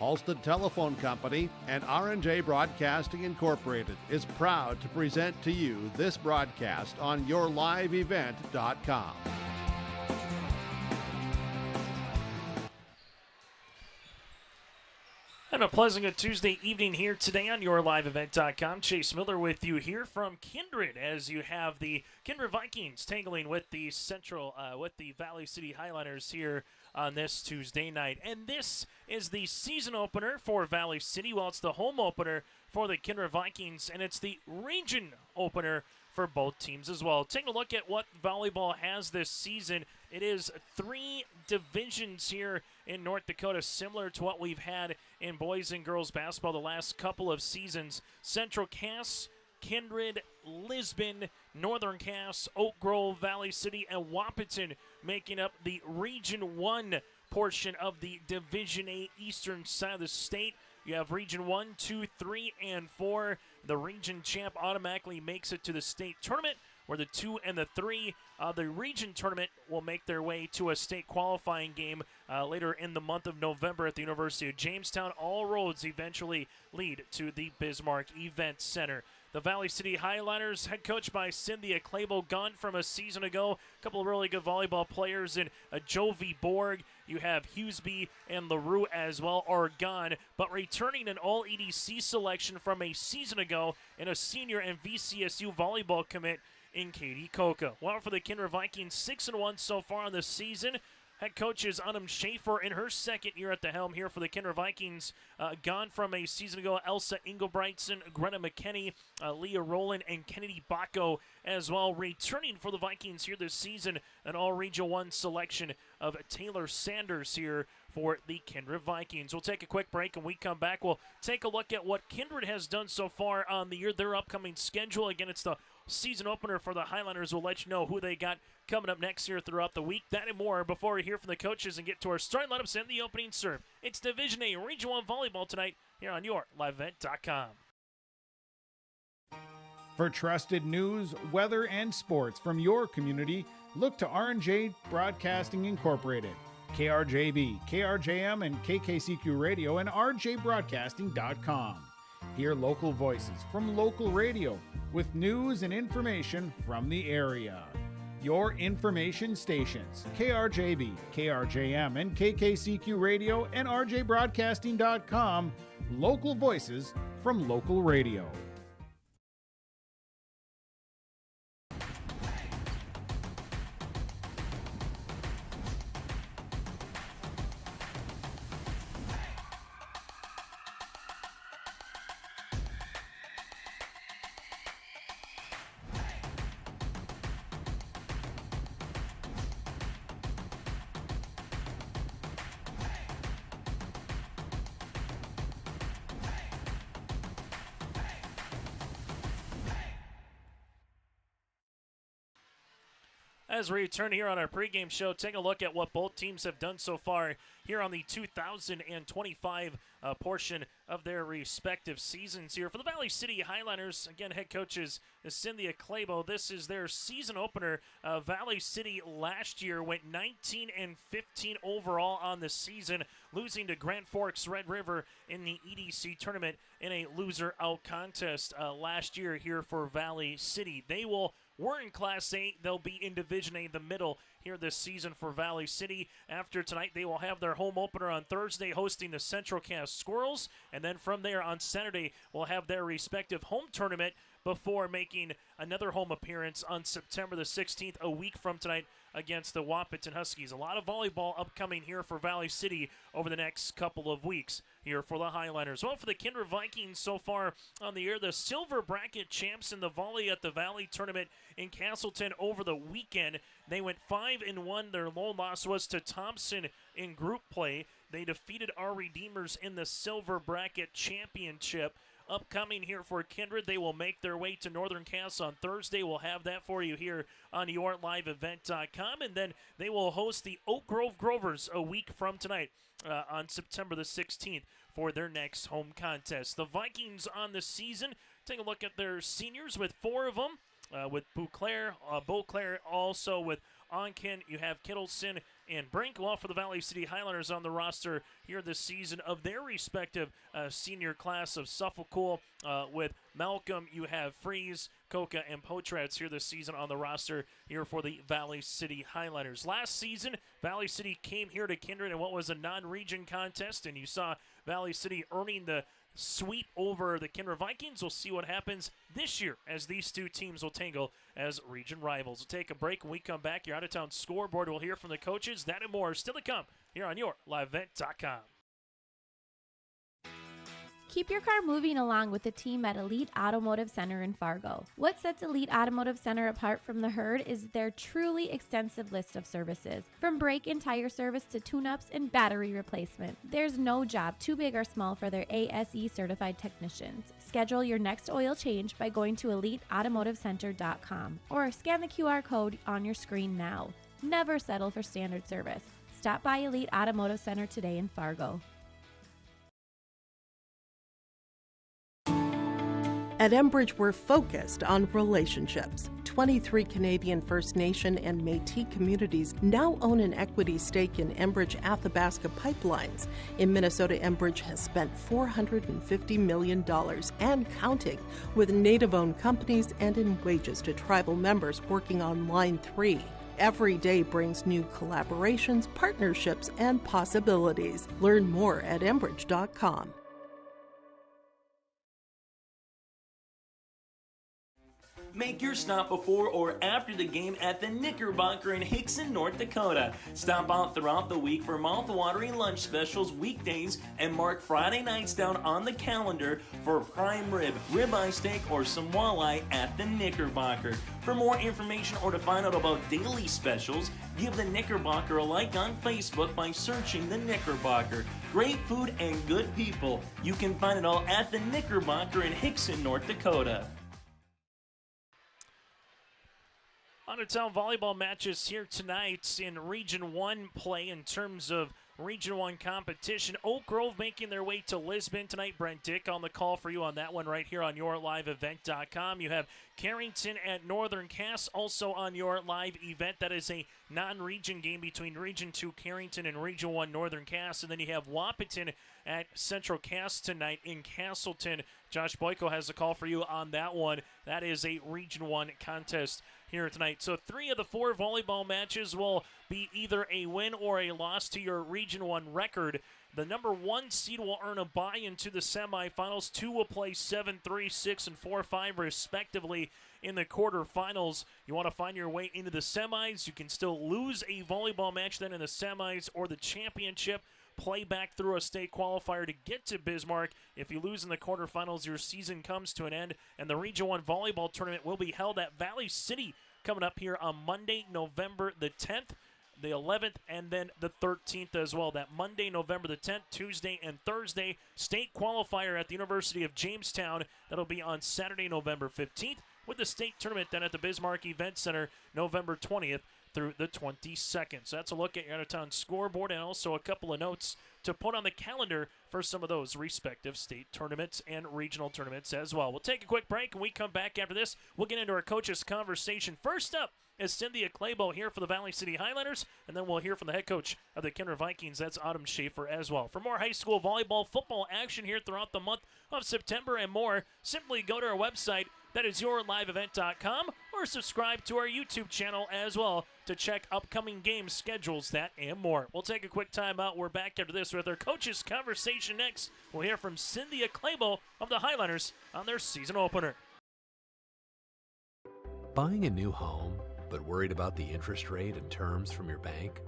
Halstead Telephone Company and R&J Broadcasting Incorporated is proud to present to you this broadcast on yourliveevent.com. And a pleasant Tuesday evening here today on yourliveevent.com. Chase Miller with you here from Kindred as you have the Kindred Vikings tangling with the Valley City Highlanders here on this Tuesday night. And this is the season opener for Valley City. Well, it's the home opener for the Kindred Vikings, and it's the region opener for both teams as well. Taking a look at what volleyball has this season, it is 3 divisions here in North Dakota, similar to what we've had in boys and girls basketball the last couple of seasons. Central Cass, Kindred, Lisbon, Northern Cass, Oak Grove, Valley City, and Wahpeton making up the Region 1 portion of the Division A eastern side of the state. You have Region 1, 2, 3, and 4. The region champ automatically makes it to the state tournament, where the 2 and the 3, the region tournament, will make their way to a state qualifying game later in the month of November at the University of Jamestown. All roads eventually lead to the Bismarck Event Center. The Valley City Highlanders, head coached by Cynthia Clabo, gone from a season ago. A couple of really good volleyball players in Jovi Borg. You have Hughesby and LaRue as well are gone, but returning an all-EDC selection from a season ago and a senior and VCSU volleyball commit in Katie Coca. Well, for the Kindred Vikings, 6-1 so far on the season. Head coach is Autumn Schaefer in her second year at the helm here for the Kindred Vikings. Gone from a season ago, Elsa Engelbreitson, Greta McKinney, Leah Rowland, and Kennedy Bacco as well. Returning for the Vikings here this season, an all-Region 1 selection of Taylor Sanders here for the Kindred Vikings. We'll take a quick break, and we come back. We'll take a look at what Kindred has done so far on the year, their upcoming schedule. Again, it's the season opener for the Highlanders. We'll let you know who they got coming up next year throughout the week. That and more before we hear from the coaches and get to our starting lineups and the opening serve. It's Division A Region 1 volleyball tonight here on yourliveevent.com. For trusted news, weather, and sports from your community, look to R&J Broadcasting Incorporated, KRJB, KRJM, and KKCQ Radio, and rjbroadcasting.com. Hear local voices from local radio with news and information from the area. Your information stations, KRJB, KRJM, and KKCQ Radio, and rjbroadcasting.com. Local voices from local radio. As we return here on our pregame show, take a look at what both teams have done so far here on the 2025 portion of their respective seasons here. For the Valley City Highlanders, again, head coach is Cynthia Clabo. This is their season opener. Valley City last year went 19-15 overall on the season, losing to Grand Forks Red River in the EDC tournament in a loser-out contest last year here for Valley City. We're in Class A. They'll be in Division A, the middle, here this season for Valley City. After tonight, they will have their home opener on Thursday, hosting the Central Cass Squirrels. And then from there on Saturday, we'll have their respective home tournament before making another home appearance on September the 16th, a week from tonight, against the Wahpeton Huskies. A lot of volleyball upcoming here for Valley City over the next couple of weeks here for the Highlanders. Well, for the Kindred Vikings so far on the year, the silver bracket champs in the volley at the Valley tournament in Castleton over the weekend. They went 5-1. Their lone loss was to Thompson in group play. They defeated our Redeemers in the silver bracket championship. Upcoming here for Kindred, they will make their way to Northern Cass on Thursday. We'll have that for you here on yourliveevent.com. And then they will host the Oak Grove Grovers a week from tonight on September the 16th for their next home contest. The Vikings on the season, take a look at their seniors with 4 of them, with Beauclair, also with Onken, you have Kittleson and Brink. Well, for the Valley City Highlanders on the roster here this season of their respective senior class of Suffolk with Malcolm, you have Freeze, Coca, and Potratz here this season on the roster here for the Valley City Highlanders. Last season, Valley City came here to Kindred in what was a non-region contest, and you saw Valley City earning the sweep over the Kindred Vikings. We'll see what happens this year as these two teams will tangle as region rivals. We'll take a break. When we come back, your out-of-town scoreboard will hear from the coaches. That and more still to come here on your liveevent.com. Keep your car moving along with the team at Elite Automotive Center in Fargo. What sets Elite Automotive Center apart from the herd is their truly extensive list of services. From brake and tire service to tune-ups and battery replacement, there's no job too big or small for their ASE certified technicians. Schedule your next oil change by going to EliteAutomotiveCenter.com or scan the QR code on your screen now. Never settle for standard service. Stop by Elite Automotive Center today in Fargo. At Enbridge, we're focused on relationships. 23 Canadian First Nation and Métis communities now own an equity stake in Enbridge Athabasca Pipelines. In Minnesota, Enbridge has spent $450 million and counting with Native-owned companies and in wages to tribal members working on Line 3. Every day brings new collaborations, partnerships, and possibilities. Learn more at Enbridge.com. Make your stop before or after the game at the Knickerbocker in Hickson, North Dakota. Stop out throughout the week for mouth-watering lunch specials weekdays and mark Friday nights down on the calendar for prime rib, ribeye steak, or some walleye at the Knickerbocker. For more information or to find out about daily specials, give the Knickerbocker a like on Facebook by searching the Knickerbocker. Great food and good people. You can find it all at the Knickerbocker in Hickson, North Dakota. Out-of-town volleyball matches here tonight in Region 1 play in terms of Region 1 competition. Oak Grove making their way to Lisbon tonight. Brent Dick on the call for you on that one right here on yourliveevent.com. You have Carrington at Northern Cass also on your live event. That is a non-region game between Region 2 Carrington and Region 1 Northern Cass. And then you have Wapaton at Central Cass tonight in Castleton. Josh Boyko has a call for you on that one. That is a Region 1 contest here tonight. So 3 of the 4 volleyball matches will be either a win or a loss to your Region 1 record. The number 1 seed will earn a bye into the semifinals. 2 will play 7-3, 6, and 4-5 respectively in the quarterfinals. You want to find your way into the semis. You can still lose a volleyball match then in the semis or the championship. Play back through a state qualifier to get to Bismarck. If you lose in the quarterfinals, your season comes to an end, and the Region 1 volleyball tournament will be held at Valley City coming up here on Monday, November the 10th, the 11th, and then the 13th as well. That Monday, November the 10th, Tuesday, and Thursday, state qualifier at the University of Jamestown. That'll be on Saturday, November 15th, with the state tournament then at the Bismarck Event Center, November 20th through the 22nd. So that's a look at your out-of-town scoreboard and also a couple of notes to put on the calendar for some of those respective state tournaments and regional tournaments as well. We'll take a quick break, and we come back after this. We'll get into our coaches' conversation. First up is Cynthia Claybo here for the Valley City Highlanders, and then we'll hear from the head coach of the Kindred Vikings. That's Autumn Schaefer as well. For more high school volleyball, football action here throughout the month of September and more, simply go to our website. That is yourliveevent.com, or subscribe to our YouTube channel as well to check upcoming game schedules, that and more. We'll take a quick time out. We're back after this with our coaches' conversation next. We'll hear from Cynthia Claybo of the Highlanders on their season opener. Buying a new home, but worried about the interest rate and terms from your bank?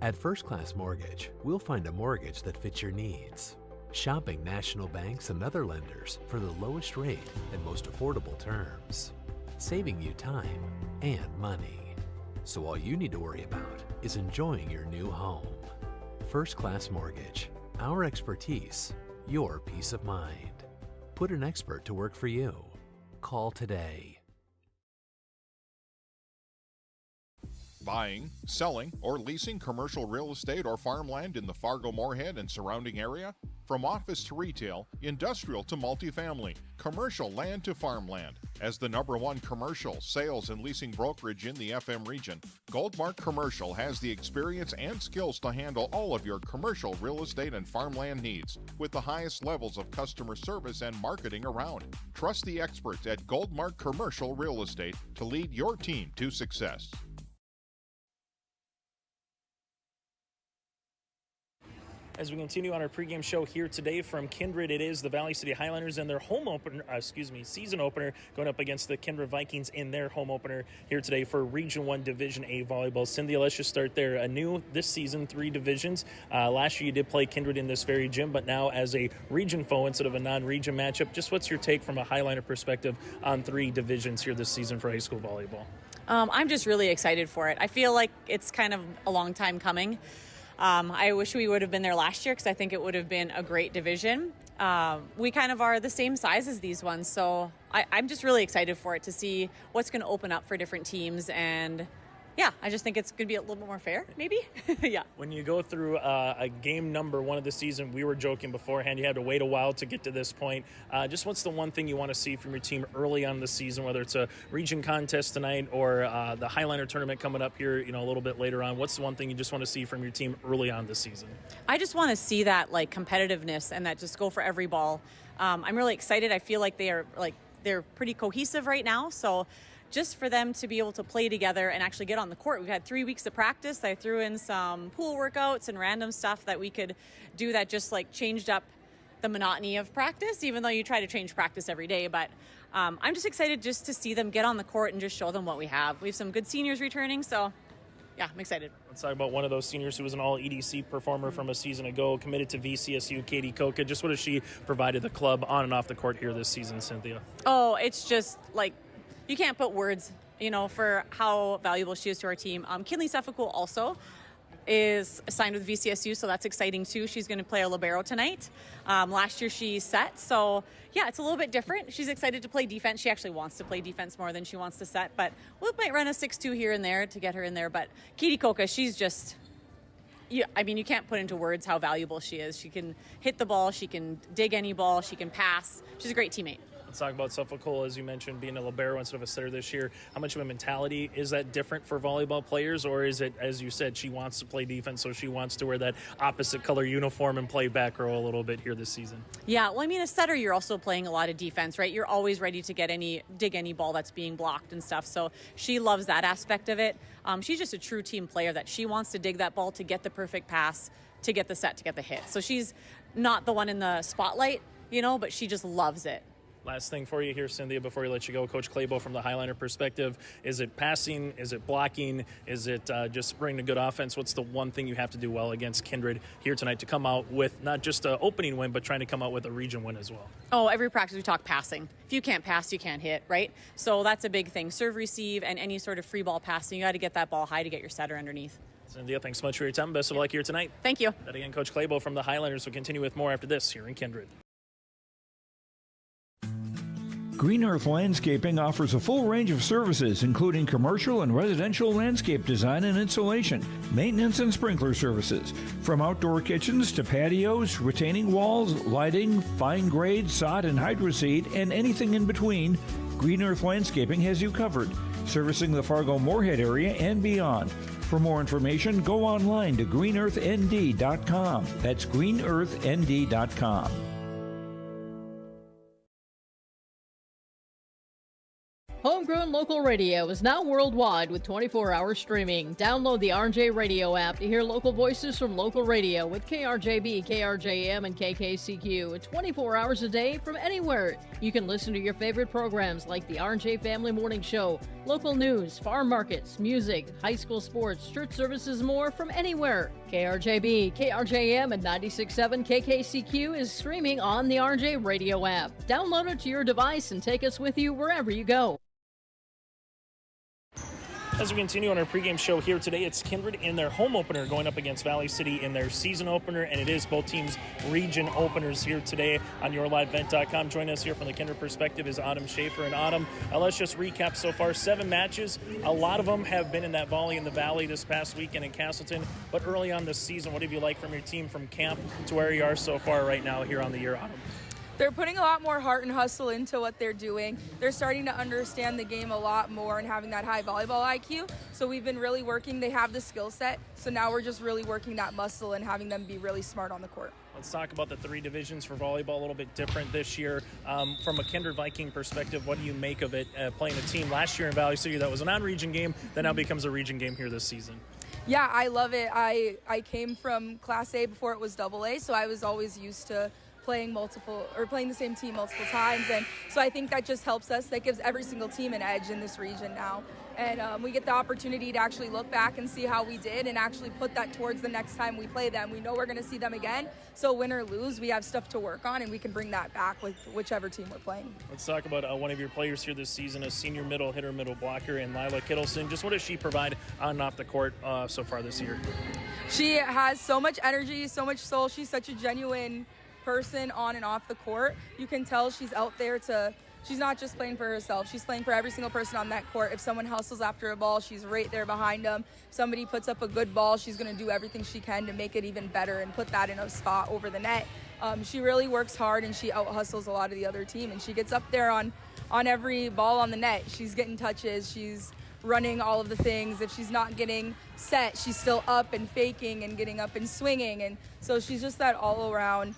At First Class Mortgage, we'll find a mortgage that fits your needs. Shopping national banks and other lenders for the lowest rate and most affordable terms, saving you time and money. So all you need to worry about is enjoying your new home. First Class Mortgage, our expertise, your peace of mind. Put an expert to work for you. Call today. Buying, selling, or leasing commercial real estate or farmland in the Fargo-Moorhead and surrounding area? from office to retail, industrial to multifamily, commercial land to farmland. As the #1 commercial, sales, and leasing brokerage in the FM region, Goldmark Commercial has the experience and skills to handle all of your commercial real estate and farmland needs with the highest levels of customer service and marketing around. Trust the experts at Goldmark Commercial Real Estate to lead your team to success. As we continue on our pregame show here today from Kindred, it is the Valley City Highlanders and their season opener going up against the Kindred Vikings in their home opener here today for Region 1 Division A volleyball. Cynthia, let's just start there. Anew this season, 3 divisions. Last year you did play Kindred in this very gym, but now as a region foe instead of a non-region matchup. Just what's your take from a Highliner perspective on 3 divisions here this season for high school volleyball? I'm just really excited for it. I feel like it's kind of a long time coming. I wish we would have been there last year because I think it would have been a great division. We kind of are the same size as these ones, so I'm just really excited for it to see what's going to open up for different teams. And yeah, I just think it's going to be a little bit more fair, maybe. Yeah. When you go through a game number 1 of the season, we were joking beforehand, you had to wait a while to get to this point. Just what's the one thing you want to see from your team early on in the season, whether it's a region contest tonight or the Highliner tournament coming up here, a little bit later on? What's the one thing you just want to see from your team early on this season? I just want to see that competitiveness and that just go for every ball. I'm really excited. I feel like they're pretty cohesive right now. So just for them to be able to play together and actually get on the court. We've had 3 weeks of practice. I threw in some pool workouts and random stuff that we could do that just changed up the monotony of practice, even though you try to change practice every day. But I'm just excited just to see them get on the court and just show them what we have. We have some good seniors returning, so yeah, I'm excited. Let's talk about one of those seniors who was an all-EDC performer from a season ago, committed to VCSU, Katie Koka. Just what has she provided the club on and off the court here this season, Cynthia? Oh, it's just you can't put words, for how valuable she is to our team. Kinley Sefficool also is signed with VCSU, so that's exciting too. She's going to play a libero tonight. Last year she set, so yeah, it's a little bit different. She's excited to play defense. She actually wants to play defense more than she wants to set, but we might run a 6-2 here and there to get her in there. But Katie Koka, she's just, you can't put into words how valuable she is. She can hit the ball, she can dig any ball, she can pass. She's a great teammate. Let's talk about Suffolk, as you mentioned, being a libero instead of a setter this year. How much of a mentality is that different for volleyball players, or is it, as you said, she wants to play defense, so she wants to wear that opposite color uniform and play back row a little bit here this season? Yeah, well, a setter, you're also playing a lot of defense, right? You're always ready to dig any ball that's being blocked and stuff, so she loves that aspect of it. She's just a true team player that she wants to dig that ball to get the perfect pass, to get the set, to get the hit. So she's not the one in the spotlight, but she just loves it. Last thing for you here, Cynthia, before we let you go, Coach Claybo, from the Highliner perspective, is it passing? Is it blocking? Is it just bringing a good offense? What's the one thing you have to do well against Kindred here tonight to come out with not just an opening win, but trying to come out with a region win as well? Oh, every practice we talk passing. If you can't pass, you can't hit, right? So that's a big thing. Serve, receive, and any sort of free ball passing. You got to get that ball high to get your setter underneath. Cynthia, thanks so much for your time. Best of luck here tonight. Thank you. That again, Coach Claybo from the Highlanders. We'll continue with more after this here in Kindred. Green Earth Landscaping offers a full range of services, including commercial and residential landscape design and installation, maintenance and sprinkler services. From outdoor kitchens to patios, retaining walls, lighting, fine grade, sod and hydroseed, and anything in between, Green Earth Landscaping has you covered, servicing the Fargo-Moorhead area and beyond. For more information, go online to greenearthnd.com. That's greenearthnd.com. Homegrown local radio is now worldwide with 24-hour streaming. Download the RJ Radio app to hear local voices from local radio with KRJB, KRJM, and KKCQ 24 hours a day from anywhere. You can listen to your favorite programs like the RJ Family Morning Show, local news, farm markets, music, high school sports, church services, more from anywhere. KRJB, KRJM, and 96.7 KKCQ is streaming on the RJ Radio app. Download it to your device and take us with you wherever you go. As we continue on our pregame show here today, it's Kindred in their home opener going up against Valley City in their season opener, and it is both teams' region openers here today on YourLiveEvent.com. Joining us here from the Kindred perspective is Autumn Schaefer. And Autumn, let's just recap so far. 7 matches. A lot of them have been in that volley in the Valley this past weekend in Castleton. But early on this season, what have you liked from your team from camp to where you are so far right now here on the year, Autumn? They're putting a lot more heart and hustle into what they're doing. They're starting to understand the game a lot more and having that high volleyball IQ. So we've been really working. They have the skill set. So now we're just really working that muscle and having them be really smart on the court. Let's talk about the 3 divisions for volleyball a little bit different this year. From a Kindred Viking perspective, what do you make of it playing a team last year in Valley City that was a non-region game that now becomes a region game here this season? Yeah, I love it. I came from Class A before it was AA, so I was always used to playing the same team multiple times, and so I think that just helps us. That gives every single team an edge in this region now, and we get the opportunity to actually look back and see how we did and actually put that towards the next time we play them. We know we're going to see them again, so win or lose, we have stuff to work on, and we can bring that back with whichever team we're playing. Let's talk about one of your players here this season, a senior middle hitter, middle blocker, and Lila Kittleson. Just what does she provide on and off the court so far this year? She has so much energy, so much soul. She's such a genuine person on and off the court. You can tell she's out there she's not just playing for herself, she's playing for every single person on that court. If someone hustles after a ball, she's right there behind them. If somebody puts up a good ball, she's going to do everything she can to make it even better and put that in a spot over the net. She really works hard and she out hustles a lot of the other team, and she gets up there on every ball on the net. She's getting touches, she's running all of the things. If she's not getting set, she's still up and faking and getting up and swinging, and so she's just that all around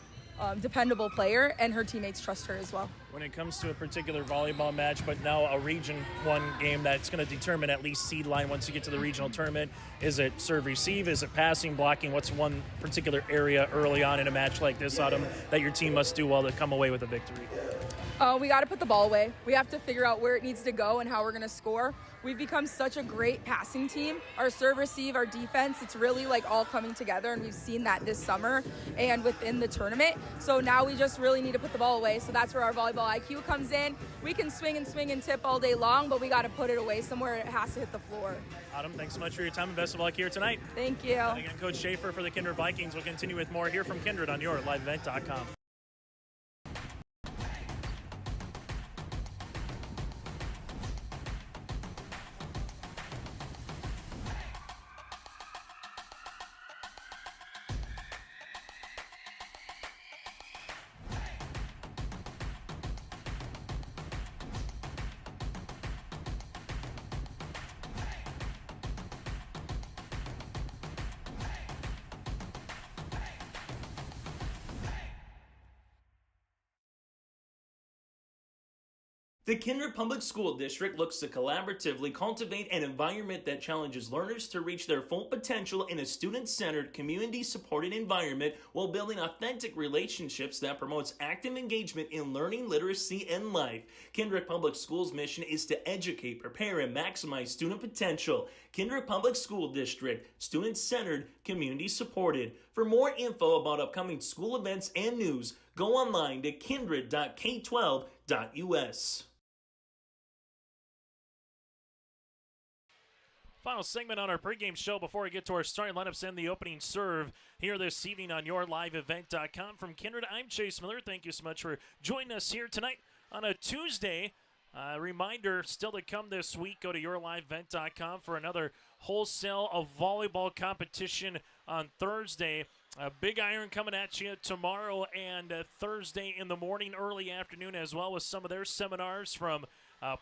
dependable player, and her teammates trust her as well. When it comes to a particular volleyball match, but now a Region 1 game that's going to determine at least seed line once you get to the regional tournament, is it serve-receive, is it passing, blocking? What's one particular area early on in a match like this, Autumn, that your team must do well to come away with a victory? We got to put the ball away. We have to figure out where it needs to go and how we're going to score. We've become such a great passing team. Our serve, receive, our defense, it's really like all coming together, and we've seen that this summer and within the tournament. So now we just really need to put the ball away. So that's where our volleyball IQ comes in. We can swing and tip all day long, but we got to put it away somewhere. It has to hit the floor. Autumn, thanks so much for your time and best of luck here tonight. Thank you. And again, Coach Schaefer for the Kindred Vikings. We'll continue with more here from Kindred on YourLiveEvent.com. The Kindred Public School District looks to collaboratively cultivate an environment that challenges learners to reach their full potential in a student-centered, community-supported environment while building authentic relationships that promotes active engagement in learning, literacy, and life. Kindred Public Schools' mission is to educate, prepare, and maximize student potential. Kindred Public School District, student-centered, community-supported. For more info about upcoming school events and news, go online to kindred.k12.us. Final segment on our pregame show before we get to our starting lineups and the opening serve here this evening on YourLiveEvent.com. From Kindred, I'm Chase Miller. Thank you so much for joining us here tonight on a Tuesday. Reminder, still to come this week, go to YourLiveEvent.com for another wholesale of volleyball competition on Thursday. Big Iron coming at you tomorrow and Thursday in the morning, early afternoon, as well as some of their seminars from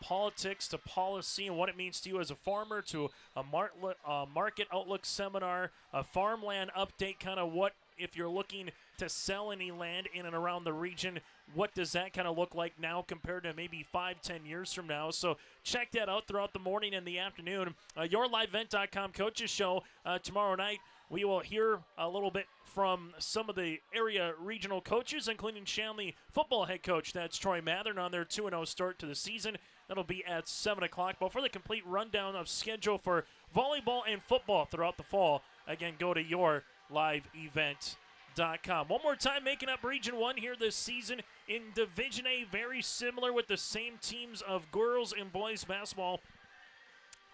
politics to policy and what it means to you as a farmer, to a market outlook seminar, a farmland update, kind of what if you're looking to sell any land in and around the region, what does that kind of look like now compared to maybe 5-10 years from now? So check that out throughout the morning and the afternoon. YourLiveEvent.com Coaches Show tomorrow night. We will hear a little bit from some of the area regional coaches, including Shanley football head coach. That's Troy Mathern on their 2-0 start to the season. That'll be at 7 o'clock. But for the complete rundown of schedule for volleyball and football throughout the fall, again, go to YourLiveEvent.com. One more time, making up Region 1 here this season in Division A, very similar with the same teams of girls and boys basketball.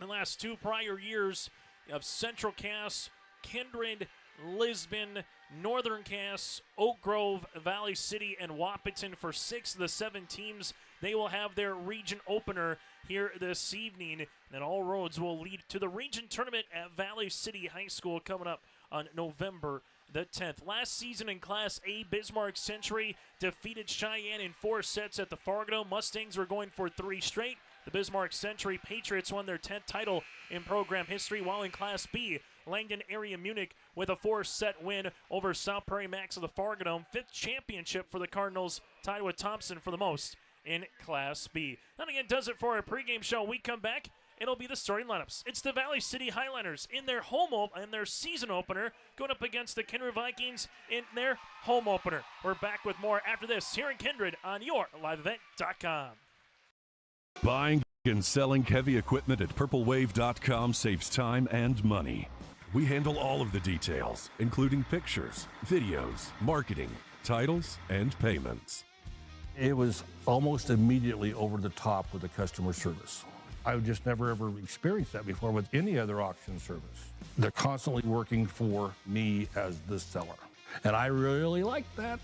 The last 2 prior years of Central Cass, Kindred, Lisbon, Northern Cass, Oak Grove, Valley City, and Wahpeton for 6 of the 7 teams. They will have their region opener here this evening. And all roads will lead to the region tournament at Valley City High School coming up on November the 10th. Last season in Class A, Bismarck Century defeated Cheyenne in 4 sets at the Fargo. Mustangs were going for 3 straight. The Bismarck Century Patriots won their 10th title in program history, while in Class B, Langdon Area Munich with a 4-set win over South Prairie Max of the Fargo Dome. 5th championship for the Cardinals, tied with Thompson for the most in Class B. That again does it for our pregame show. We come back, it'll be the starting lineups. It's the Valley City Highlanders in their their season opener, going up against the Kindred Vikings in their home opener. We're back with more after this here in Kindred on YourLiveEvent.com. Buying and selling heavy equipment at PurpleWave.com saves time and money. We handle all of the details, including pictures, videos, marketing, titles, and payments. It was almost immediately over the top with the customer service. I've just never ever experienced that before with any other auction service. They're constantly working for me as the seller, and I really like that.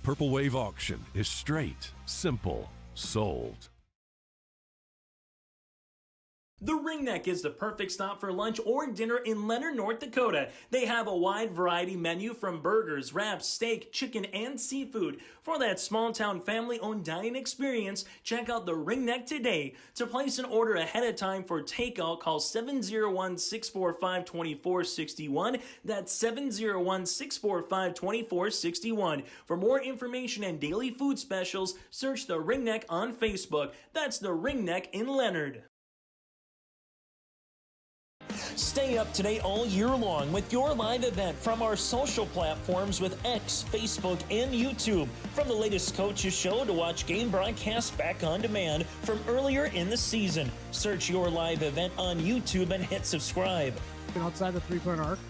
Purple Wave Auction is straight, simple, sold. The Ringneck is the perfect stop for lunch or dinner in Leonard, North Dakota. They have a wide variety menu from burgers, wraps, steak, chicken, and seafood. For that small-town family-owned dining experience, check out the Ringneck today. To place an order ahead of time for takeout, call 701-645-2461. That's 701-645-2461. For more information and daily food specials, search the Ringneck on Facebook. That's the Ringneck in Leonard. Stay up to date all year long with your live event from our social platforms with X, Facebook, and YouTube. From the latest coaches show to watch game broadcasts back on demand from earlier in the season. Search your live event on YouTube and hit subscribe. Outside the three-point arc.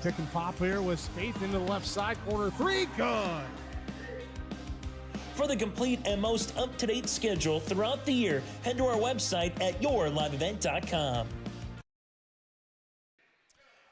Pick and pop here with Spaeth into the left side corner. 3, good! For the complete and most up-to-date schedule throughout the year, head to our website at yourliveevent.com.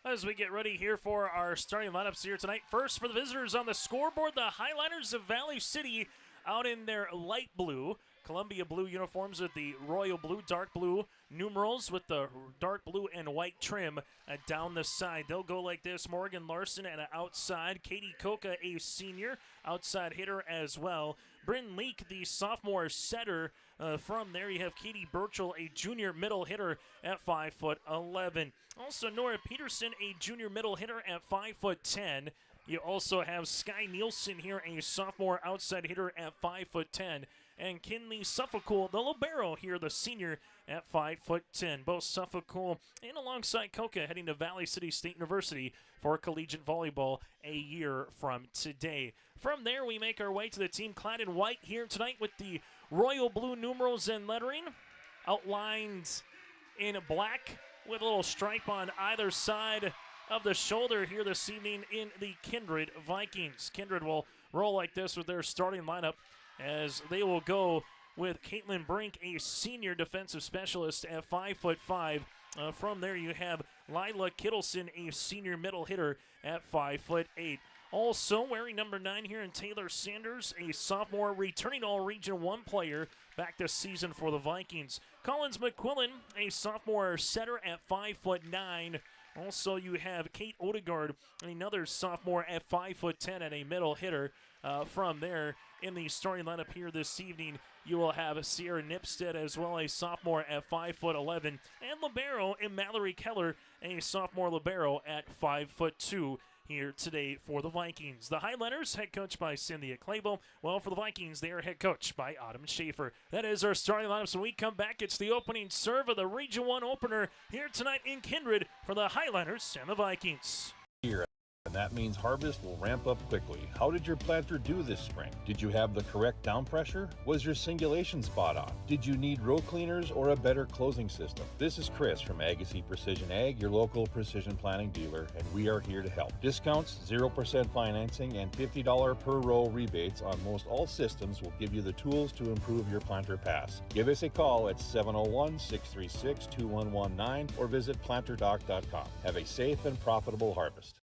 As we get ready here for our starting lineups here tonight. First, for the visitors on the scoreboard, the Highliners of Valley City out in their light blue, Columbia blue uniforms with the royal blue, dark blue numerals with the dark blue and white trim down the side. They'll go like this. Morgan Larson at an outside. Katie Koka, a senior, outside hitter as well. Bryn Leak, the sophomore setter. From there, you have Katie Burchell, a junior middle hitter at 5'11". Also, Nora Peterson, a junior middle hitter at 5'10". You also have Sky Nielsen here, a sophomore outside hitter at 5'10". And Kinley Suffolcool, the libero here, the senior at 5'10". Both Suffolcool and alongside Koka heading to Valley City State University for collegiate volleyball a year from today. From there, we make our way to the team clad in white here tonight with the royal blue numerals and lettering outlined in black with a little stripe on either side of the shoulder here this evening in the Kindred Vikings. Kindred will roll like this with their starting lineup as they will go with Caitlin Brink, a senior defensive specialist at 5'5". From there, you have Lila Kittleson, a senior middle hitter at 5'8". Also wearing number 9 here in Taylor Sanders, a sophomore returning All-Region 1 player back this season for the Vikings. Collins McQuillan, a sophomore setter at 5'9". Also, you have Kate Odegaard, another sophomore at 5'10" and a middle hitter. From there, in the starting lineup here this evening, you will have Sierra Nipstead as well, a sophomore at 5'11", and libero and Mallory Keller, a sophomore libero at 5'2". Here today for the Vikings. The Highlanders, head coached by Cynthia Clabo. Well, for the Vikings, they are head coached by Autumn Schaefer. That is our starting lineup. So when we come back, it's the opening serve of the Region 1 opener here tonight in Kindred for the Highlanders and the Vikings. Here at and that means harvest will ramp up quickly. How did your planter do this spring? Did you have the correct down pressure? Was your singulation spot on? Did you need row cleaners or a better closing system? This is Chris from Agassiz Precision Ag, your local precision planting dealer, and we are here to help. Discounts, 0% financing, and $50 per row rebates on most all systems will give you the tools to improve your planter pass. Give us a call at 701-636-2119 or visit planterdoc.com. Have a safe and profitable harvest.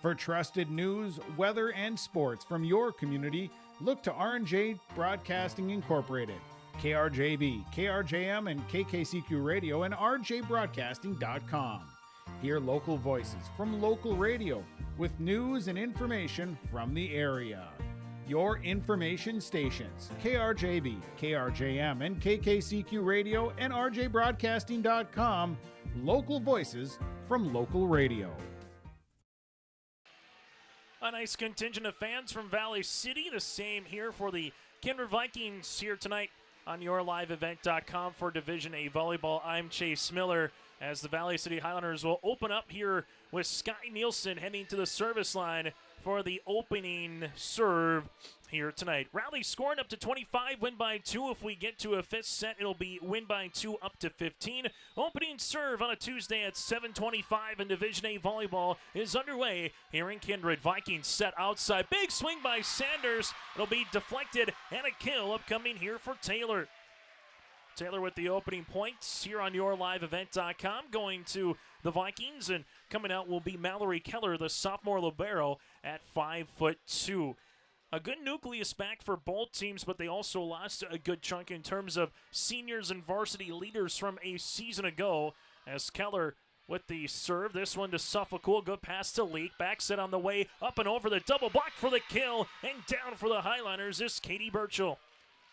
For trusted news, weather, and sports from your community, look to R&J Broadcasting Incorporated, KRJB, KRJM, and KKCQ Radio, and rjbroadcasting.com. Hear local voices from local radio with news and information from the area. Your information stations, KRJB, KRJM, and KKCQ Radio, and rjbroadcasting.com. Local voices from local radio. A nice contingent of fans from Valley City. The same here for the Kindred Vikings here tonight on yourliveevent.com for Division A Volleyball. I'm Chase Miller as the Valley City Highlanders will open up here with Sky Nielsen heading to the service line for the opening serve here tonight. Rally scoring up to 25, win by 2. If we get to a fifth set, it'll be win by 2 up to 15. Opening serve on a Tuesday at 7:25 in Division A Volleyball is underway here in Kindred. Vikings set outside. Big swing by Sanders. It'll be deflected and a kill upcoming here for Taylor. Taylor with the opening points here on yourliveevent.com, going to the Vikings, and coming out will be Mallory Keller, the sophomore libero, at 5'2". A good nucleus back for both teams, but they also lost a good chunk in terms of seniors and varsity leaders from a season ago. As Keller with the serve, this one to Suffolk. Good pass to Leak. Back set on the way, up and over the double block for the kill, and down for the Highliners is Katie Burchell.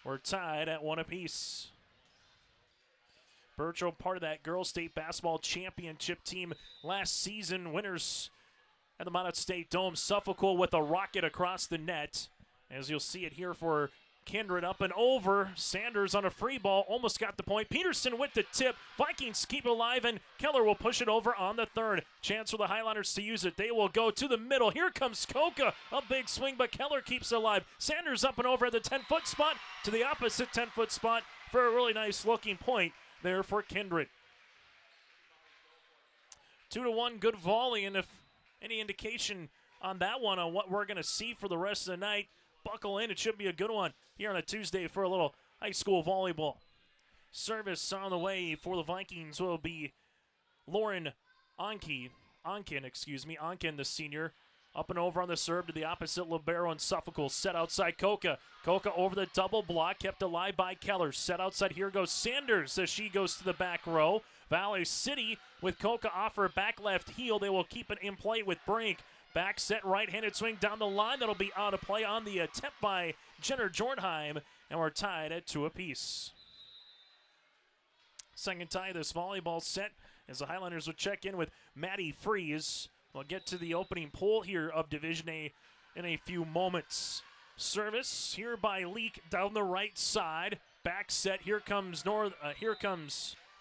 We're tied at 1 apiece. Burchell, part of that girls state basketball championship team last season, winners at the Monmouth State Dome. Suffolk with a rocket across the net, as you'll see it here for Kindred. Up and over. Sanders on a free ball, almost got the point. Peterson with the tip. Vikings keep it alive, and Keller will push it over on the third. Chance for the Highlanders to use it. They will go to the middle. Here comes Koka. A big swing, but Keller keeps it alive. Sanders up and over at the 10-foot spot to the opposite 10-foot spot for a really nice looking point there for Kindred. 2-1, good volley, and if any indication on that one on what we're going to see for the rest of the night, buckle in. It should be a good one here on a Tuesday for a little high school volleyball. Service on the way for the Vikings will be Lauren Onken, the senior. Up and over on the serve to the opposite libero, and Suffolk set outside Koka. Koka over the double block, kept alive by Keller. Set outside, here goes Sanders as she goes to the back row. Valley City with Koka off her back left heel. They will keep it in play with Brink. Back set, right-handed swing down the line. That'll be out of play on the attempt by Jenner Jornheim, and we're tied at 2 apiece. Second tie of this volleyball set as the Highlanders will check in with Maddie Freeze. We'll get to the opening poll here of Division A in a few moments. Service here by Leak down the right side. Back set. Here comes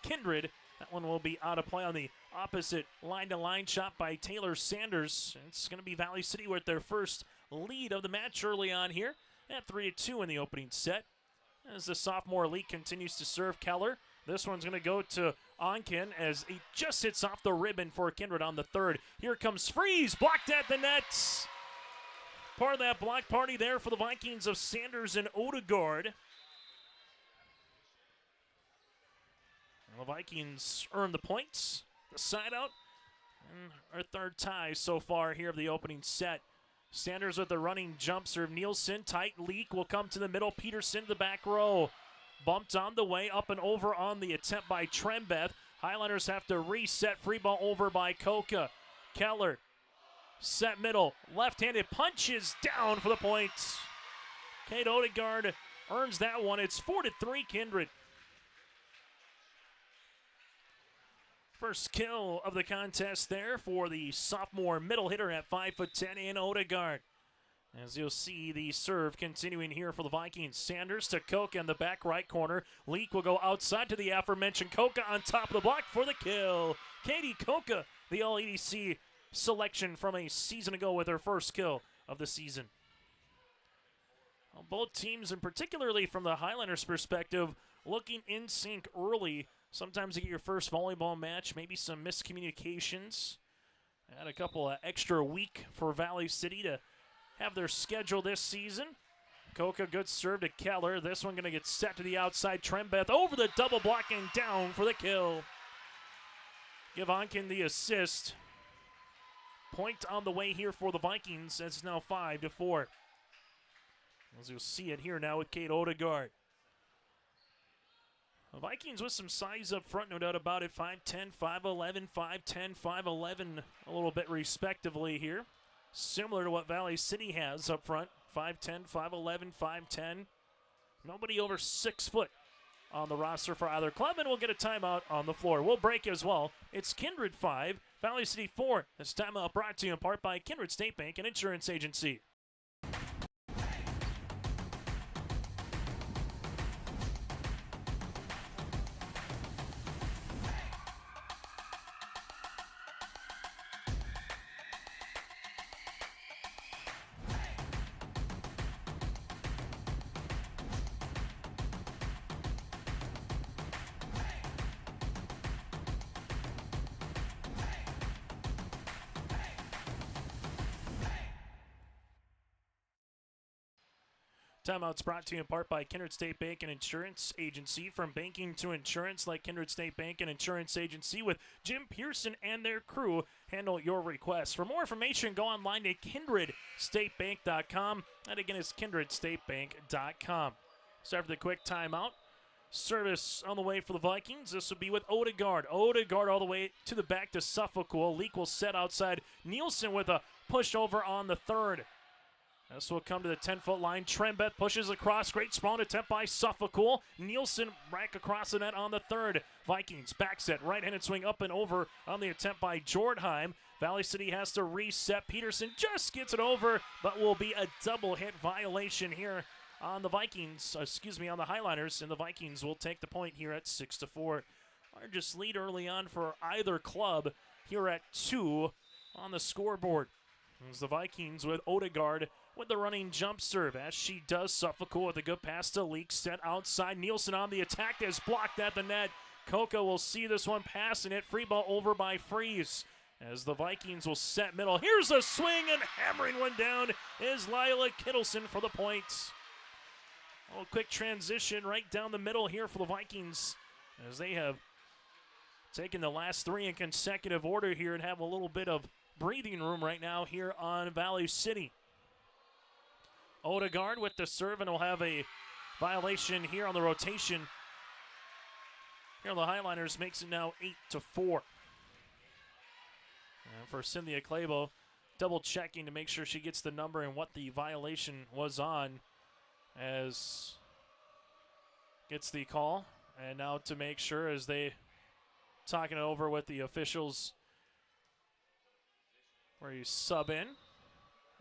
Kindred. That one will be out of play on the opposite line-to-line shot by Taylor Sanders. It's going to be Valley City with their first lead of the match early on here at 3-2 in the opening set. As the sophomore Leak continues to serve Keller. This one's going to go to Onken as he just hits off the ribbon for Kindred on the third. Here comes Freeze, blocked at the nets. Part of that block party there for the Vikings of Sanders and Odegaard. The Vikings earn the points, the side out, and our third tie so far here of the opening set. Sanders with the running jump serve. Nielsen, tight Leak will come to the middle. Peterson to the back row. Bumped on the way, up and over on the attempt by Trembeth. Highlanders have to reset. Free ball over by Koka. Keller, set middle. Left-handed punches down for the points. Kate Odegaard earns that one. It's 4-3 Kindred. First kill of the contest there for the sophomore middle hitter at 5'10" in Odegaard. As you'll see, the serve continuing here for the Vikings. Sanders to Koka in the back right corner. Leak will go outside to the aforementioned Koka on top of the block for the kill. Katie Koka the All-EDC selection from a season ago with her first kill of the season. Well, both teams, and particularly from the Highlanders' perspective, looking in sync early. Sometimes you get your first volleyball match, maybe some miscommunications. Had a couple of extra week for Valley City to have their schedule this season. Coca, good serve to Keller. This one going to get set to the outside. Trembeth over the double block and down for the kill. Give Onken the assist. Point on the way here for the Vikings. It's now 5-4. As you'll see it here now with Kate Odegaard. The Vikings with some size up front, no doubt about it. 5'10", 5'11", 5'10", 5'11", a little bit respectively here. Similar to what Valley City has up front. 5'10", 5'11", 5'10". Nobody over 6 foot on the roster for either club, and we'll get a timeout on the floor. We'll break as well. It's Kindred 5, Valley City 4. This timeout brought to you in part by Kindred State Bank and Insurance Agency. Timeouts brought to you in part by Kindred State Bank and Insurance Agency. From banking to insurance, like Kindred State Bank and Insurance Agency, with Jim Pearson and their crew handle your requests. For more information, go online to kindredstatebank.com. That again is kindredstatebank.com. So after the quick timeout, service on the way for the Vikings. This will be with Odegaard. Odegaard all the way to the back to Suffolkul. Leak will set outside. Nielsen with a push over on the third. This will come to the 10-foot line. Trembeth pushes across. Great spawn attempt by Suffolkul. Nielsen back across the net on the third. Vikings back set. Right-handed swing up and over on the attempt by Jordheim. Valley City has to reset. Peterson just gets it over, but will be a double hit violation here on the Vikings. On the Highliners. And the Vikings will take the point here at 6-4. Largest lead early on for either club here at 2 on the scoreboard. As the Vikings with Odegaard with the running jump serve. As she does, Suffolkul with a good pass to Leak. Set outside. Nielsen on the attack is blocked at the net. Coca will see this one passing it. Free ball over by Freeze. As the Vikings will set middle. Here's a swing and hammering one down is Lila Kittleson for the points. Oh, quick transition right down the middle here for the Vikings. As they have taken the last 3 in consecutive order here and have a little bit of breathing room right now here on Valley City. Odegaard with the serve, and will have a violation here on the rotation. Here on the Highliners, makes it now 8-4. And for Cynthia Clabo, double checking to make sure she gets the number and what the violation was on, as gets the call. And now to make sure, as they talking it over with the officials, where you sub in.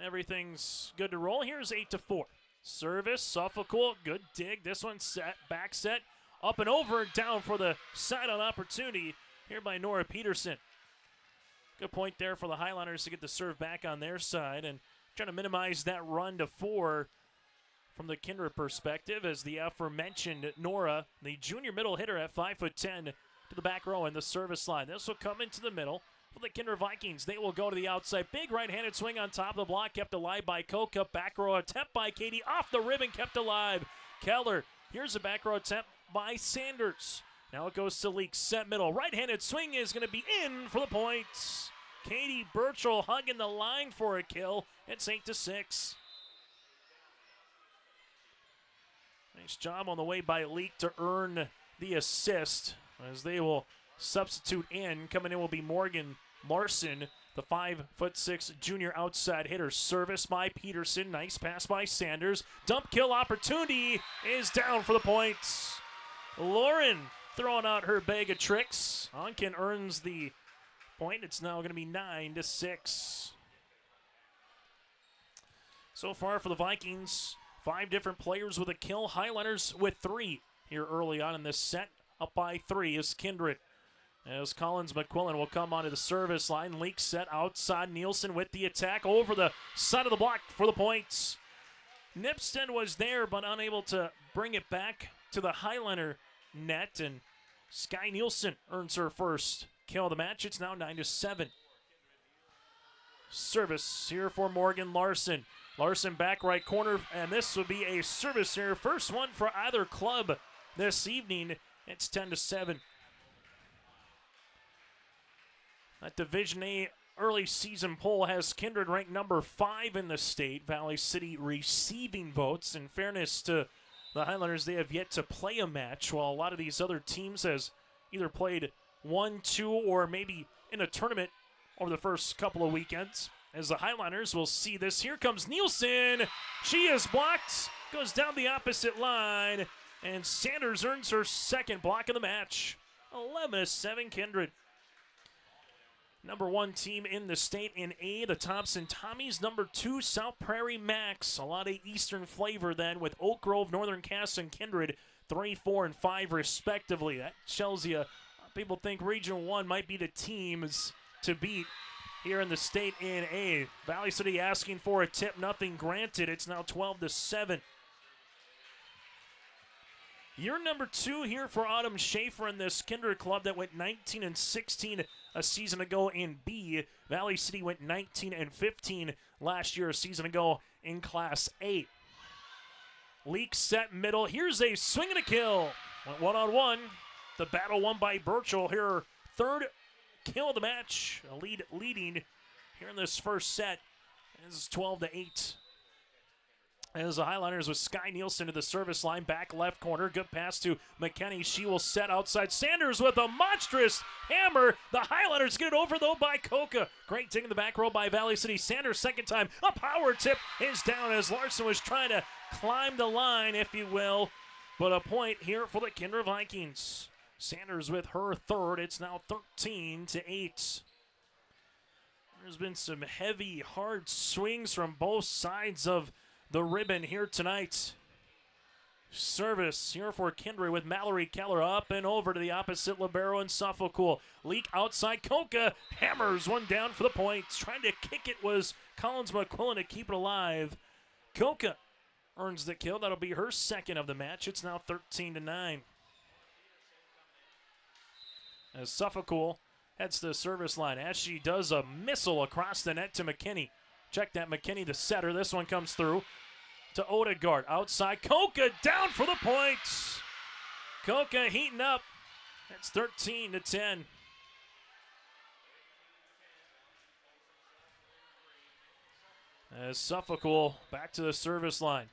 Everything's good to roll. Here's 8-4. Service, Suffolkul, good dig. This one set, back set, up and over, down for the side-on opportunity here by Nora Peterson. Good point there for the Highlanders to get the serve back on their side and trying to minimize that run to 4 from the Kindred perspective, as the aforementioned Nora, the junior middle hitter at 5'10", to the back row in the service line. This will come into the middle. For the Kindred Vikings, they will go to the outside. Big right-handed swing on top of the block, kept alive by Coca. Back row attempt by Katie, off the ribbon, kept alive. Keller, here's a back row attempt by Sanders. Now it goes to Leak, set middle. Right-handed swing is going to be in for the points. Katie Burchell hugging the line for a kill. It's 8-6. Nice job on the way by Leak to earn the assist, as they will substitute in. Coming in will be Morgan Larson, the 5'6" junior outside hitter. Service by Peterson. Nice pass by Sanders. Dump kill opportunity is down for the points. Lauren throwing out her bag of tricks. Onken earns the point. It's now going to be 9-6. So far for the Vikings, 5 different players with a kill. Highlanders with 3 here early on in this set. Up by 3 is Kindred. As Collins McQuillan will come onto the service line. Leak set outside. Nielsen with the attack over the side of the block for the points. Nipstead was there but unable to bring it back to the Highlander net, and Sky Nielsen earns her first kill of the match. It's now 9-7. Service here for Morgan Larson. Larson back right corner, and this would be a service here. First one for either club this evening. It's 10-7. That Division A early season poll has Kindred ranked number 5 in the state. Valley City receiving votes. In fairness to the Highlanders, they have yet to play a match, while a lot of these other teams has either played 1, 2, or maybe in a tournament over the first couple of weekends. As the Highlanders will see this. Here comes Nielsen. She is blocked. Goes down the opposite line. And Sanders earns her second block of the match. 11-7 Kindred. Number 1 team in the state in A, the Thompson Tommies. Number 2, South Prairie Max. A lot of Eastern flavor then with Oak Grove, Northern Cass, and Kindred 3, 4, and 5 respectively. That tells you people think Region 1 might be the teams to beat here in the state in A. Valley City asking for a tip, nothing granted. It's now 12-7. Year number 2 here for Autumn Schaefer in this Kindred club that went 19-16 a season ago in B. Valley City went 19-15 last year, a season ago in Class A. Leak set middle. Here's a swing and a kill. Went one-on-one. The battle won by Burchell. Here, third kill of the match. A leading here in this first set. This is 12-8. As the Highlanders with Sky Nielsen to the service line, back left corner. Good pass to McKenney. She will set outside. Sanders with a monstrous hammer. The Highlanders get it over, though, by Coca. Great taking the back row by Valley City. Sanders second time. A power tip is down as Larson was trying to climb the line, if you will. But a point here for the Kindred Vikings. Sanders with her third. It's now 13-8. There's been some heavy, hard swings from both sides of the ribbon here tonight. Service here for Kindred with Mallory Keller up and over to the opposite libero and Suffolk. Leak outside. Coca hammers one down for the points. Trying to kick it was Collins McQuillan to keep it alive. Coca earns the kill. That'll be her second of the match. It's now 13-9. As Suffolk heads to the service line as she does a missile across the net to McKinney. Check that, McKinney, the setter. This one comes through to Odegaard. Outside, Coca down for the points. Coca heating up. It's 13-10. As Suffolk back to the service line.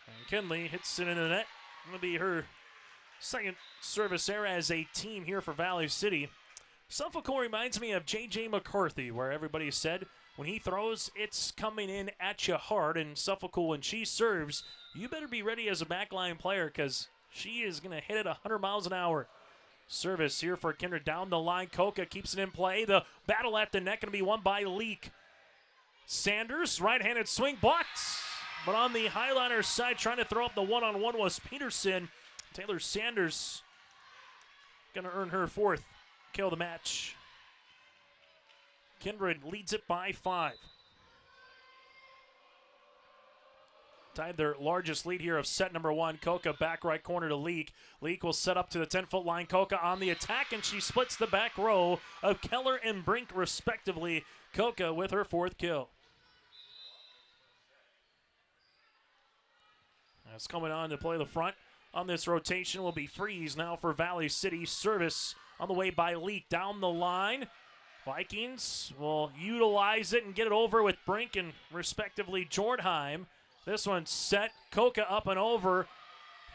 And Kinley hits it into the net. It'll be her second service error as a team here for Valley City. Suffolk reminds me of J.J. McCarthy, where everybody said when he throws, it's coming in at you hard. And Suffolk, when she serves, you better be ready as a backline player because she is going to hit it 100 miles an hour. Service here for Kindred down the line. Coca keeps it in play. The battle at the net going to be won by Leak. Sanders, right-handed swing, blocked. But on the Highliner side, trying to throw up the one-on-one was Peterson. Taylor Sanders going to earn her fourth kill of the match. Kindred leads it by 5. Tied their largest lead here of set number 1. Coca back right corner to Leak. Leak will set up to the 10-foot line. Coca on the attack, and she splits the back row of Keller and Brink respectively. Coca with her 4th kill. That's coming on to play the front. On this rotation will be Freeze now for Valley City. Service on the way by Leak down the line. Vikings will utilize it and get it over with Brink and respectively Jordheim. This one's set. Coca up and over.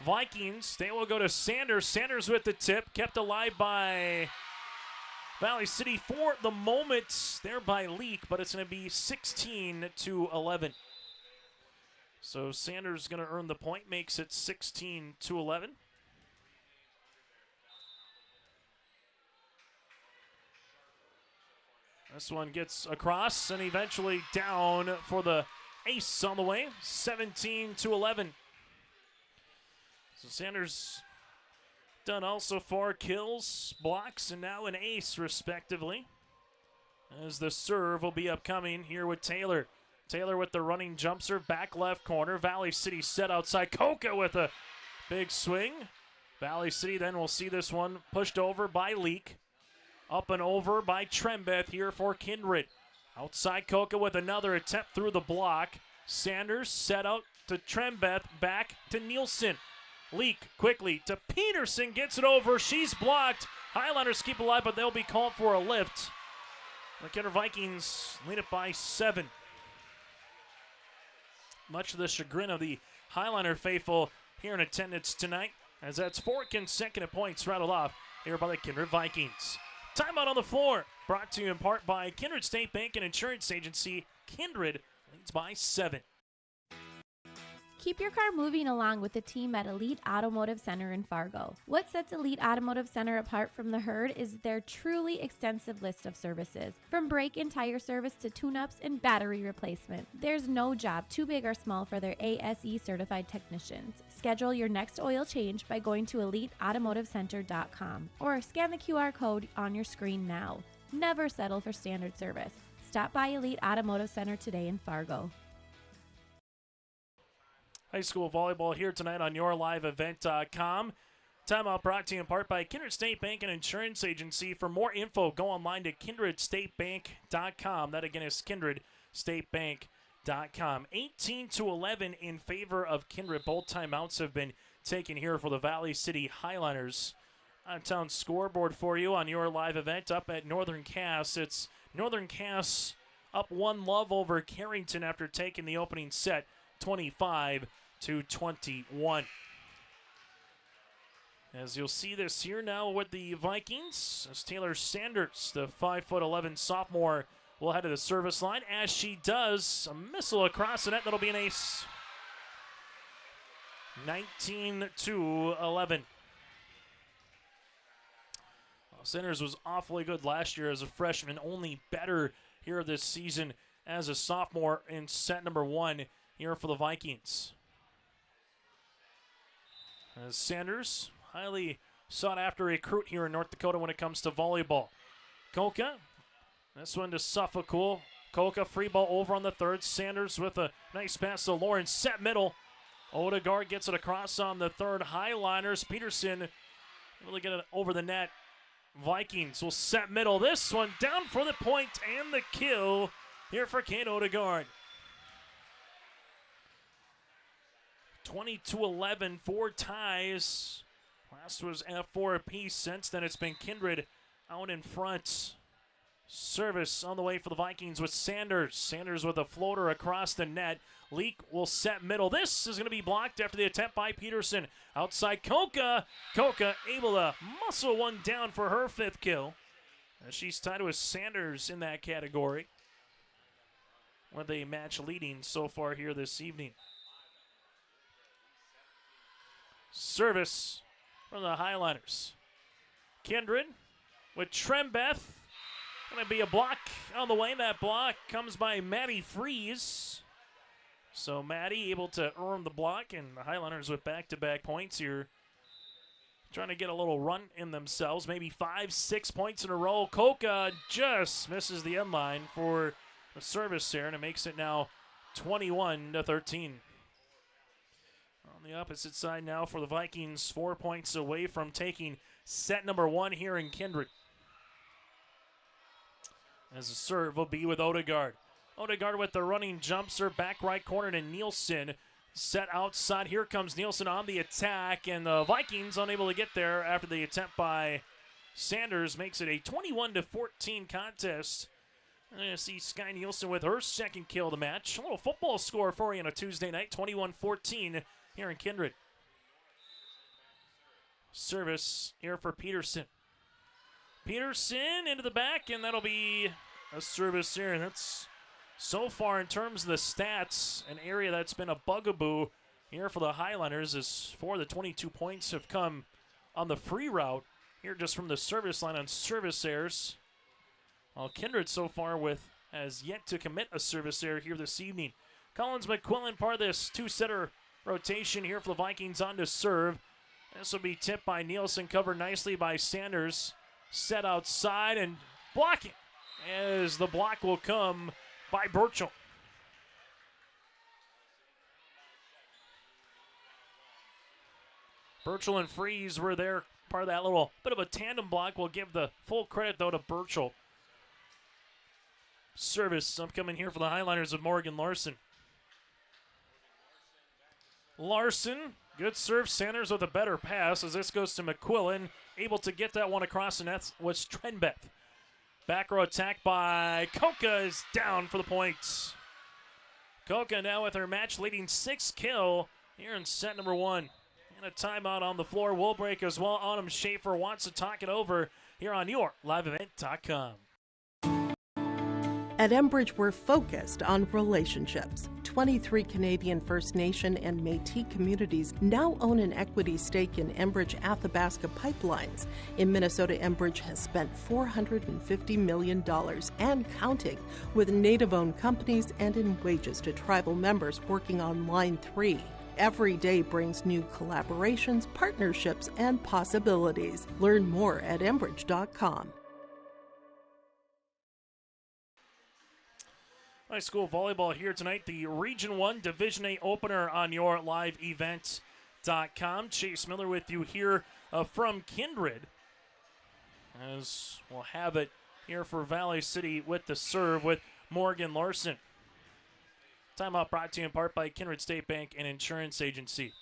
Vikings, they will go to Sanders. Sanders with the tip. Kept alive by Valley City for the moment. There by Leak, but it's going to be 16-11. So Sanders going to earn the point. Makes it 16-11. This one gets across and eventually down for the ace on the way, 17-11. So Sanders Done also 4 kills, blocks, and now an ace, respectively. As the serve will be upcoming here with Taylor. Taylor with the running jump serve, back left corner. Valley City set outside. Coca with a big swing. Valley City then will see this one pushed over by Leak. Up and over by Trembeth here for Kindred. Outside Coca with another attempt through the block. Sanders set out to Trembeth, back to Nielsen. Leak quickly to Peterson, gets it over. She's blocked. Highlanders keep alive, but they'll be called for a lift. The Kindred Vikings lead it by 7. Much to the chagrin of the Highlander faithful here in attendance tonight, as that's 4 consecutive points rattled off here by the Kindred Vikings. Timeout on the floor, brought to you in part by Kindred State Bank and Insurance Agency. Kindred leads by 7. Keep your car moving along with the team at Elite Automotive Center in Fargo. What sets Elite Automotive Center apart from the herd is their truly extensive list of services. From brake and tire service to tune-ups and battery replacement, there's no job too big or small for their ASE certified technicians. Schedule your next oil change by going to EliteAutomotiveCenter.com or scan the QR code on your screen now. Never settle for standard service. Stop by Elite Automotive Center today in Fargo. High school volleyball here tonight on YourLiveEvent.com. Timeout brought to you in part by Kindred State Bank and Insurance Agency. For more info, go online to KindredStateBank.com. That again is KindredStateBank.com. 18-11 in favor of Kindred. Both timeouts have been taken here for the Valley City Highlanders. Out-of-town scoreboard for you on your live event up at Northern Cass. It's Northern Cass up 1-love over Carrington after taking the opening set, 25-21. As you'll see this here now with the Vikings, as Taylor Sanders, the 5'11" sophomore, will head to the service line. As she does, a missile across the net. That'll be an ace. 19-11. Sanders was awfully good last year as a freshman, only better here this season as a sophomore in set number 1 here for the Vikings. As Sanders, highly sought after recruit here in North Dakota when it comes to volleyball. Coca, this one to Suffolk. Coca free ball over on the third. Sanders with a nice pass to Lauren, set middle. Odegaard gets it across on the third. Highliners, Peterson able to get it over the net. Vikings will set middle. This one down for the point and the kill here for Kate Odegaard. 22-11, 4 ties. Last was F4 apiece. Since then, it's been Kindred out in front. Service on the way for the Vikings with Sanders. Sanders with a floater across the net. Leak will set middle. This is going to be blocked after the attempt by Peterson. Outside Coca. Coca able to muscle one down for her 5th kill. She's tied with Sanders in that category, with a match leading so far here this evening. Service from the Highliners. Kindred with Trembeth. Going to be a block on the way. That block comes by Maddie Freeze. So Maddie able to earn the block, and the Highliners with back-to-back points here. Trying to get a little run in themselves. Maybe 5-6 points in a row. Coca just misses the end line for the service there, and it makes it now 21-13. On the opposite side now for the Vikings, 4 points away from taking set number 1 here in Kindred. As the serve will be with Odegaard. Odegaard with the running jump serve, back right corner to Nielsen. Set outside. Here comes Nielsen on the attack, and the Vikings unable to get there after the attempt by Sanders makes it a 21-14 contest. I'm going to see Sky Nielsen with her 2nd kill of the match. A little football score for you on a Tuesday night, 21-14 here in Kindred. Service here for Peterson. Peterson into the back, and that'll be a service here. And that's, so far in terms of the stats, an area that's been a bugaboo here for the Highlanders is 4 of the 22 points have come on the free route here just from the service line on service errors. While Kindred so far has yet to commit a service error here this evening. Collins McQuillan, part of this 2-setter rotation here for the Vikings on to serve. This will be tipped by Nielsen, covered nicely by Sanders. Set outside and blocking as the block will come by Burchell. Burchell and Freeze were there, part of that little bit of a tandem block. We'll give the full credit, though, to Burchell. Service upcoming here for the Highliners of Morgan Larson. Larson, good serve. Sanders with a better pass as this goes to McQuillan. Able to get that one across, and that was Trenbeth. Back row attack by Coca is down for the points. Coca now with her match-leading 6th kill here in set number 1. And a timeout on the floor will break as well. Autumn Schaefer wants to talk it over here on YourLiveEvent.com. At Enbridge, we're focused on relationships. 23 Canadian First Nation and Métis communities now own an equity stake in Enbridge Athabasca Pipelines. In Minnesota, Enbridge has spent $450 million and counting with Native-owned companies and in wages to tribal members working on Line 3. Every day brings new collaborations, partnerships, and possibilities. Learn more at Enbridge.com. High school volleyball here tonight. The Region 1 Division A opener on YourLiveEvent.com. Chase Miller with you here from Kindred. As we'll have it here for Valley City with the serve with Morgan Larson. Timeout brought to you in part by Kindred State Bank and Insurance Agency.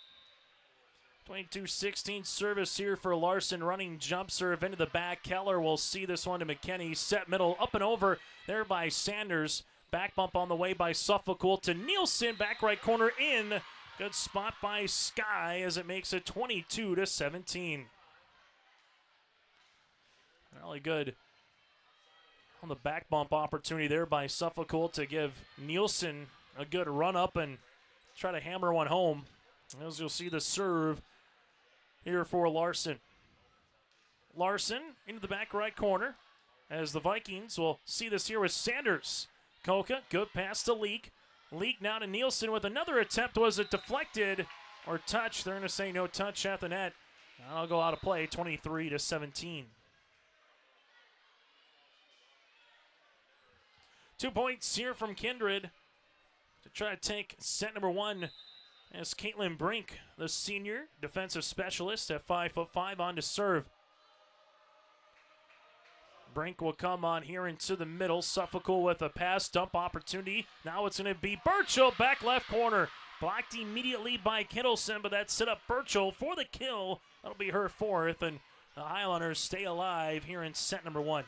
22-16 service here for Larson. Running jump serve into the back. Keller will see this one to McKinney. Set middle, up and over there by Sanders. Back bump on the way by Suffolk to Nielsen. Back right corner in. Good spot by Sky as it makes it 22-17. Really good on the back bump opportunity there by Suffolk to give Nielsen a good run up and try to hammer one home. As you'll see the serve here for Larson. Larson into the back right corner as the Vikings will see this here with Sanders. Coca, good pass to Leak. Leak now to Nielsen with another attempt. Was it deflected or touched? They're going to say no touch at the net. That'll go out of play, 23-17. 2 points here from Kindred to try to take set number 1 as Caitlin Brink, the senior defensive specialist at 5'5", on to serve. Brink will come on here into the middle. Suffolk with a pass dump opportunity. Now it's going to be Burchell, back left corner. Blocked immediately by Kittleson, but that set up Burchell for the kill. That'll be her 4th, and the Highlanders stay alive here in set number 1.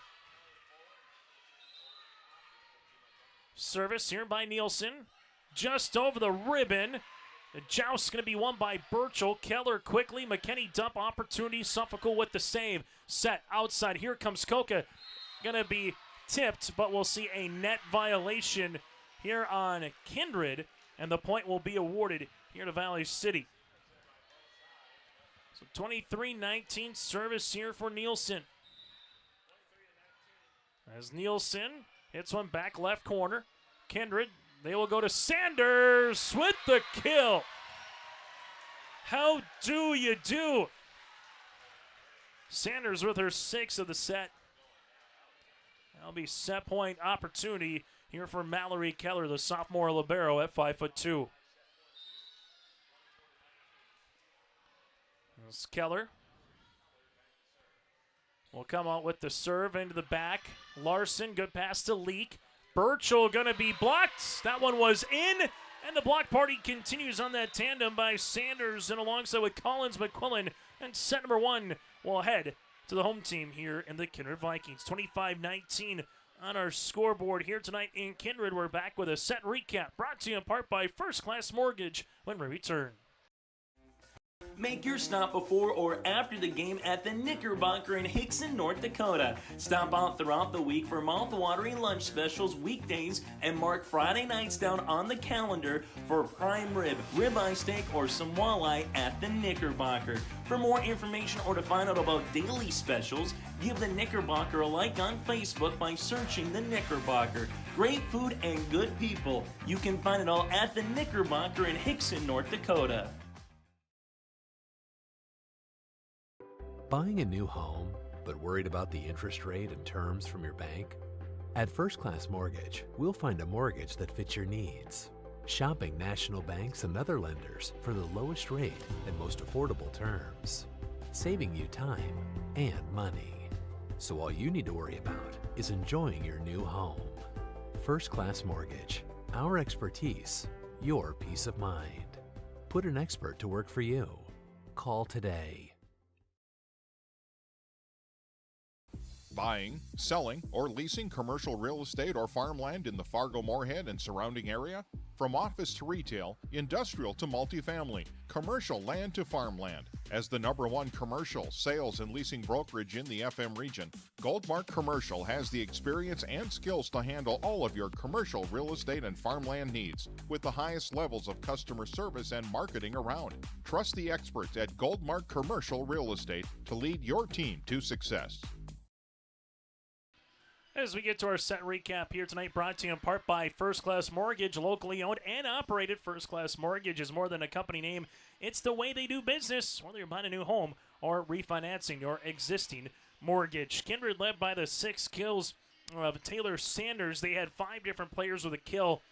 Service here by Nielsen. Just over the ribbon. The joust's going to be won by Burchell. Keller quickly. McKinney dump opportunity. Suffolk with the save. Set outside. Here comes Coca. Going to be tipped, but we'll see a net violation here on Kindred, and the point will be awarded here to Valley City. So 23-19 service here for Nielsen. As Nielsen hits one back left corner. Kindred, they will go to Sanders with the kill. How do you do? Sanders with her 6th of the set. That'll be set point opportunity here for Mallory Keller, the sophomore libero at 5'2". This Keller will come out with the serve into the back. Larson, good pass to Leak. Burchell going to be blocked. That one was in, and the block party continues on that tandem by Sanders and alongside with Collins McQuillan. And set number 1 will head to the home team here in the Kindred Vikings. 25-19 on our scoreboard here tonight in Kindred. We're back with a set recap brought to you in part by First Class Mortgage when we return. Make your stop before or after the game at the Knickerbocker in Hickson, North Dakota. Stop out throughout the week for mouth-watering lunch specials weekdays and mark Friday nights down on the calendar for prime rib, ribeye steak, or some walleye at the Knickerbocker. For more information or to find out about daily specials, give the Knickerbocker a like on Facebook by searching the Knickerbocker. Great food and good people. You can find it all at the Knickerbocker in Hickson, North Dakota. Buying a new home, but worried about the interest rate and terms from your bank? At First Class Mortgage, we'll find a mortgage that fits your needs. Shopping national banks and other lenders for the lowest rate and most affordable terms. Saving you time and money. So all you need to worry about is enjoying your new home. First Class Mortgage. Our expertise, your peace of mind. Put an expert to work for you. Call today. Buying, selling, or leasing commercial real estate or farmland in the Fargo-Moorhead and surrounding area? From office to retail, industrial to multifamily, commercial land to farmland. As the #1 commercial sales and leasing brokerage in the FM region, Goldmark Commercial has the experience and skills to handle all of your commercial real estate and farmland needs with the highest levels of customer service and marketing around. Trust the experts at Goldmark Commercial Real Estate to lead your team to success. As we get to our set recap here tonight, brought to you in part by First Class Mortgage, locally owned and operated. First Class Mortgage is more than a company name. It's the way they do business, whether you're buying a new home or refinancing your existing mortgage. Kindred led by the 6 kills of Taylor Sanders. They had 5 different players with a kill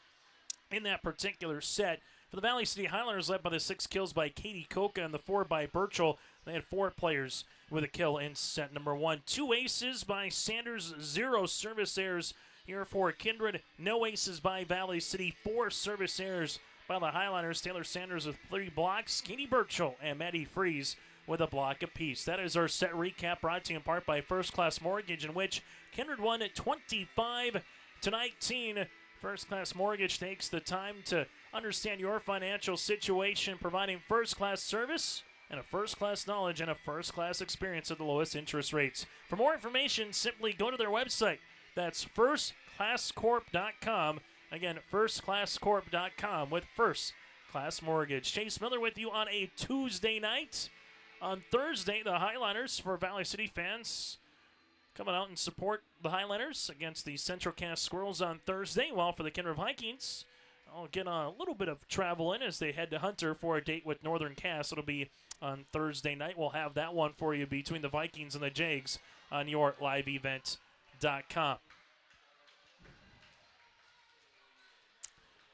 in that particular set. For the Valley City Highlanders, led by the 6 kills by Katie Koka and the 4 by Burchell. They had 4 players with a kill in set number 1. 2 aces by Sanders, 0 service errors here for Kindred. No aces by Valley City, 4 service errors by the Highlanders. Taylor Sanders with 3 blocks, Katie Burchell and Maddie Freeze with a block apiece. That is our set recap, brought to you in part by First Class Mortgage, in which Kindred won at 25-19. First Class Mortgage takes the time to understand your financial situation, providing first-class service and a first-class knowledge and a first-class experience at the lowest interest rates. For more information, simply go to their website. That's firstclasscorp.com. Again, firstclasscorp.com with First Class Mortgage. Chase Miller with you on a Tuesday night. On Thursday, the Highlanders, for Valley City fans, coming out and support the Highlanders against the Central Cass Squirrels on Thursday, while for the Kindred Vikings, I'll get a little bit of travel in as they head to Hunter for a date with Northern Cass. It'll be on Thursday night. We'll have that one for you between the Vikings and the Jags on your liveevent.com.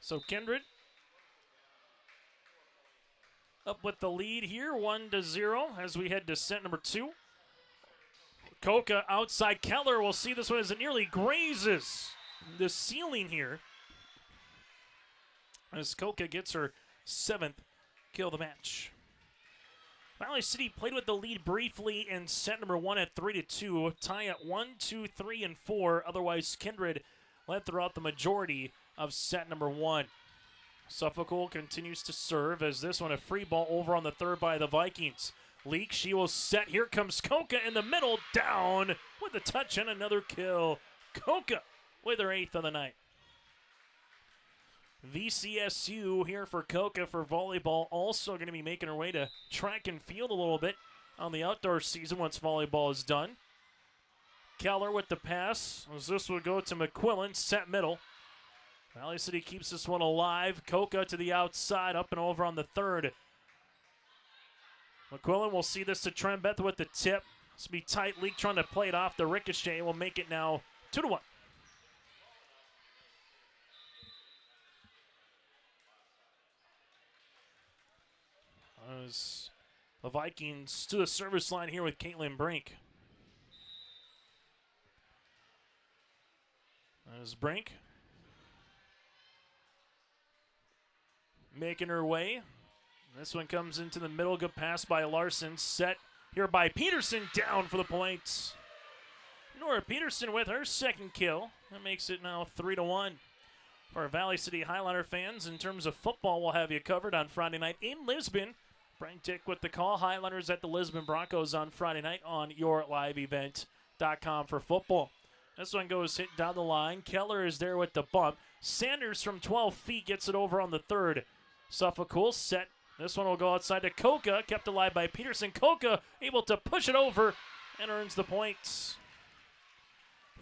So Kindred up with the lead here, 1-0 as we head to set number 2. Koka outside Keller. We'll see this one as it nearly grazes the ceiling here, as Koka gets her 7th kill of the match. Valley City played with the lead briefly in set number 1 at 3-2. Tie at 1, 2, 3, and 4. Otherwise, Kindred led throughout the majority of set number 1. Suffolk continues to serve, as this one a free ball over on the 3rd by the Vikings. Leak, she will set. Here comes Koka in the middle, down with a touch and another kill. Koka with her 8th of the night. VCSU here for Koka for volleyball, also going to be making her way to track and field a little bit on the outdoor season once volleyball is done. Keller with the pass, as this will go to McQuillan, set middle. Valley City keeps this one alive. Koka to the outside, up and over on the 3rd. McQuillan will see this to Trent Beth with the tip. This will be tight. Leak trying to play it off the ricochet. Will make it now 2-1. As the Vikings to the service line here with Caitlin Brink. As Brink making her way. This one comes into the middle. Good pass by Larson. Set here by Peterson. Down for the points. Nora Peterson with her 2nd kill. That makes it now 3-1. For our Valley City Highlander fans, in terms of football, we'll have you covered on Friday night in Lisbon. Frank Dick with the call. Highlanders at the Lisbon Broncos on Friday night on your liveevent.com for football. This one goes hit down the line. Keller is there with the bump. Sanders from 12 feet gets it over on the 3rd. Suffolk set. This one will go outside to Koka. Kept alive by Peterson. Koka able to push it over and earns the points.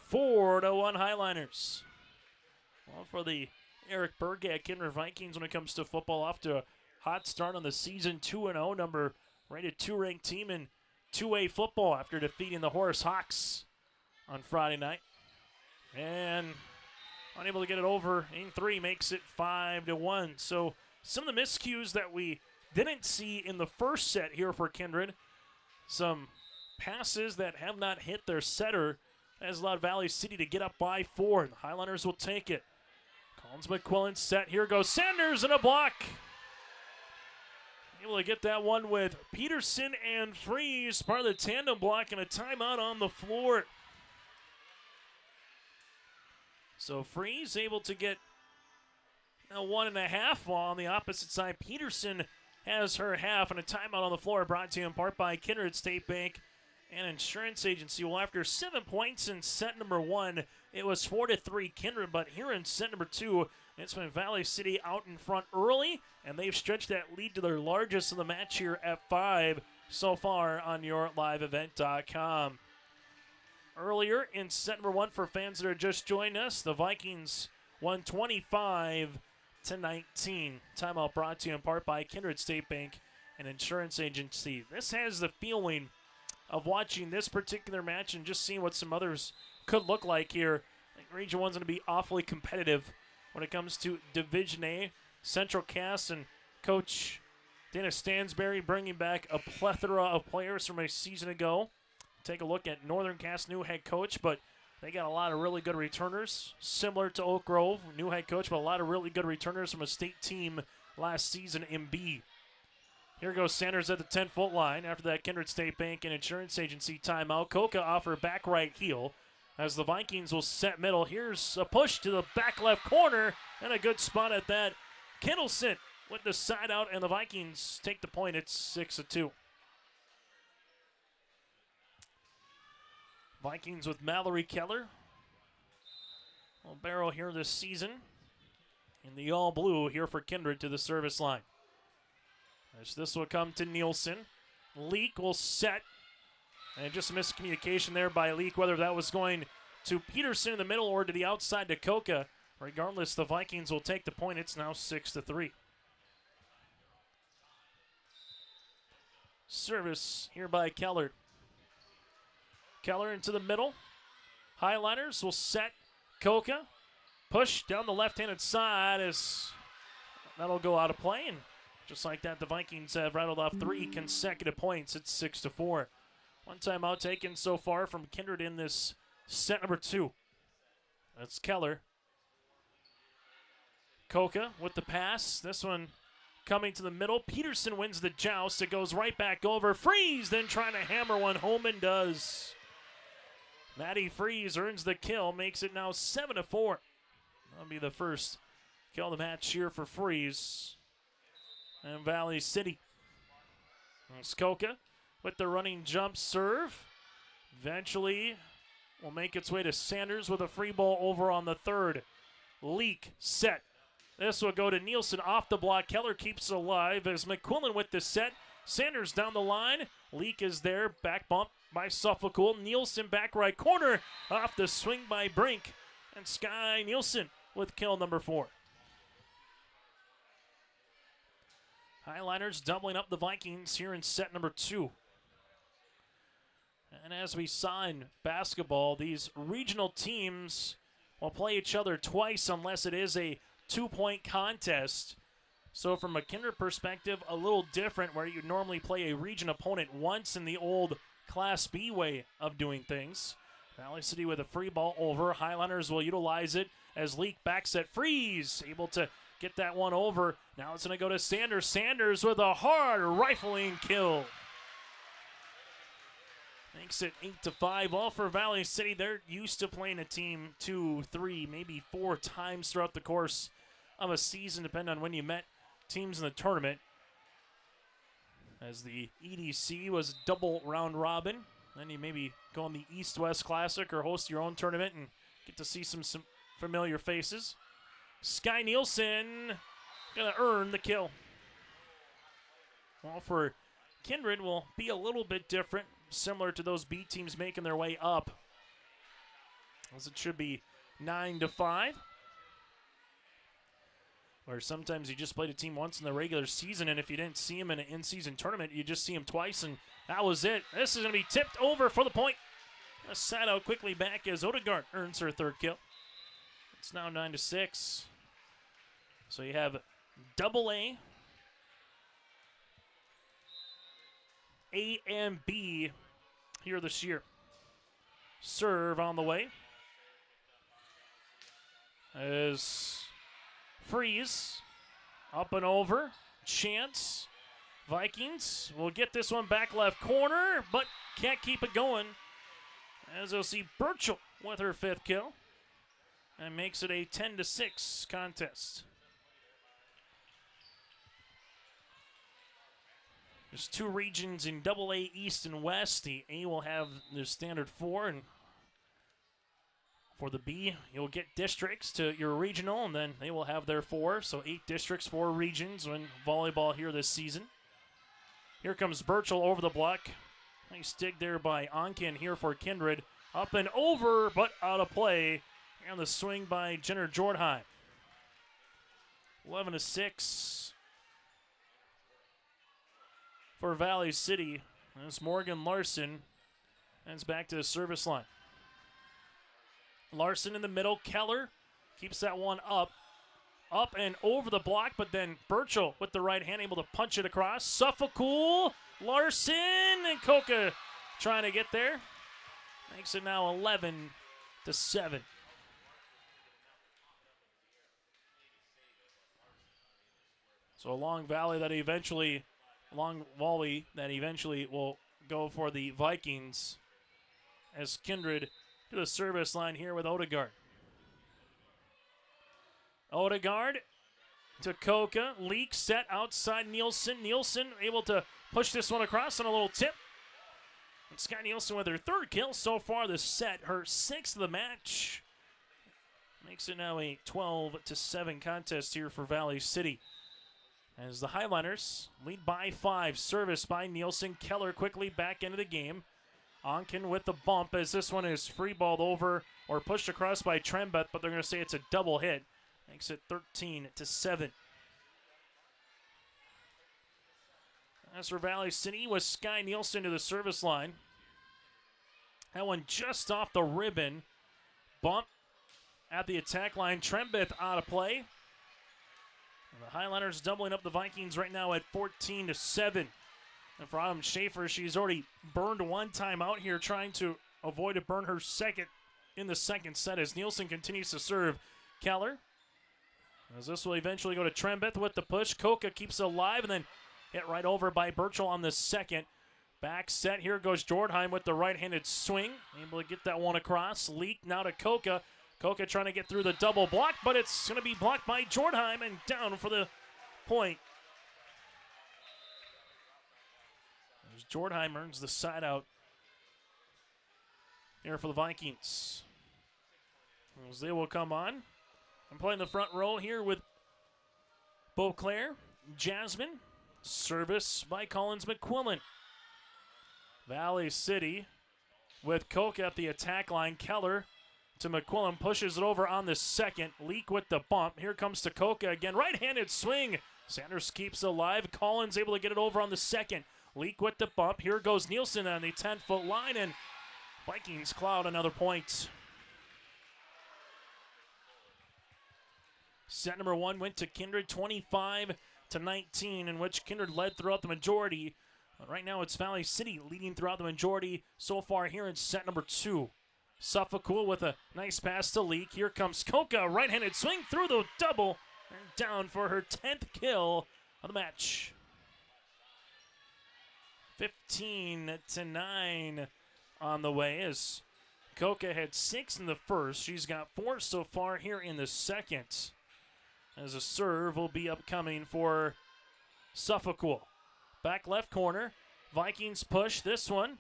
4-1 Highlanders. Well, for the Eric Bergak Kindred Vikings when it comes to football, off to a hot start on the season, 2-0, number rated 2 ranked team in 2A football after defeating the Horace Hawks on Friday night. And unable to get it over in 3 makes it 5-1. So some of the miscues that we didn't see in the first set here for Kindred. Some passes that have not hit their setter has allowed Valley City to get up by 4. And the Highlanders will take it. Collins McQuillan set. Here goes Sanders and a block. Able to get that one with Peterson and Freeze, part of the tandem block, and a timeout on the floor. So Freeze able to get a 1.5, while on the opposite side, Peterson has her half, and a timeout on the floor brought to you in part by Kindred State Bank and Insurance Agency. Well, after 7 points in set number 1, it was 4-3 Kindred, but here in set number 2, it's been Valley City out in front early, and they've stretched that lead to their largest of the match here at 5 so far on yourliveevent.com. Earlier in set number 1, for fans that are just joining us, the Vikings won 25-19. Timeout brought to you in part by Kindred State Bank and Insurance Agency. This has the feeling of watching this particular match and just seeing what some others could look like here. I think Region 1's going to be awfully competitive when it comes to Division A. Central Cass and Coach Dana Stansberry bringing back a plethora of players from a season ago. Take a look at Northern Cass' new head coach, but they got a lot of really good returners, similar to Oak Grove, new head coach, but a lot of really good returners from a state team last season in B. Here goes Sanders at the 10-foot line. After that, Kindred State Bank and Insurance Agency timeout. Coca off her back right heel as the Vikings will set middle. Here's a push to the back left corner, and a good spot at that. Kittleson with the side out, and the Vikings take the point. It's 6-2. Vikings with Mallory Keller. Barrow here this season in the all blue here for Kindred to the service line. As this will come to Nielsen. Leak will set. And just a miscommunication there by Leak, whether that was going to Peterson in the middle or to the outside to Coca. Regardless, the Vikings will take the point. It's now 6-3. Service here by Keller. Keller into the middle. Highliners will set Coca. Push down the left-handed side as that'll go out of play. And just like that, the Vikings have rattled off 3 consecutive points. It's 6-4. One timeout taken so far from Kindred in this set number 2. That's Keller. Coca with the pass. This one coming to the middle. Peterson wins the joust. It goes right back over. Freeze then trying to hammer one home and does. Maddie Freeze earns the kill. Makes it now 7-4. That'll be the first kill of the match here for Freeze and Valley City. Skoka with the running jump serve. Eventually will make its way to Sanders with a free ball over on the 3rd. Leak set. This will go to Nielsen off the block. Keller keeps it alive as McQuillan with the set. Sanders down the line. Leak is there. Back bump by Suffolk. Nielsen back right corner. Off the swing by Brink. And Sky Nielsen with kill number 4. Highliners doubling up the Vikings here in set number 2. And as we saw in basketball, these regional teams will play each other twice unless it is a 2-point contest. So from a Kindred perspective, a little different where you normally play a region opponent once in the old Class B way of doing things. Valley City with a free ball over. Highliners will utilize it as Leak backs at Freeze. Able to get that one over. Now it's going to go to Sanders. Sanders with a hard rifling kill. Makes it 8-5. All for Valley City. They're used to playing a team 2, 3, maybe 4 times throughout the course of a season, depending on when you met teams in the tournament. As the EDC was double round robin. Then you maybe go on the East-West Classic or host your own tournament and get to see some familiar faces. Sky Nielsen gonna earn the kill. Well, for Kindred will be a little bit different, similar to those B teams making their way up, as it should be 9-5. Where sometimes you just played a team once in the regular season, and if you didn't see him in an in-season tournament, you just see him twice, and that was it. This is going to be tipped over for the point. Sat out quickly back as Odegaard earns her third kill. It's now 9-6. So you have double A, A and B here this year. Serve on the way. As Freeze up and over. Chance. Vikings will get this one back left corner, but can't keep it going. As you'll see Burchell with her 5th kill. And makes it a 10-6 contest. There's 2 regions in AA East and West. The A will have their standard 4, and for the B, you'll get districts to your regional, and then they will have their 4. So 8 districts, 4 regions in volleyball here this season. Here comes Burchell over the block. Nice dig there by Onken here for Kindred. Up and over, but out of play. And the swing by Jenner Jordheim. 11-6 for Valley City. As Morgan Larson heads back to the service line. Larson in the middle. Keller keeps that one up. Up and over the block, but then Burchell with the right hand able to punch it across. Suffolcool, Larson, and Coca trying to get there. Makes it now 11-7. So a long volley that eventually will go for the Vikings as Kindred to the service line here with Odegaard. Odegaard to Coca. Leak set outside Nielsen. Nielsen able to push this one across on a little tip. And Sky Nielsen with her 3rd kill so far this set. Her 6th of the match. Makes it now a 12-7 contest here for Valley City. As the Highliners lead by 5. Service by Nielsen. Keller quickly back into the game. Onken with the bump as this one is free-balled over or pushed across by Trembeth, but they're going to say it's a double hit. Makes it 13-7. As for Valley City with Sky Nielsen to the service line. That one just off the ribbon. Bump at the attack line. Trembeth out of play. And the Highliners doubling up the Vikings right now at 14-7. And for Autumn Schaefer, she's already burned 1 time out here, trying to avoid to burn her 2nd in the 2nd set as Nielsen continues to serve. Keller, as this will eventually go to Trembeth with the push. Coca keeps it alive and then hit right over by Burchell on the 2nd. Back set, here goes Jordheim with the right-handed swing. Able to get that one across. Leak now to Coca. Coca trying to get through the double block, but it's going to be blocked by Jordheim and down for the point. As Jordheim earns the side out here for the Vikings. As they will come on. I'm playing the front row here with Beauclair, Jasmine. Service by Collins McQuillan. Valley City with Coke at the attack line. Keller to McQuillan, pushes it over on the 2nd. Leak with the bump. Here comes to Coca again. Right-handed swing. Sanders keeps alive. Collins able to get it over on the 2nd. Leak with the bump. Here goes Nielsen on the 10-foot line, and Vikings cloud another point. Set number 1 went to Kindred, 25-19, in which Kindred led throughout the majority. Right now it's Valley City leading throughout the majority so far here in set number 2. Suffolcool with a nice pass to Leak. Here comes Coca, right-handed swing through the double, and down for her 10th kill of the match. 15-9 on the way as Coca had 6 in the first. She's got 4 so far here in the 2nd. As a serve will be upcoming for Suffolcool. Back left corner. Vikings push this one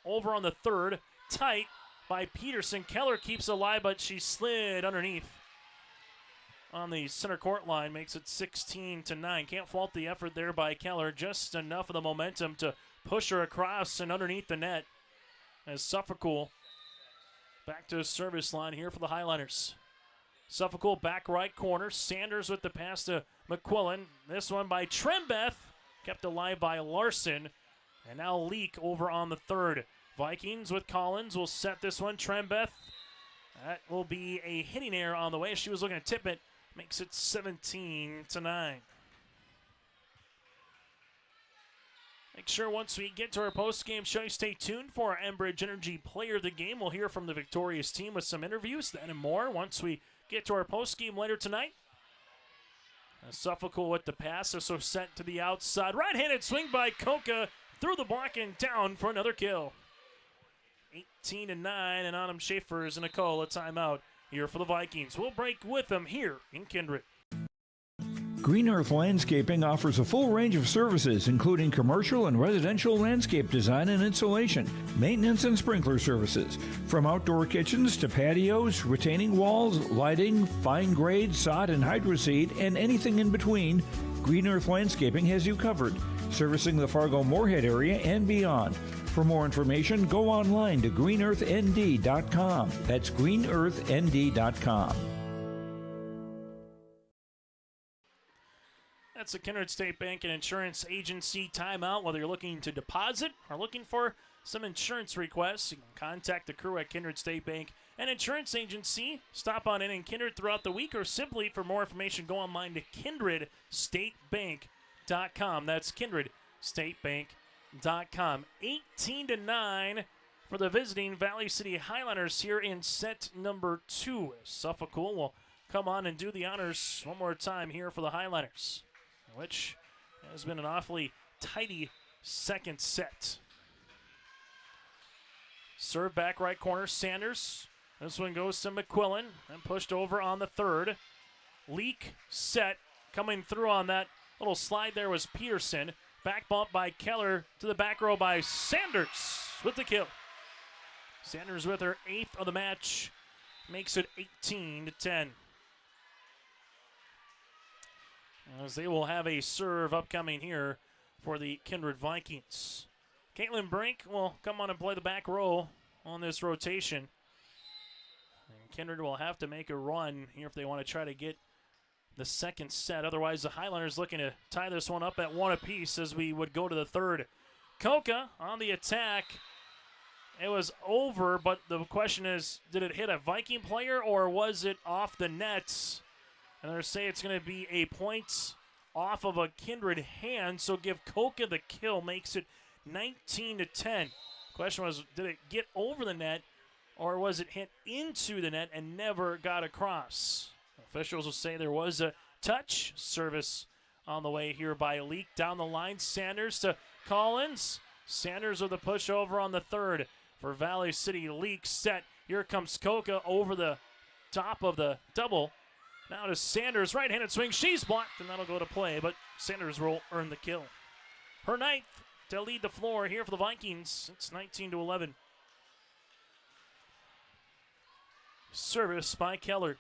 over on the 3rd. Tight by Peterson. Keller keeps alive, but she slid underneath on the center court line. Makes it 16-9. Can't fault the effort there by Keller. Just enough of the momentum to push her across and underneath the net. As Suffolcool back to the service line here for the Highliners. Suffolk back right corner. Sanders with the pass to McQuillan. This one by Trembeth, kept alive by Larson. And now Leak over on the third. Vikings with Collins will set this one. Trembeth, that will be a hitting error on the way. She was looking to tip it. Makes it 17-9. Make sure once we get to our post-game show, you stay tuned for our Enbridge Energy Player of the Game. We'll hear from the victorious team with some interviews, that and more once we get to our post-game later tonight. Suffolk with the pass, so sent to the outside. Right-handed swing by Koka through the block and down for another kill. 18-9, and Autumn Schaefer and a call a timeout here for the Vikings. We'll break with them here in Kindred. Green Earth Landscaping offers a full range of services, including commercial and residential landscape design and installation, maintenance and sprinkler services. From outdoor kitchens to patios, retaining walls, lighting, fine grade, sod and hydroseed, and anything in between, Green Earth Landscaping has you covered, servicing the Fargo-Moorhead area and beyond. For more information, go online to greenearthnd.com. That's greenearthnd.com. That's the Kindred State Bank and Insurance Agency timeout. Whether you're looking to deposit or looking for some insurance requests, you can contact the crew at Kindred State Bank and Insurance Agency. Stop on in Kindred throughout the week, or simply for more information, go online to kindredstatebank.com. That's kindredstatebank.com. 18-9 for the visiting Valley City Highlanders here in set number 2. Suffolk will come on and do the honors one more time here for the Highlanders, which has been an awfully tidy second set. Serve back right corner, Sanders. This one goes to McQuillan and pushed over on the third. Leak set, coming through on that little slide there was Peterson. Back bump by Keller to the back row by Sanders with the kill. Sanders with her 8th of the match makes it 18-10. As they will have a serve upcoming here for the Kindred Vikings. Caitlin Brink will come on and play the back row on this rotation. And Kindred will have to make a run here if they want to try to get the second set. Otherwise, the Highlanders looking to tie this one up at one apiece as we would go to the third. Koka on the attack. It was over, but the question is, did it hit a Viking player or was it off the nets? And they're saying it's going to be a point off of a Kindred hand, so give Koka the kill, makes it 19-10. Question was, did it get over the net, or was it hit into the net and never got across? Officials will say there was a touch. Service on the way here by Leak. Down the line, Sanders to Collins. Sanders with a push over on the third for Valley City. Leak set. Here comes Koka over the top of the double. Now to Sanders, right-handed swing. She's blocked, and that'll go to play, but Sanders will earn the kill. Her 9th to lead the floor here for the Vikings. It's 19-11. Service by Keller.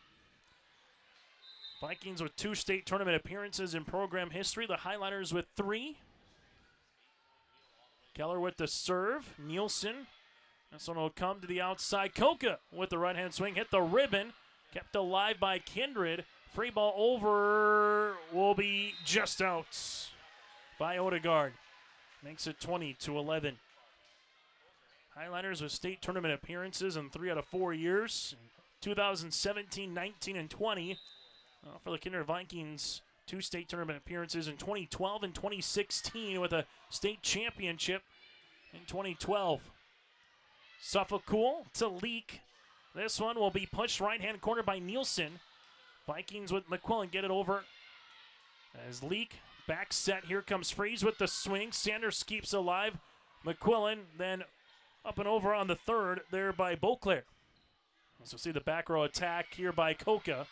Vikings with 2 state tournament appearances in program history. The Highlanders with 3. Keller with the serve. Nielsen. This one will come to the outside. Koka with the right-hand swing. Hit the ribbon. Kept alive by Kindred. Free ball over will be just out by Odegaard. Makes it 20-11. Highlanders with state tournament appearances in 3 out of 4 years. 2017, 19, and 20. For the Kindred Vikings, 2 state tournament appearances in 2012 and 2016 with a state championship in 2012. Suffolk to Leak. This one will be pushed right-hand corner by Nielsen. Vikings with McQuillan get it over as Leak back set. Here comes Freeze with the swing. Sanders keeps alive. McQuillan then up and over on the third there by Beauclair. So see the back row attack here by Koka.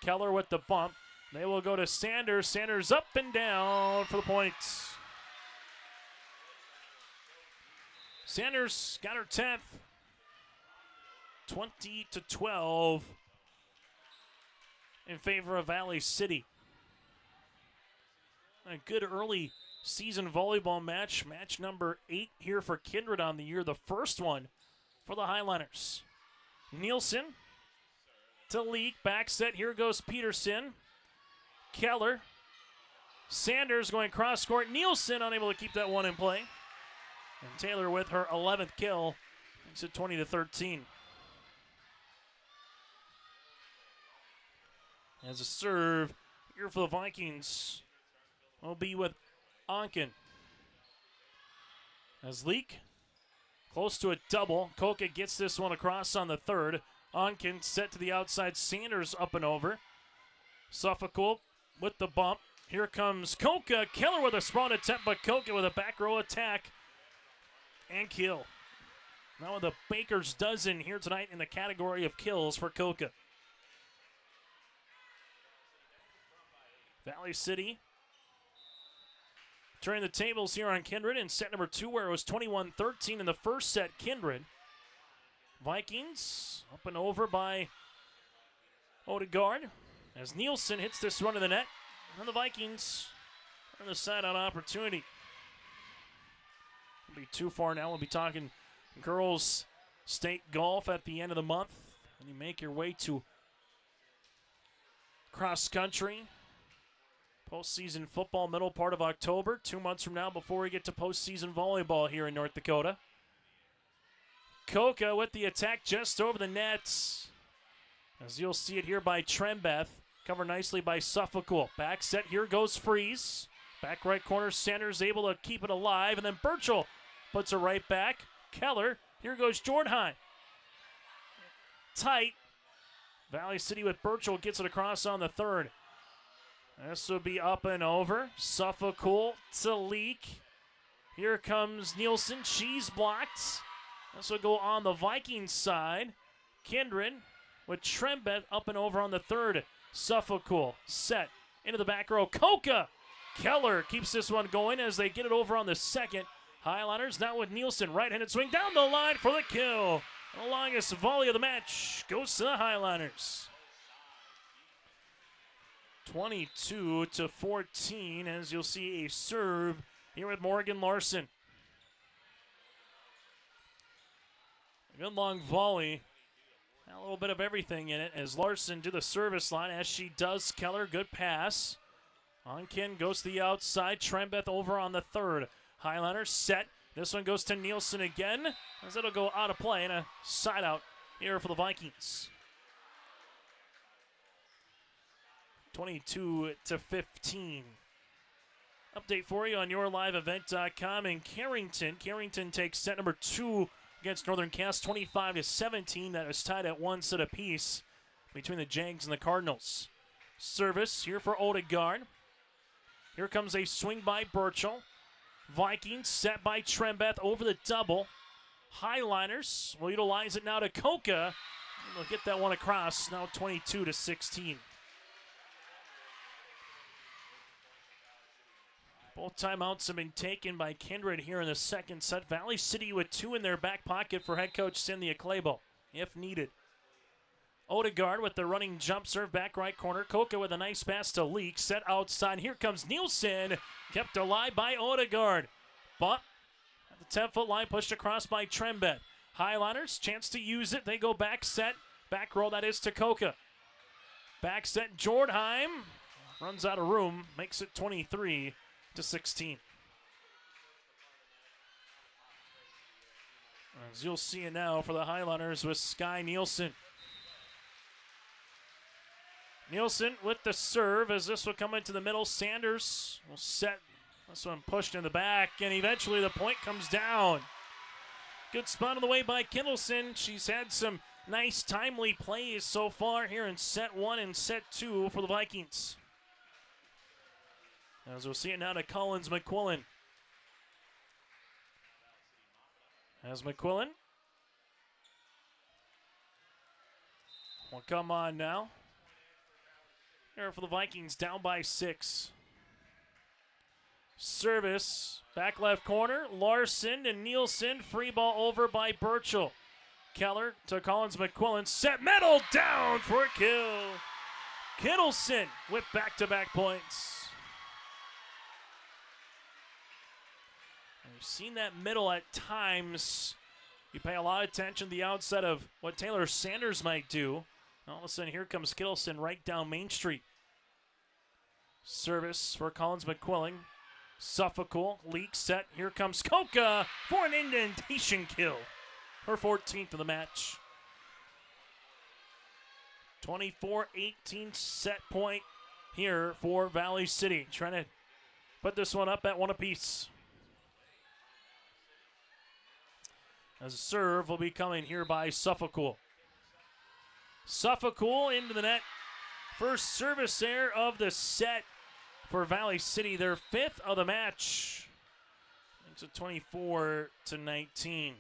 Keller with the bump. They will go to Sanders. Sanders up and down for the points. Sanders got her 10th. 20-12 in favor of Valley City. A good early season volleyball match. Match number 8 here for Kindred on the year. The first one for the Highlanders. Nielsen to Leak. Back set. Here goes Peterson. Keller. Sanders going cross court. Nielsen unable to keep that one in play. And Taylor with her 11th kill. Makes it 20-13. As a serve here for the Vikings will be with Onken. As Leak close to a double. Koka gets this one across on the third. Onken set to the outside. Sanders up and over. Suffolk with the bump. Here comes Koka. Keller with a spawn attempt, but Koka with a back row attack and kill. Now the Baker's dozen here tonight in the category of kills for Koka. Valley City turning the tables here on Kindred in set number 2, where it was 21-13 in the first set. Kindred. Vikings up and over by Odegaard as Nielsen hits this run to the net. And the Vikings on the side on opportunity. Won't be too far now. We'll be talking girls state golf at the end of the month. And you make your way to cross country. Postseason football, middle part of October. 2 months from now before we get to postseason volleyball here in North Dakota. Koka with the attack just over the nets. As you'll see it here by Trembeth. Covered nicely by Suffolk. Back set, here goes Freeze. Back right corner, Sanders able to keep it alive. And then Burchell puts it right back. Keller, here goes Jordheim. Tight. Valley City with Burchell gets it across on the third. This will be up and over. Suffolk to Leak. Here comes Nielsen. She's blocked. This will go on the Vikings side. Kindred with Trembeth up and over on the third. Suffolk set into the back row. Koka. Keller keeps this one going as they get it over on the second. Highliners now with Nielsen. Right-handed swing down the line for the kill. The longest volley of the match goes to the Highliners. 22-14 as you'll see a serve here with Morgan Larson. A good long volley. A little bit of everything in it as Larson to the service line as she does. Keller, good pass. Onken goes to the outside. Trembeth over on the third. Highliner set. This one goes to Nielsen again as it'll go out of play and a side out here for the Vikings. 22-15. Update for you on yourliveevent.com in Carrington. Carrington takes set number 2 against Northern Cass, 25-17. That is tied at 1 set apiece between the Jags and the Cardinals. Service here for Odegaard. Here comes a swing by Burchell. Vikings set by Trembeth over the double. Highliners will utilize it now to Koka. And they'll get that one across. Now 22-16. Both timeouts have been taken by Kindred here in the second set. Valley City with 2 in their back pocket for head coach Cynthia Clabo, if needed. Odegaard with the running jump serve back right corner. Koka with a nice pass to Leak. Set outside. Here comes Nielsen. Kept alive by Odegaard. But at the 10-foot line, pushed across by Trembeth. Highliners, chance to use it. They go back set. Back row, that is to Koka. Back set, Jordheim. Runs out of room. Makes it 23-16. As you'll see it now for the Highliners with Sky Nielsen. Nielsen with the serve as this will come into the middle. Sanders will set this one pushed in the back, and eventually the point comes down. Good spot on the way by Kindleson. She's had some nice timely plays so far here in set 1 and set 2 for the Vikings. As we'll see it now to Collins McQuillan. As McQuillan will come on now. Here for the Vikings, down by 6. Service, back left corner, Larson and Nielsen, free ball over by Burchell. Keller to Collins McQuillan, set metal down for a kill. Kittleson with back-to-back points. We've seen that middle at times. You pay a lot of attention to the outset of what Taylor Sanders might do. All of a sudden, here comes Kittleson right down Main Street. Service for Collins McQuilling. Suffolk, leak set. Here comes Koka for an indentation kill. Her 14th of the match. 24-18 set point here for Valley City. Trying to put this one up at one apiece. As a serve will be coming here by Suffolk. Suffolk into the net. First service there of the set for Valley City, their 5th of the match. Makes it 24-19.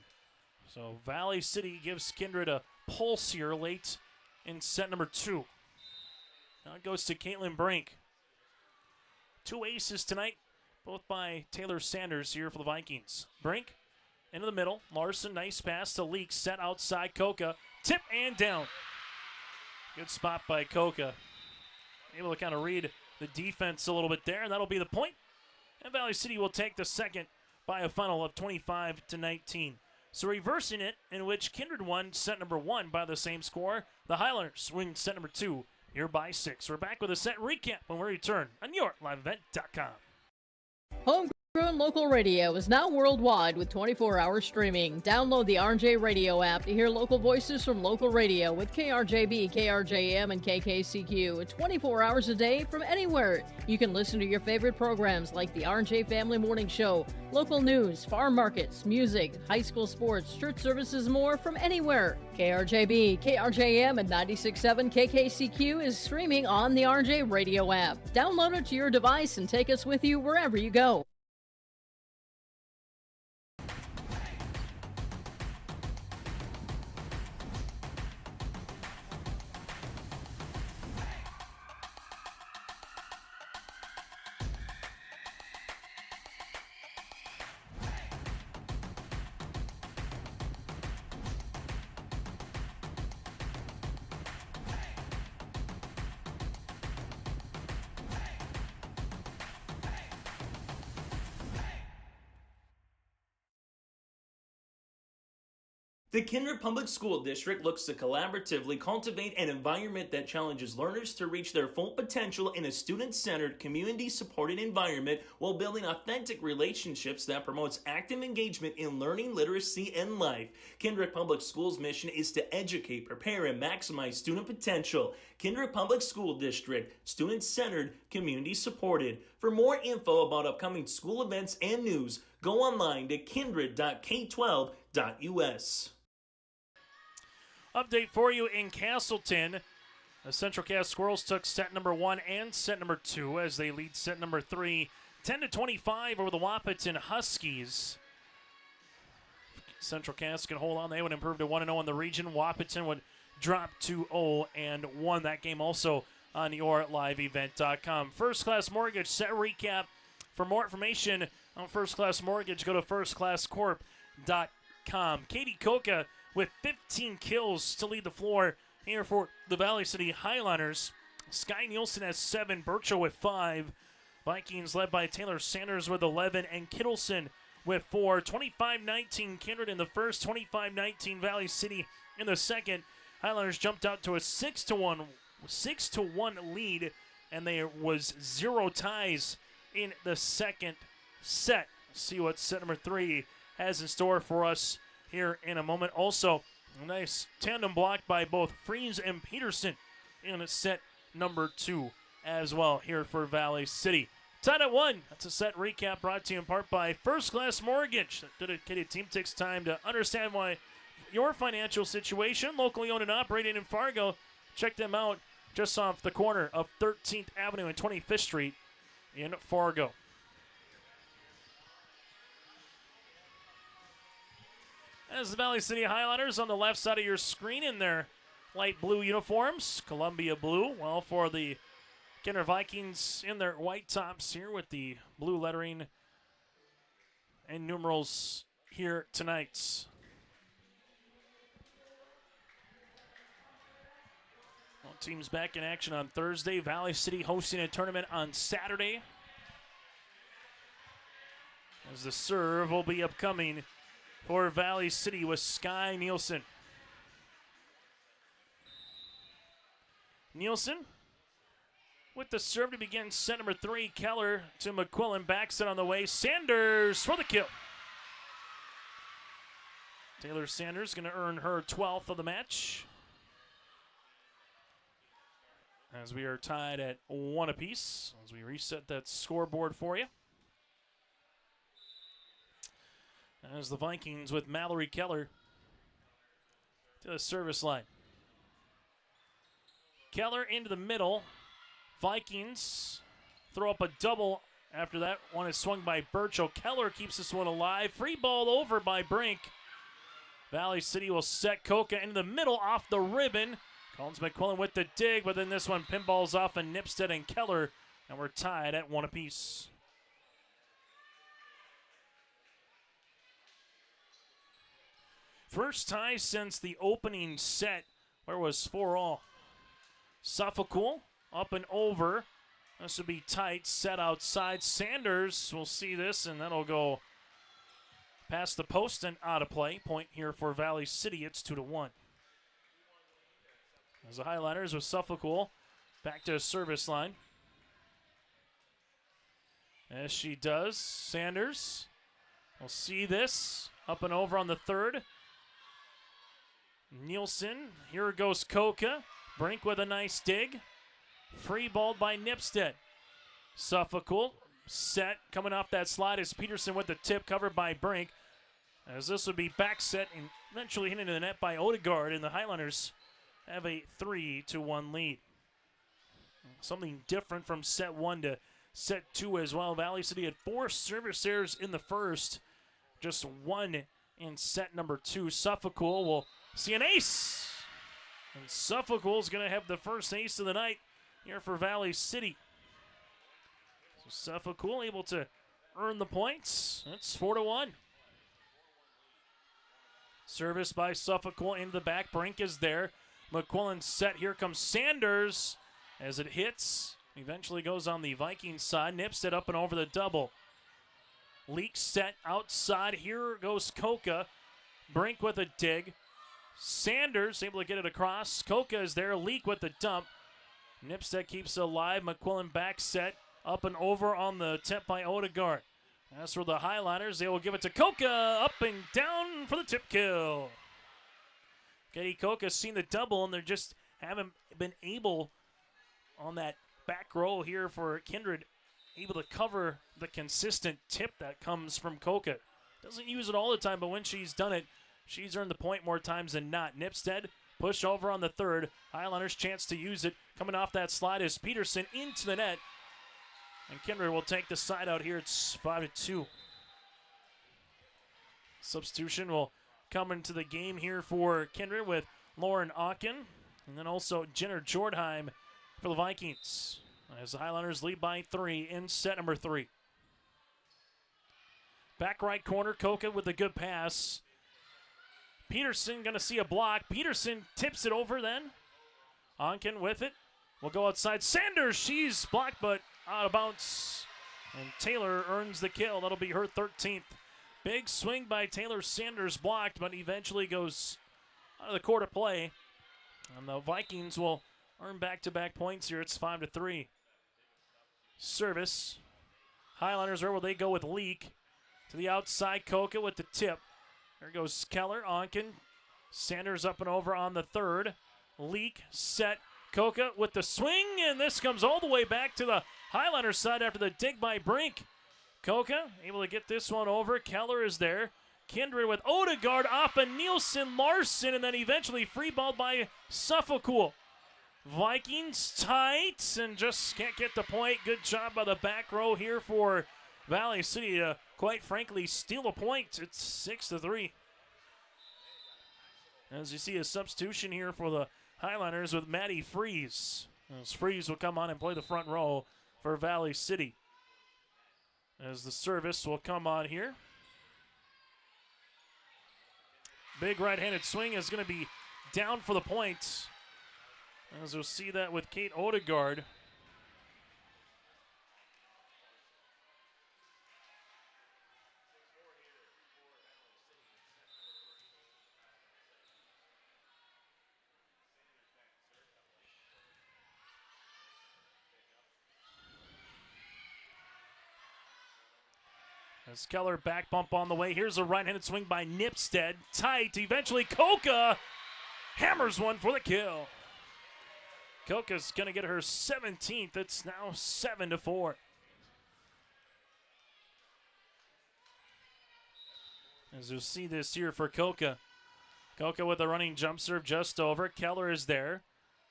So Valley City gives Kindred a pulse here late in set number 2. Now it goes to Caitlin Brink. 2 aces tonight, both by Taylor Sanders here for the Vikings. Brink into the middle. Larson, nice pass to Leak, set outside Koka. Tip and down. Good spot by Koka. Able to kind of read the defense a little bit there, and that'll be the point. And Valley City will take the second by a final of 25-19. So reversing it, in which Kindred won set number 1 by the same score. The Highlanders win set number 2 here by 6. We're back with a set recap when we return on YourLiveEvent.com. Homegrown local radio is now worldwide with 24-hour streaming. Download the RJ Radio app to hear local voices from local radio with KRJB, KRJM, and KKCQ 24 hours a day from anywhere. You can listen to your favorite programs like the RJ Family Morning Show, local news, farm markets, music, high school sports, church services, more from anywhere. KRJB, KRJM, and 96.7 KKCQ is streaming on the RJ Radio app. Download it to your device and take us with you wherever you go. The Kindred Public School District looks to collaboratively cultivate an environment that challenges learners to reach their full potential in a student-centered, community-supported environment while building authentic relationships that promotes active engagement in learning, literacy, and life. Kindred Public Schools' mission is to educate, prepare, and maximize student potential. Kindred Public School District, student-centered, community-supported. For more info about upcoming school events and news, go online to kindred.k12.us. Update for you in Castleton. The Central Cass Squirrels took set number 1 and set number 2 as they lead set number 3 10-25 over the Wahpeton Huskies. Central Cass can hold on. They would improve to 1-0 in the region. Wahpeton would drop to 0-1. That game also on YourLiveEvent.com. First Class Mortgage set recap. For more information on First Class Mortgage, go to firstclasscorp.com. Katie Koka with 15 kills to lead the floor here for the Valley City Highlanders. Sky Nielsen has 7, Birchall with 5. Vikings led by Taylor Sanders with 11, and Kittleson with 4. 25-19 Kindred in the first, 25-19 Valley City in the second. Highlanders jumped out to a 6-1 lead, and there was 0 ties in the second set. See what set number 3 has in store for us here in a moment. Also, a nice tandem block by both Freeze and Peterson in set number 2 as well here for Valley City. Tied at 1. That's a set recap brought to you in part by First Class Mortgage. The dedicated team takes time to understand why your financial situation, locally owned and operated in Fargo. Check them out just off the corner of 13th Avenue and 25th Street in Fargo. As the Valley City Highlanders on the left side of your screen in their light blue uniforms, Columbia blue. Well, for the Kindred Vikings in their white tops here with the blue lettering and numerals here tonight. Well, teams back in action on Thursday. Valley City hosting a tournament on Saturday. As the serve will be upcoming for Valley City with Sky Nielsen. Nielsen with the serve to begin set number 3. Keller to McQuillan. Back set on the way. Sanders for the kill. Taylor Sanders going to earn her 12th of the match, as we are tied at 1 apiece. As we reset that scoreboard for you. As the Vikings with Mallory Keller to the service line. Keller into the middle. Vikings throw up a double after that. One is swung by Burchell. Keller keeps this one alive. Free ball over by Brink. Valley City will set Coca into the middle off the ribbon. Collins McQuillan with the dig, but then this one pinballs off of Nipstead and Keller, and we're tied at 1 apiece. First tie since the opening set, where it was 4-all. Suffolk up and over. This will be tight. Set outside. Sanders will see this, and that'll go past the post and out of play. Point here for Valley City. It's 2-1. As the highlighters with Suffolk back to the service line. As she does, Sanders will see this. Up and over on the third. Nielsen. Here goes Coca. Brink with a nice dig. Free balled by Nipstead. Suffolk set. Coming off that slide is Peterson with the tip, covered by Brink. As this would be back set and eventually hit into the net by Odegaard, and the Highlanders have a 3-1 lead. Something different from set 1 to set 2 as well. Valley City had 4 service errors in the first, just 1 in set number 2. Suffolk will see an ace. And Suffolk is going to have the first ace of the night here for Valley City. So Suffolk able to earn the points. It's 4-1. Service by Suffolk into the back. Brink is there. McQuillan set. Here comes Sanders as it hits. Eventually goes on the Vikings side. Nipstead up and over the double. Leak set outside. Here goes Coca. Brink with a dig. Sanders able to get it across. Coca is there. Leak with the dump. Nipstead keeps it alive. McQuillan back set. Up and over on the tip by Odegaard. As for the Highliners, they will give it to Coca. Up and down for the tip kill. Katie Coca's seen the double, and they just haven't been able on that back row here for Kindred, able to cover the consistent tip that comes from Coca. Doesn't use it all the time, but when she's done it, she's earned the point more times than not. Nipstead push over on the third. Highlanders chance to use it. Coming off that slide is Peterson into the net. And Kindred will take the side out here. It's 5-2. Substitution will come into the game here for Kindred with Lauren Auken. And then also Jenner Jordheim for the Vikings. As the Highlanders lead by 3 in set number 3. Back right corner, Coca with a good pass. Peterson going to see a block. Peterson tips it over then. Auken with it. Will go outside. Sanders, she's blocked, but out of bounds. And Taylor earns the kill. That'll be her 13th. Big swing by Taylor Sanders, blocked, but eventually goes out of the court of play. And the Vikings will earn back-to-back points here. It's 5-3. Service. Highlanders, where will they go with Leak? To the outside, Coca with the tip. There goes Keller, Auken. Sanders up and over on the third. Leak, set. Coca with the swing, and this comes all the way back to the Highlander side after the dig by Brink. Coca able to get this one over. Keller is there. Kindred with Odegaard off of Nielsen Larson, and then eventually free balled by Suffolk. Vikings tight and just can't get the point. Good job by the back row here for Valley City to, quite frankly, steal a point. It's 6-3. As you see a substitution here for the Highlanders with Maddie Freeze. As Freeze will come on and play the front row for Valley City. As the service will come on here. Big right-handed swing is going to be down for the point. As you'll see that with Kate Odegaard. As Keller back bump on the way. Here's a right-handed swing by Nipstead. Tight. Eventually, Koka hammers one for the kill. Koka's going to get her 17th. It's now 7-4. As you'll see this here for Koka. Koka with a running jump serve just over. Keller is there.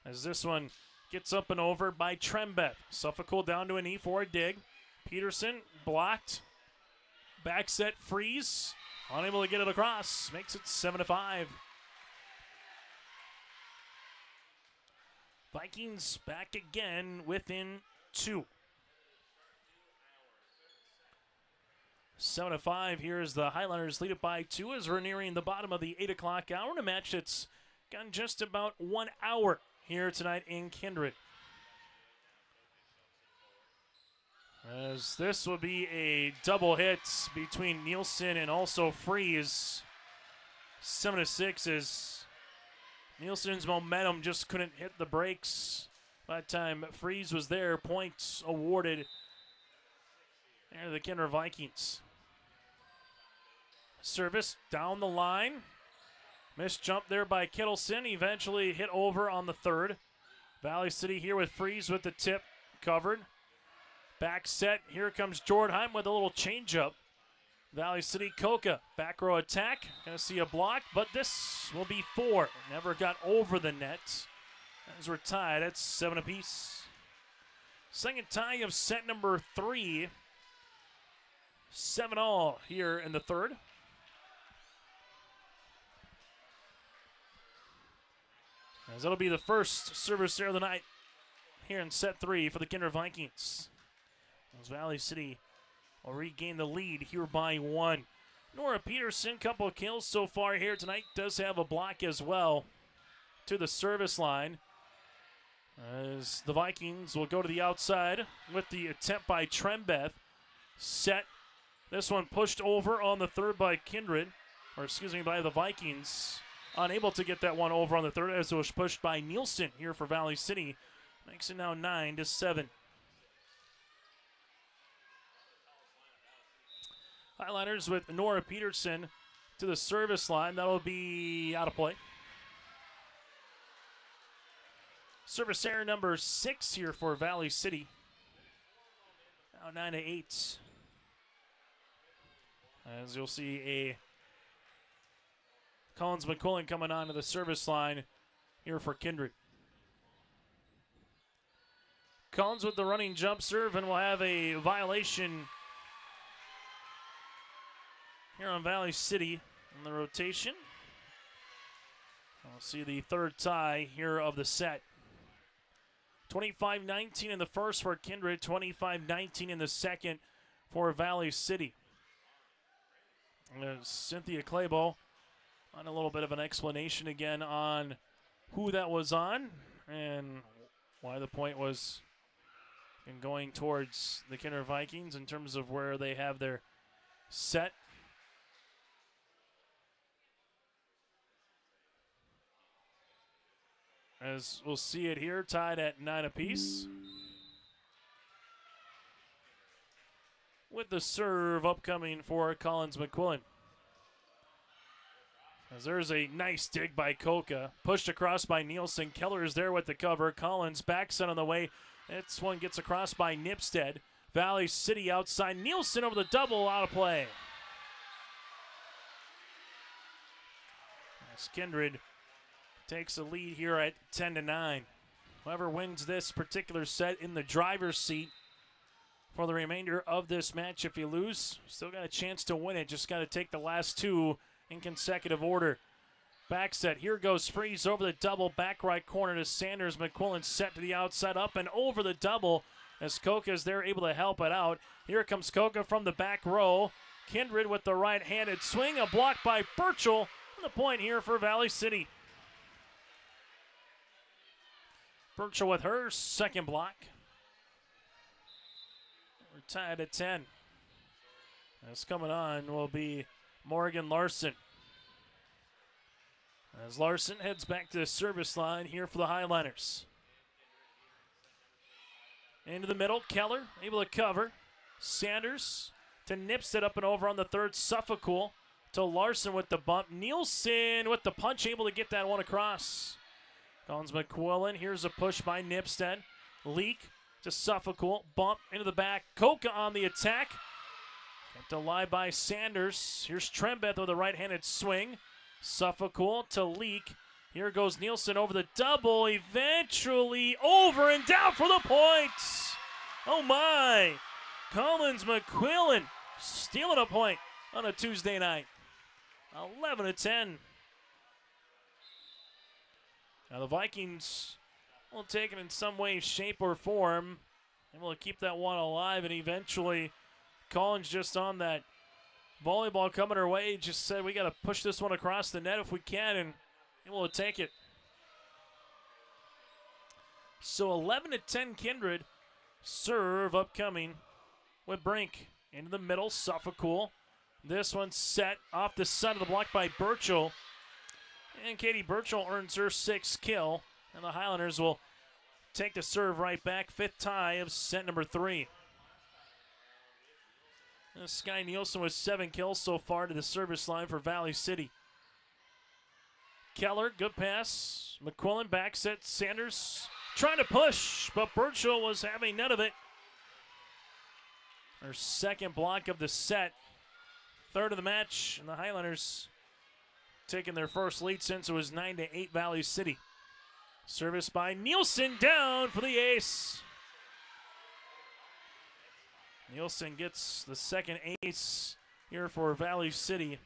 As this one gets up and over by Trembeth. Suffolk down to an E for a dig. Peterson blocked. Back set freeze. Unable to get it across. Makes it 7-5. Vikings back again within 2. 7-5. Here's the Highlanders lead it by 2 as we're nearing the bottom of the 8 o'clock hour in a match that's gone just about 1 hour here tonight in Kindred. As this will be a double hit between Nielsen and also Freeze. 7-6 as Nielsen's momentum just couldn't hit the brakes. By the time Freeze was there, points awarded. There are the Kindred Vikings. Service down the line. Missed jump there by Kittleson. Eventually hit over on the third. Valley City here with Freeze with the tip covered. Back set. Here comes Jordheim with a little changeup. Valley City Koka. Back row attack. Gonna see a block, but this will be 4. Never got over the net. As we're tied at 7 apiece. Second tie of set number 3. 7-all here in the third. As it'll be the first service there of the night here in set 3 for the Kindred Vikings. As Valley City will regain the lead here by 1. Nora Peterson, couple of kills so far here tonight, does have a block as well to the service line. As the Vikings will go to the outside with the attempt by Trembeth. Set. This one pushed over on the third by Kindred, or excuse me, by the Vikings. Unable to get that one over on the third as it was pushed by Nielsen here for Valley City. Makes it now 9-7. Highlanders with Nora Peterson to the service line. That'll be out of play. Service error number 6 here for Valley City. Now 9-8. As you'll see a Collins McQuillan coming onto the service line here for Kindred. Collins with the running jump serve, and we'll have a violation here on Valley City in the rotation. We'll see the third tie here of the set. 25-19 in the first for Kindred, 25-19 in the second for Valley City. Cynthia Claybo on a little bit of an explanation again on who that was on and why the point was in going towards the Kindred Vikings in terms of where they have their set. As we'll see it here, tied at 9 apiece. With the serve upcoming for Collins McQuillan. As there's a nice dig by Koka. Pushed across by Nielsen. Keller is there with the cover. Collins back set on the way. This one gets across by Nipstead. Valley City outside. Nielsen over the double, out of play. As Kindred takes the lead here at 10-9. Whoever wins this particular set in the driver's seat for the remainder of this match. If you lose, still got a chance to win it. Just got to take the last 2 in consecutive order. Back set. Here goes Freeze over the double. Back right corner to Sanders. McQuillan set to the outside, up and over the double as Koka is there able to help it out. Here comes Koka from the back row. Kindred with the right-handed swing. A block by Burchell. And the point here for Valley City. Burchell with her second block. We're tied at 10. As coming on will be Morgan Larson. As Larson heads back to the service line here for the Highlanders. Into the middle, Keller able to cover. Sanders to Nipstead up and over on the third. Suffolk to Larson with the bump. Nielsen with the punch, able to get that one across. Collins McQuillan, here's a push by Nipstead. Leak to Suffolk, bump into the back. Coca on the attack. Kept alive by Sanders. Here's Trembeth with a right-handed swing. Suffolk to Leak. Here goes Nielsen over the double. Eventually over and down for the points. Oh my. Collins McQuillan stealing a point on a Tuesday night. 11-10. Now the Vikings will take it in some way, shape, or form. And will keep that one alive. And eventually, Collins just on that volleyball coming our way, just said we got to push this one across the net if we can, and we'll take it. So 11-10 Kindred. Serve upcoming with Brink. Into the middle, Suffolk. This one set off the side of the block by Burchell. And Katie Burchell earns her 6th kill. And the Highlanders will take the serve right back. 5th tie of set number 3. And Sky Nielsen with 7 kills so far to the service line for Valley City. Keller, good pass. McQuillan back set. Sanders trying to push, but Burchell was having none of it. Her 2nd block of the set. 3rd of the match, and the Highlanders taking their first lead since it was 9-8 Valley City. Service by Nielsen, down for the ace. Nielsen gets the 2nd ace here for Valley City.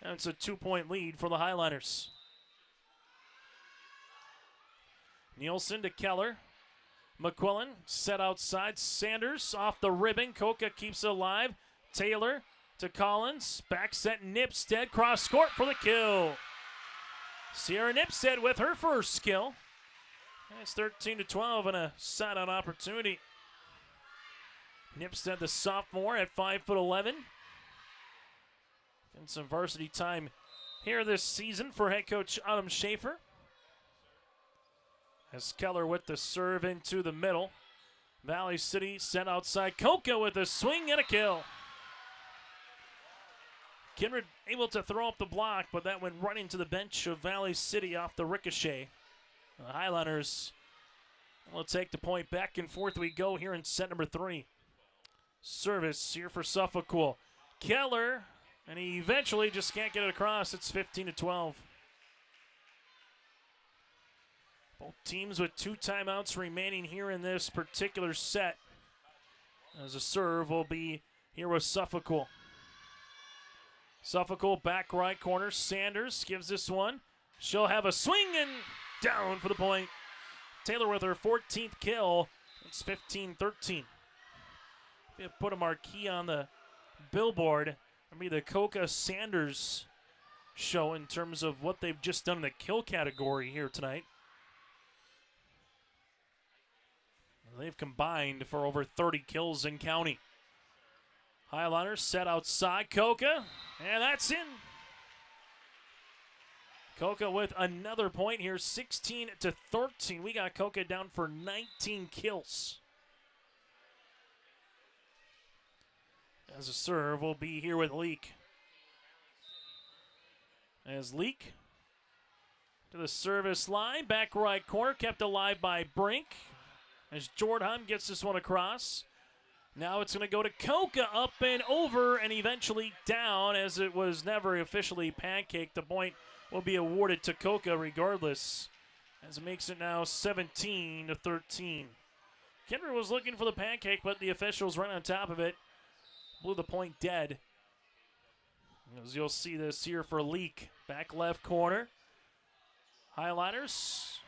And it's a 2-point lead for the Highlanders. Nielsen to Keller. McQuillan set outside. Sanders off the ribbon. Coca keeps it alive. Taylor to Collins. Back set Nipstead. Cross court for the kill. Sierra Nipstead with her first kill. It's 13-12 and a side-on opportunity. Nipstead, the sophomore, at 5'11". And some varsity time here this season for head coach Autumn Schaefer. As Keller with the serve into the middle. Valley City set outside. Coca with a swing and a kill. Kindred able to throw up the block, but that went right into the bench of Valley City off the ricochet. The Highlanders will take the point. Back and forth we go here in set number 3. Service here for Suffolk. Keller, and he eventually just can't get it across. It's 15-12. Both teams with 2 timeouts remaining here in this particular set. As a serve will be here with Suffolk. Suffolk back right corner. Sanders gives this one. She'll have a swing and down for the point. Taylor with her 14th kill. It's 15-13. They put a marquee on the billboard. I mean, the Coca Sanders show in terms of what they've just done in the kill category here tonight. They've combined for over 30 kills in county. Highlanders set outside. Coca, and that's in. Coca with another point here, 16-13. We got Coca down for 19 kills. As a serve will be here with Leak. As Leak to the service line, back right corner, kept alive by Brink. As Jordheim gets this one across. Now it's going to go to Coca, up and over, and eventually down, as it was never officially pancaked. The point will be awarded to Coca regardless, as it makes it now 17-13. Kindred was looking for the pancake, but the officials right on top of it blew the point dead. As you'll see this here for Leak, back left corner. Highliners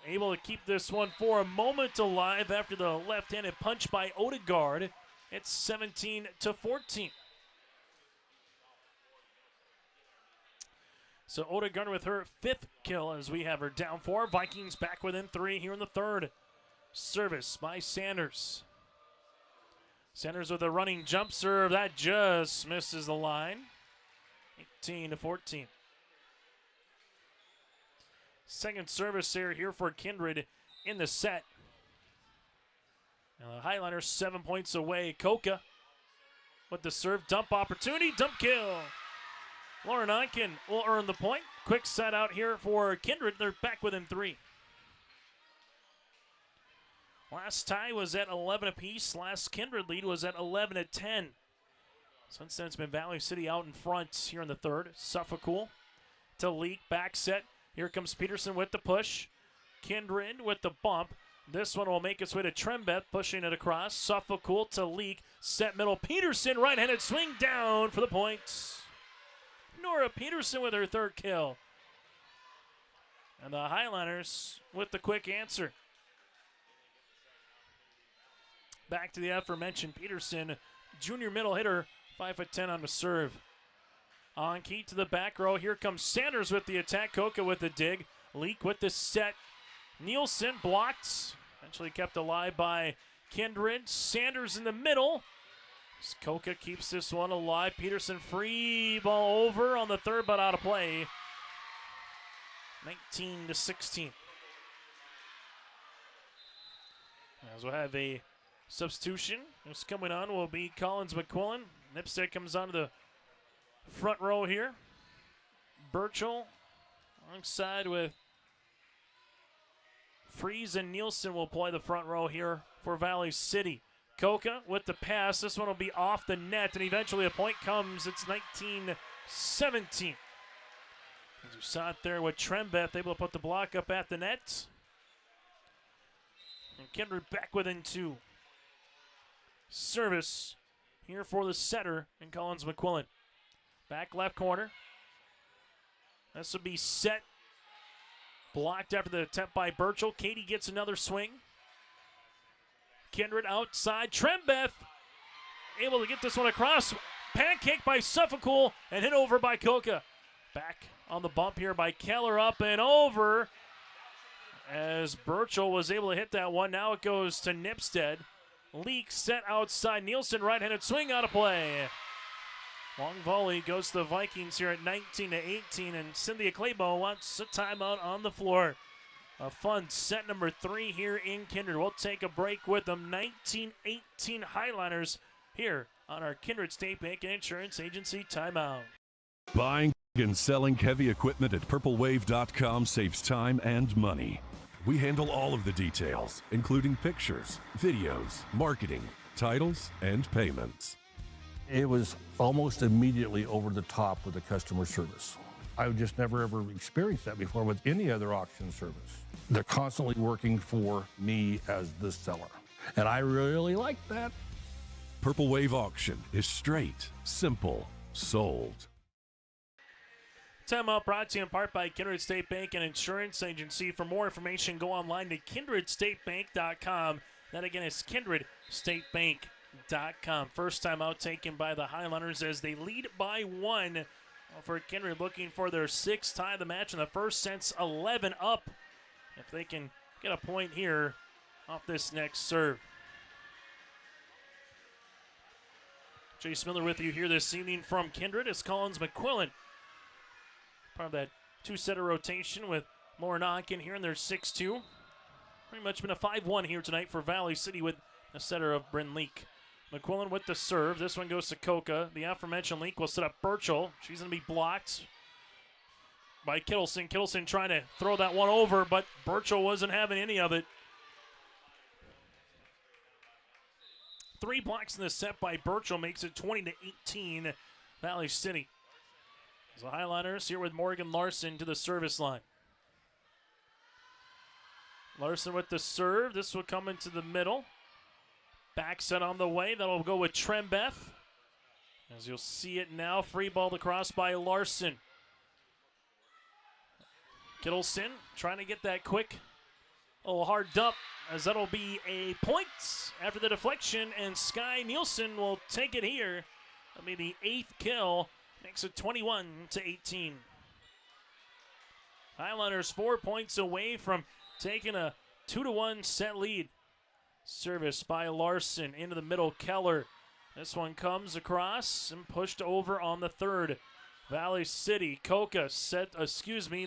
able to keep this one for a moment alive after the left-handed punch by Odegaard. It's 17-14. So Odegaard with her 5th kill as we have her down 4. Vikings back within 3 here in the 3rd. Service by Sanders. Sanders with a running jump serve. That just misses the line. 18-14. Second service here for Kindred in the set. And the Highlanders 7 points away. Koka with the serve, dump opportunity, dump kill. Lauren Onken will earn the point. Quick set out here for Kindred. They're back within 3. Last tie was at 11 apiece. Last Kindred lead was at 11-10. Since then, it's been Valley City out in front here in the third. Suffolk to Leak, back set. Here comes Peterson with the push. Kindred with the bump. This one will make its way to Trembeth, pushing it across. Suffolk to Leak, set middle. Peterson, right-handed swing down for the points. Nora Peterson with her third kill. And the Highlanders with the quick answer. Back to the aforementioned Peterson, junior middle hitter, 5'10" on the serve. On key to the back row, here comes Sanders with the attack. Koka with the dig. Leak with the set. Nielsen blocked. Eventually kept alive by Kindred. Sanders in the middle. Koka keeps this one alive. Peterson free ball over on the third, but out of play. 19-16. As we'll have a substitution. Who's coming on will be Collins McQuillan. Nipstead comes onto the front row here. Burchell alongside with Freeze and Nielsen will play the front row here for Valley City. Koka with the pass. This one will be off the net, and eventually a point comes. It's 19-17. As you saw it there with Trembeth, able to put the block up at the net. And Kindred back within 2. Service here for the setter and Collins McQuillan. Back left corner. This will be set. Blocked after the attempt by Burchell. Katie gets another swing. Kindred outside. Trembeth able to get this one across. Pancake by Suffolk and hit over by Koka. Back on the bump here by Keller, up and over. As Burchell was able to hit that one. Now it goes to Nipstead. Leak set outside. Nielsen right-handed swing out of play. Long volley goes to the Vikings here at 19-18, and Cynthia Claybo wants a timeout on the floor. A fun set number 3 here in Kindred. We'll take a break with them. 19-18 Highlanders here on our Kindred State Bank and Insurance Agency timeout. Buying and selling heavy equipment at purplewave.com saves time and money. We handle all of the details, including pictures, videos, marketing, titles, and payments. It was almost immediately over the top with the customer service. I've just never ever experienced that before with any other auction service. They're constantly working for me as the seller, and I really like that. Purple Wave Auction is straight, simple, sold. Timeout brought to you in part by Kindred State Bank and Insurance Agency. For more information, go online to kindredstatebank.com. That again is kindredstatebank.com. First time out taken by the Highlanders as they lead by 1 for Kindred, looking for their 6th tie of the match in the first, since 11 up. If they can get a point here off this next serve. Chase Miller with you here this evening from Kindred. It's Collins McQuillan, part of that 2-setter rotation with Lauren Onken here in their 6-2. Pretty much been a 5-1 here tonight for Valley City with a setter of Bryn Leak. McQuillan with the serve. This one goes to Koka. The aforementioned Leak will set up Burchell. She's going to be blocked by Kittleson. Kittleson trying to throw that one over, but Burchell wasn't having any of it. 3 blocks in the set by Burchell makes it 20-18 Valley City. So Highlanders here with Morgan Larson to the service line. Larson with the serve. This will come into the middle. Back set on the way. That'll go with Trembeth. As you'll see it now, free ball across by Larson. Kittleson trying to get that quick, little hard dump, as that'll be a point after the deflection, and Sky Nielsen will take it here. That'll be the 8th kill. Makes it 21-18. Highlanders 4 points away from taking a 2-1 set lead. Service by Larson into the middle. Keller. This one comes across and pushed over on the third. Valley City. Koka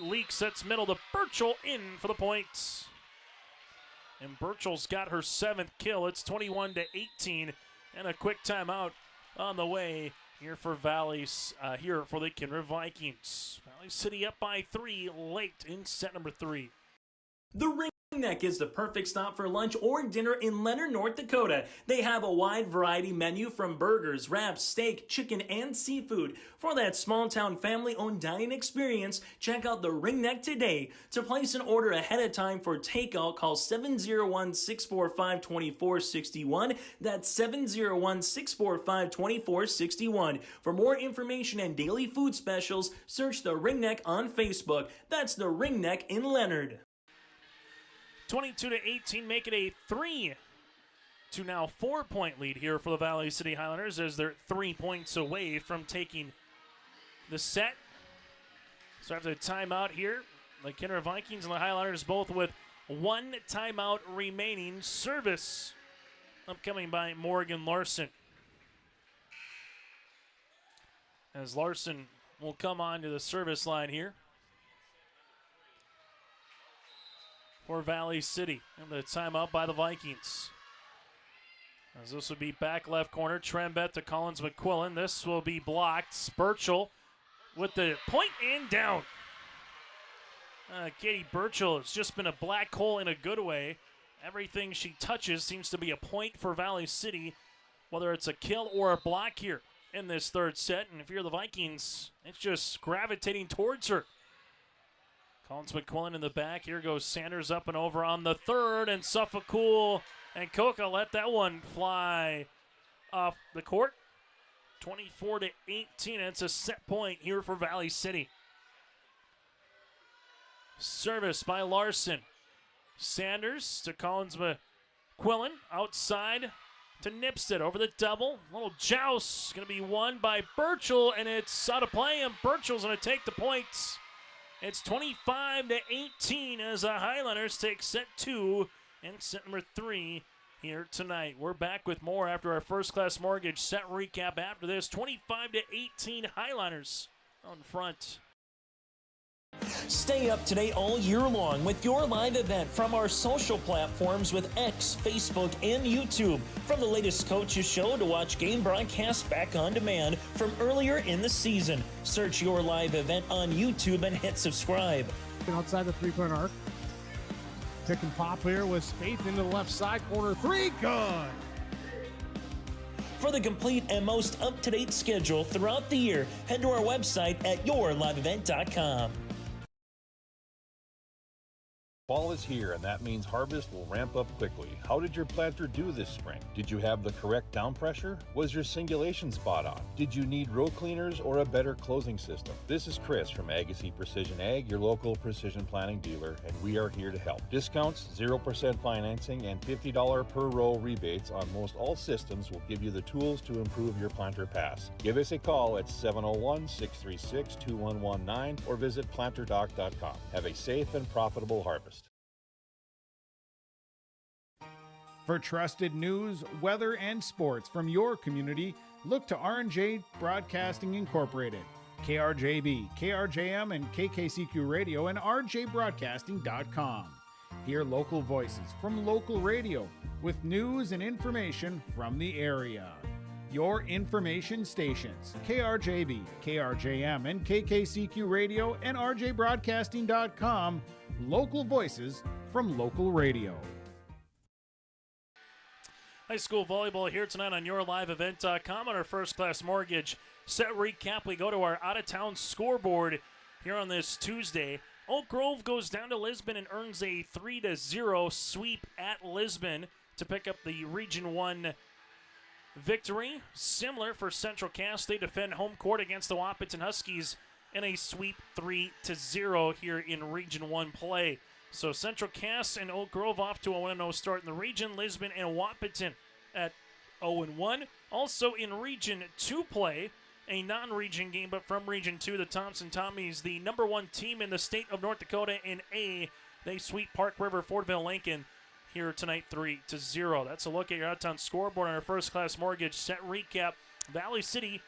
Leak sets middle to Burchell in for the points. And Burchell's got her 7th kill. It's 21-18, and a quick timeout on the way here for here for the Kindred Vikings. Valley City up by 3 late in set number 3. The Ring Neck is the perfect stop for lunch or dinner in Leonard, North Dakota. They have a wide variety menu from burgers, wraps, steak, chicken, and seafood. For that small-town family-owned dining experience, check out the Ring Neck today. To place an order ahead of time for takeout, call 701-645-2461. That's 701-645-2461. For more information and daily food specials, search the Ring Neck on Facebook. That's the Ring Neck in Leonard. 22-18, make it a 3 to now 4-point lead here for the Valley City Highlanders as they're 3 points away from taking the set. So after the timeout here, the Kindred Vikings and the Highlanders both with 1 timeout remaining. Service upcoming by Morgan Larson. As Larson will come on to the service line here for Valley City. And the timeout by the Vikings. As this would be back left corner. Trembett to Collins McQuillan. This will be blocked. Burchell with the point and down. Katie Burchell has just been a black hole in a good way. Everything she touches seems to be a point for Valley City, whether it's a kill or a block here in this third set. And if you're the Vikings, it's just gravitating towards her. Collins McQuillan in the back. Here goes Sanders up and over on the third, and Suffolk and Coca let that one fly off the court. 24-18, and it's a set point here for Valley City. Service by Larson. Sanders to Collins McQuillan. Outside to Nipstead over the double. Little joust going to be won by Burchell, and it's out of play, and Burchell's going to take the points. It's 25-18 as the Highlanders take set 2 and set number 3 here tonight. We're back with more after our First Class Mortgage set recap after this. 25-18 Highlanders on front. Stay up to date all year long with your live event from our social platforms with X, Facebook, and YouTube. From the latest coaches show to watch game broadcasts back on demand from earlier in the season. Search your live event on YouTube and hit subscribe. Outside the three-point arc. Pick and pop here with Spaeth into the left side corner. 3, good! For the complete and most up-to-date schedule throughout the year, head to our website at yourliveevent.com. Fall is here, and that means harvest will ramp up quickly. How did your planter do this spring? Did you have the correct down pressure? Was your singulation spot on? Did you need row cleaners or a better closing system? This is Chris from Agassiz Precision Ag, your local precision planting dealer, and we are here to help. Discounts, 0% financing, and $50 per row rebates on most all systems will give you the tools to improve your planter pass. Give us a call at 701-636-2119 or visit planterdoc.com. Have a safe and profitable harvest. For trusted news, weather, and sports from your community, look to R&J Broadcasting Incorporated, KRJB, KRJM, and KKCQ Radio, and rjbroadcasting.com. Hear local voices from local radio with news and information from the area. Your information stations, KRJB, KRJM, and KKCQ Radio, and rjbroadcasting.com. Local voices from local radio. High school volleyball here tonight on yourliveevent.com. On our First Class Mortgage set recap, we go to our out-of-town scoreboard here on this Tuesday. Oak Grove goes down to Lisbon and earns a 3-0 sweep at Lisbon to pick up the Region 1 victory. Similar for Central Cass. They defend home court against the Wahpeton Huskies in a sweep 3-0 here in Region 1 play. So Central Cass and Oak Grove off to a 1-0 start in the region. Lisbon and Wahpeton at 0-1. Also in Region 2 play, a non-region game, but from Region 2, the Thompson Tommies, the number 1 team in the state of North Dakota in A. They sweep Park River Fordville Lincoln here tonight 3-0. That's a look at your out-of-town scoreboard on our First Class Mortgage set recap. Valley City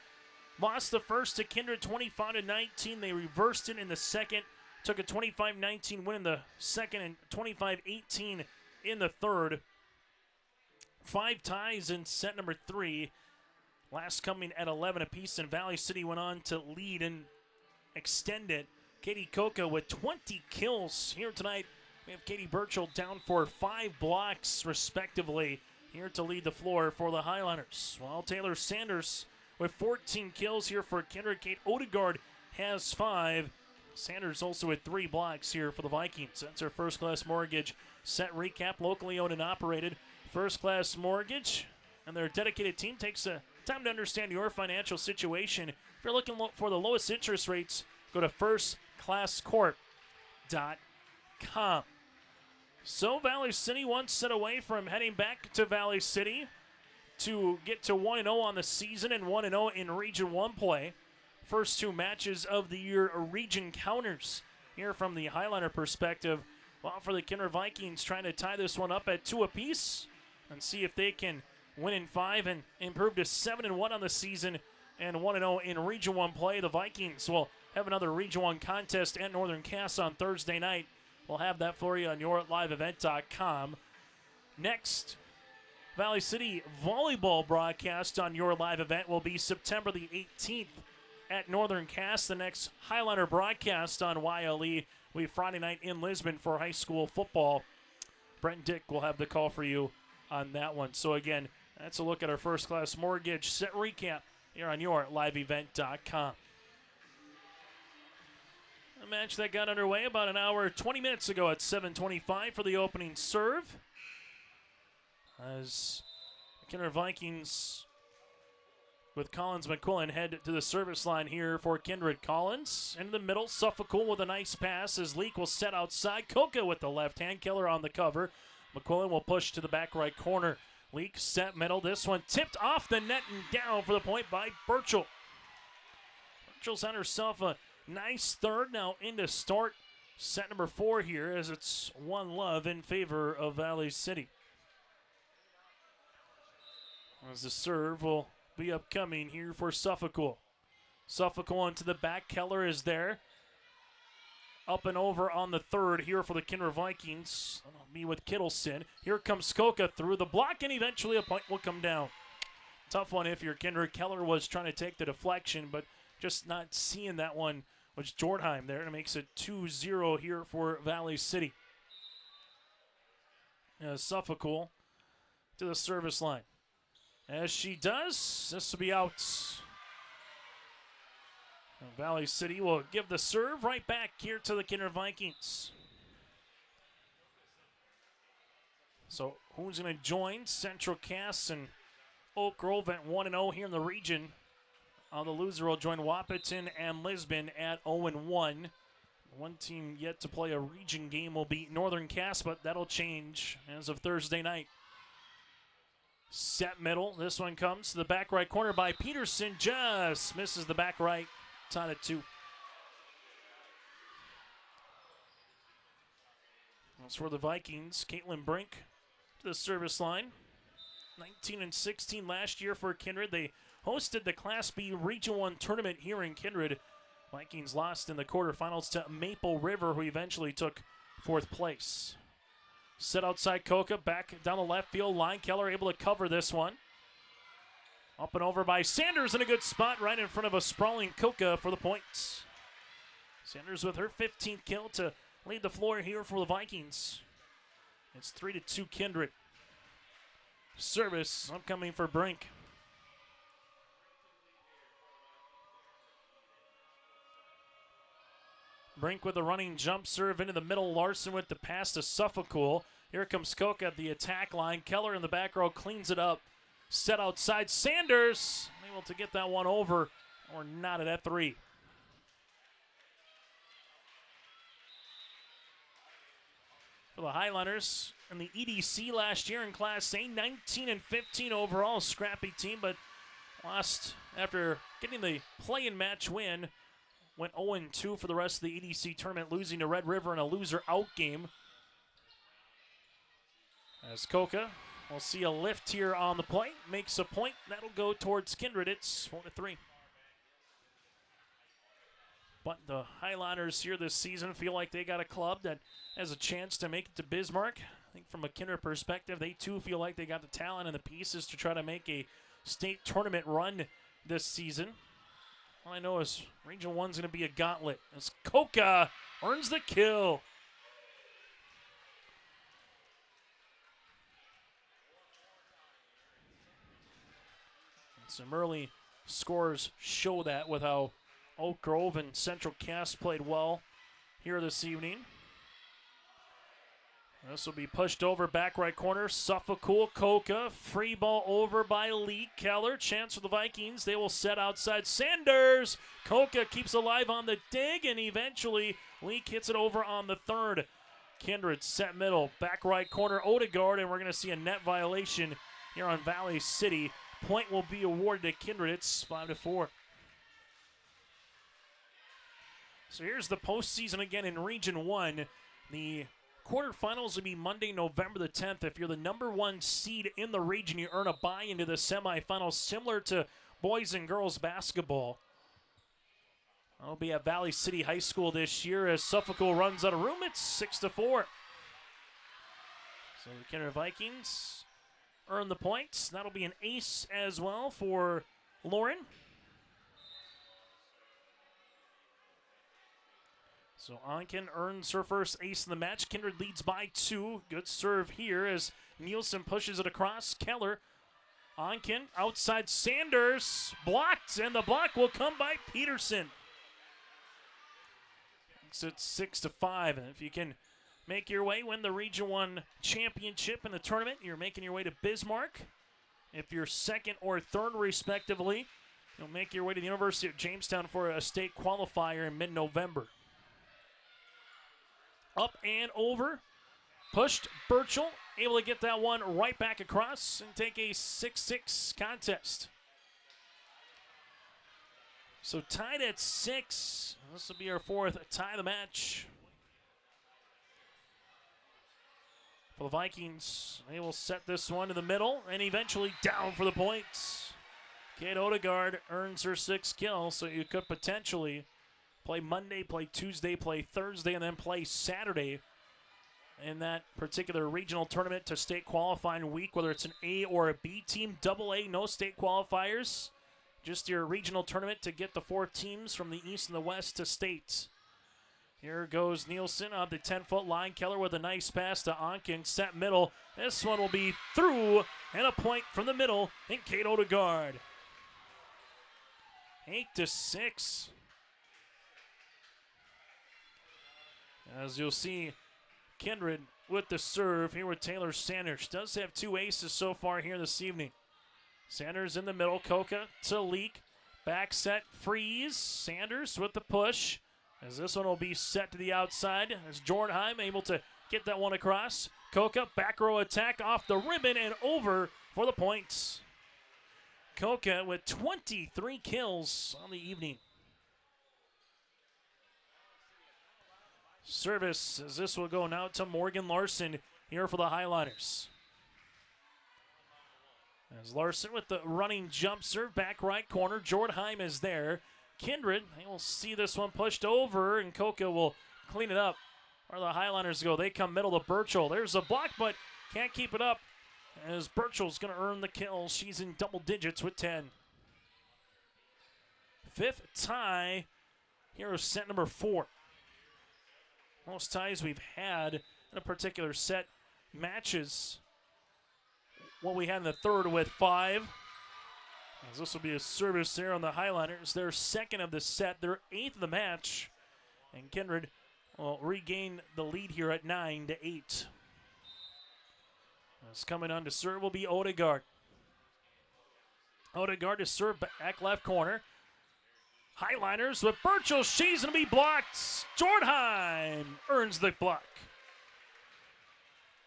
lost the first to Kindred 25-19. They reversed it in the second. Took a 25-19 win in the second and 25-18 in the third. 5 ties in set number 3. Last coming at 11 apiece, and Valley City went on to lead and extend it. Katie Coca with 20 kills here tonight. We have Katie Burchell down for 5 blocks, respectively, here to lead the floor for the Highlanders. While Taylor Sanders with 14 kills here for Kindred. Kate Odegaard has 5. Sanders also with 3 blocks here for the Vikings. That's our First Class Mortgage set recap, locally owned and operated. First Class Mortgage and their dedicated team takes time to understand your financial situation. If you're looking for the lowest interest rates, go to firstclasscorp.com. So Valley City one set away from heading back to Valley City to get to 1-0 on the season and 1-0 in Region 1 play. First 2 matches of the year region counters here from the Highlander perspective. Well, for the Kindred Vikings, trying to tie this one up at 2 apiece and see if they can win in 5 and improve to 7-1 on the season and 1-0 in Region 1 play. The Vikings will have another Region 1 contest at Northern Cass on Thursday night. We'll have that for you on yourliveevent.com. Next, Valley City volleyball broadcast on Your Live Event will be September the 18th at Northern Cass. The next Highlander broadcast on YLE will be Friday night in Lisbon for high school football. Brent Dick will have the call for you on that one. So again, that's a look at our First Class Mortgage set recap here on yourliveevent.com. A match that got underway about an hour, 20 minutes ago at 7:25 for the opening serve. As the Kindred Vikings with Collins McQuillan head to the service line here for Kindred. Collins in the middle, Suffolk with a nice pass as Leak will set outside. Coca with the left hand, Keller on the cover. McQuillan will push to the back right corner. Leak set middle, this one tipped off the net and down for the point by Burchell. Burchell's had herself a nice third, now into start set number 4 here as it's 1-0 in favor of Valley City. As the serve will be upcoming here for Suffolk. Suffolk into the back, Keller is there. Up and over on the third here for the Kindred Vikings. That'll be with Kittleson. Here comes Skoka through the block, and eventually a point will come down. Tough one if you're Kindred. Keller was trying to take the deflection, but just not seeing that one was Jortheim there, and it makes it 2-0 here for Valley City. Suffolk to the service line. As she does, this will be out. Valley City will give the serve right back here to the Kindred Vikings. So who's going to join Central Cass and Oak Grove at 1-0 here in the region? The loser will join Wahpeton and Lisbon at 0-1. One team yet to play a region game will be Northern Cass, but that'll change as of Thursday night. Set middle. This one comes to the back right corner by Peterson. Just misses the back right. Tied at 2. That's for the Vikings. Caitlin Brink to the service line. 19-16 last year for Kindred. They hosted the Class B Region 1 tournament here in Kindred. Vikings lost in the quarterfinals to Maple River, who eventually took 4th place. Set outside Coca, back down the left field line. Keller able to cover this one. Up and over by Sanders in a good spot right in front of a sprawling Coca for the points. Sanders with her 15th kill to lead the floor here for the Vikings. It's 3-2 Kindred. Service upcoming for Brink. Brink with a running jump serve into the middle. Larson with the pass to Suffolk. Here comes Coca at the attack line. Keller in the back row cleans it up. Set outside. Sanders able to get that one over, or not at 3. For the Highlanders in the EDC last year in Class A, 19-15 overall. Scrappy team, but lost after getting the play-in match win. Went 0-2 for the rest of the EDC tournament, losing to Red River in a loser-out game. As Coca will see a lift here on the play, makes a point. That'll go towards Kindred. It's 4-3. But the Highlanders here this season feel like they got a club that has a chance to make it to Bismarck. think from a Kindred perspective, they too feel like they got the talent and the pieces to try to make a state tournament run this season. All I know is Region 1's going to be a gauntlet as Coca earns the kill. And some early scores show that with how Oak Grove and Central Cass played well here this evening. This will be pushed over back right corner. Suffolk Coca. Free ball over by Lee Keller. Chance for the Vikings. They will set outside Sanders. Coca keeps alive on the dig, and eventually Leak hits it over on the third. Kindred set middle. Back right corner Odegaard, and we're going to see a net violation here on Valley City. Point will be awarded to Kindred. It's 5-4. So here's the postseason again in Region 1. The quarterfinals will be Monday, November the 10th. If you're the number 1 seed in the region, you earn a bye into the semifinals, similar to boys and girls basketball. I'll be at Valley City High School this year as Suffolk runs out of room. It's 6-4. So the Kindred Vikings earn the points. That'll be an ace as well for Lauren. So Onken earns her first ace in the match. Kindred leads by 2. Good serve here as Nielsen pushes it across. Keller. Onken outside Sanders. Blocked, and the block will come by Peterson. So it's 6-5. And if you can make your way, win the Region 1 championship in the tournament, you're making your way to Bismarck. If you're second or third, respectively, you'll make your way to the University of Jamestown for a state qualifier in mid-November. Up and over. Pushed Burchell. Able to get that one right back across and take a 6-6 contest. So tied at 6. This will be our 4th tie of the match. For the Vikings, they will set this one to the middle and eventually down for the points. Kate Odegaard earns her 6th kill, so you could potentially play Monday, play Tuesday, play Thursday, and then play Saturday in that particular regional tournament to state qualifying week, whether it's an A or a B team. Double A, no state qualifiers. Just your regional tournament to get the 4 teams from the East and the West to state. Here goes Nielsen on the 10-foot line. Keller with a nice pass to Onken, set middle. This one will be through, and a point from the middle in Kate Odegaard. 8-6. As you'll see, Kindred with the serve here with Taylor Sanders. Does have 2 aces so far here this evening. Sanders in the middle. Coca to Leak. Back set, freeze. Sanders with the push. As this one will be set to the outside. As Jornheim able to get that one across. Coca, back row attack off the ribbon and over for the points. Coca with 23 kills on the evening. Service as this will go now to Morgan Larson here for the Highliners. As Larson with the running jump serve, back right corner. Jornheim is there. Kindred, they will see this one pushed over, and Coca will clean it up. Where the Highliners go, they come middle to Burchell. There's a block, but can't keep it up. As Burchell's going to earn the kill. She's in double digits with 10. 5th tie. Here is set number 4. Most ties we've had in a particular set matches. What we had in the third with 5. As this will be a service there on the Highliners. Their 2nd of the set, their 8th of the match. And Kindred will regain the lead here at 9-8. As coming on to serve will be Odegaard. Odegaard to serve back left corner. Highliners with Burchell. She's going to be blocked. Jornheim earns the block.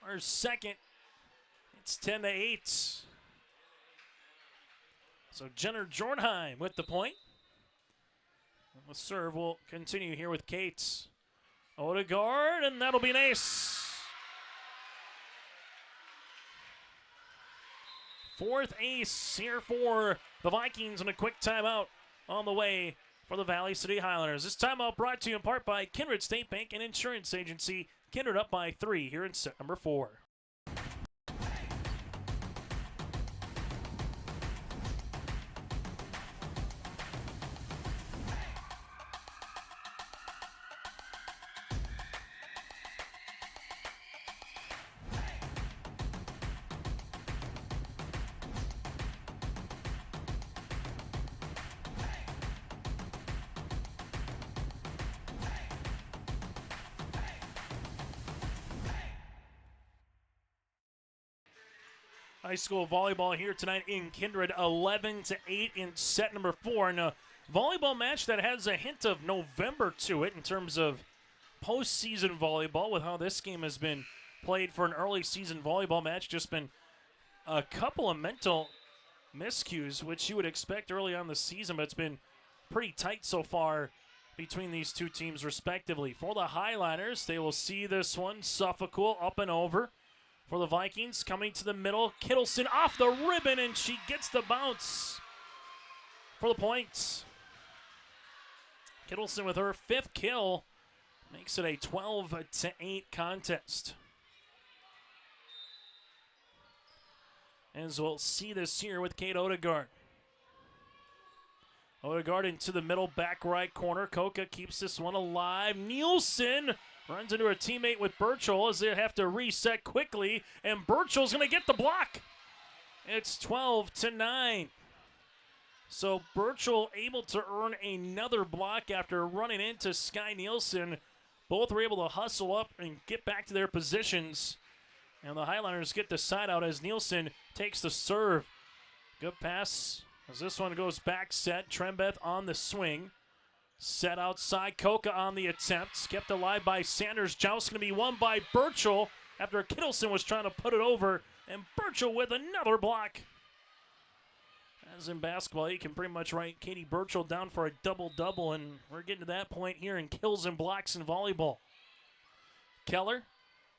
Our 2nd. It's 10-8. So Jenner Jornheim with the point. And the serve will continue here with Cates. Odegaard, and that'll be an ace. 4th ace here for the Vikings, and a quick timeout on the way for the Valley City Highlanders. This timeout brought to you in part by Kindred State Bank and Insurance Agency. Kindred up by 3 here in set number 4. high school volleyball here tonight in Kindred, 11-8 in set number 4. And a volleyball match that has a hint of November to it in terms of postseason volleyball, with how this game has been played for an early season volleyball match. Just been a couple of mental miscues, which you would expect early on the season, but it's been pretty tight so far between these two teams respectively. For the Highliners, they will see this one. Suffolk up and over. For the Vikings, coming to the middle, Kittleson off the ribbon, and she gets the bounce for the points. Kittleson with her 5th kill makes it a 12-8 contest. As we'll see this here with Kate Odegaard. Odegaard into the middle, back right corner. Coca keeps this one alive. Nielsen runs into her teammate with Burchell as they have to reset quickly, and Burchell's going to get the block. It's 12-9. So Burchell able to earn another block after running into Sky Nielsen. Both were able to hustle up and get back to their positions. And the Highliners get the side out as Nielsen takes the serve. Good pass as this one goes back set. Trembeth on the swing. Set outside. Coca on the attempt. Kept alive by Sanders. Joust going to be won by Burchell after Kittleson was trying to put it over. And Burchell with another block. As in basketball, you can pretty much write Katie Burchell down for a double-double, and we're getting to that point here in kills and blocks in volleyball. Keller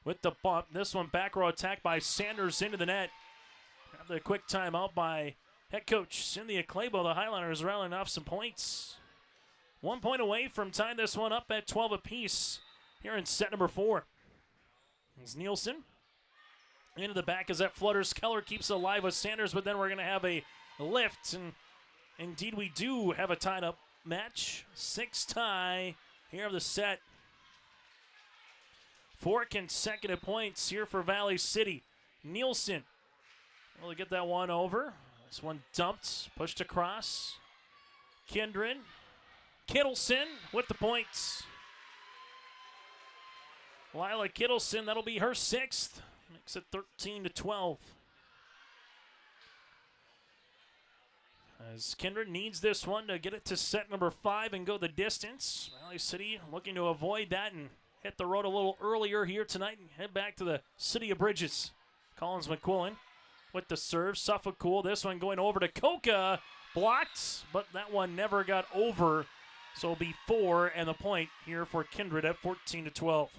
with the bump. This one back row attack by Sanders into the net. Have the quick timeout by head coach Cynthia Claybo. The Highliners rallying off some points. 1 point away from tying this one up at 12 apiece here in set number 4. It's Nielsen into the back as that flutters. Keller keeps it alive with Sanders, but then we're going to have a lift, and indeed we do have a tied up match. 6 tie here of the set. 4 consecutive points here for Valley City. Nielsen will get that one over. This one dumped, pushed across. Kindred. Kittleson with the points. Lila Kittleson, that'll be her 6th. Makes it 13-12. As Kindred needs this one to get it to set number 5 and go the distance. Valley City looking to avoid that and hit the road a little earlier here tonight and head back to the City of Bridges. Collins McQuillan with the serve. Suffolk this one going over to Coca. Blocked, but that one never got over. So it'll be 4 and the point here for Kindred at 14-12.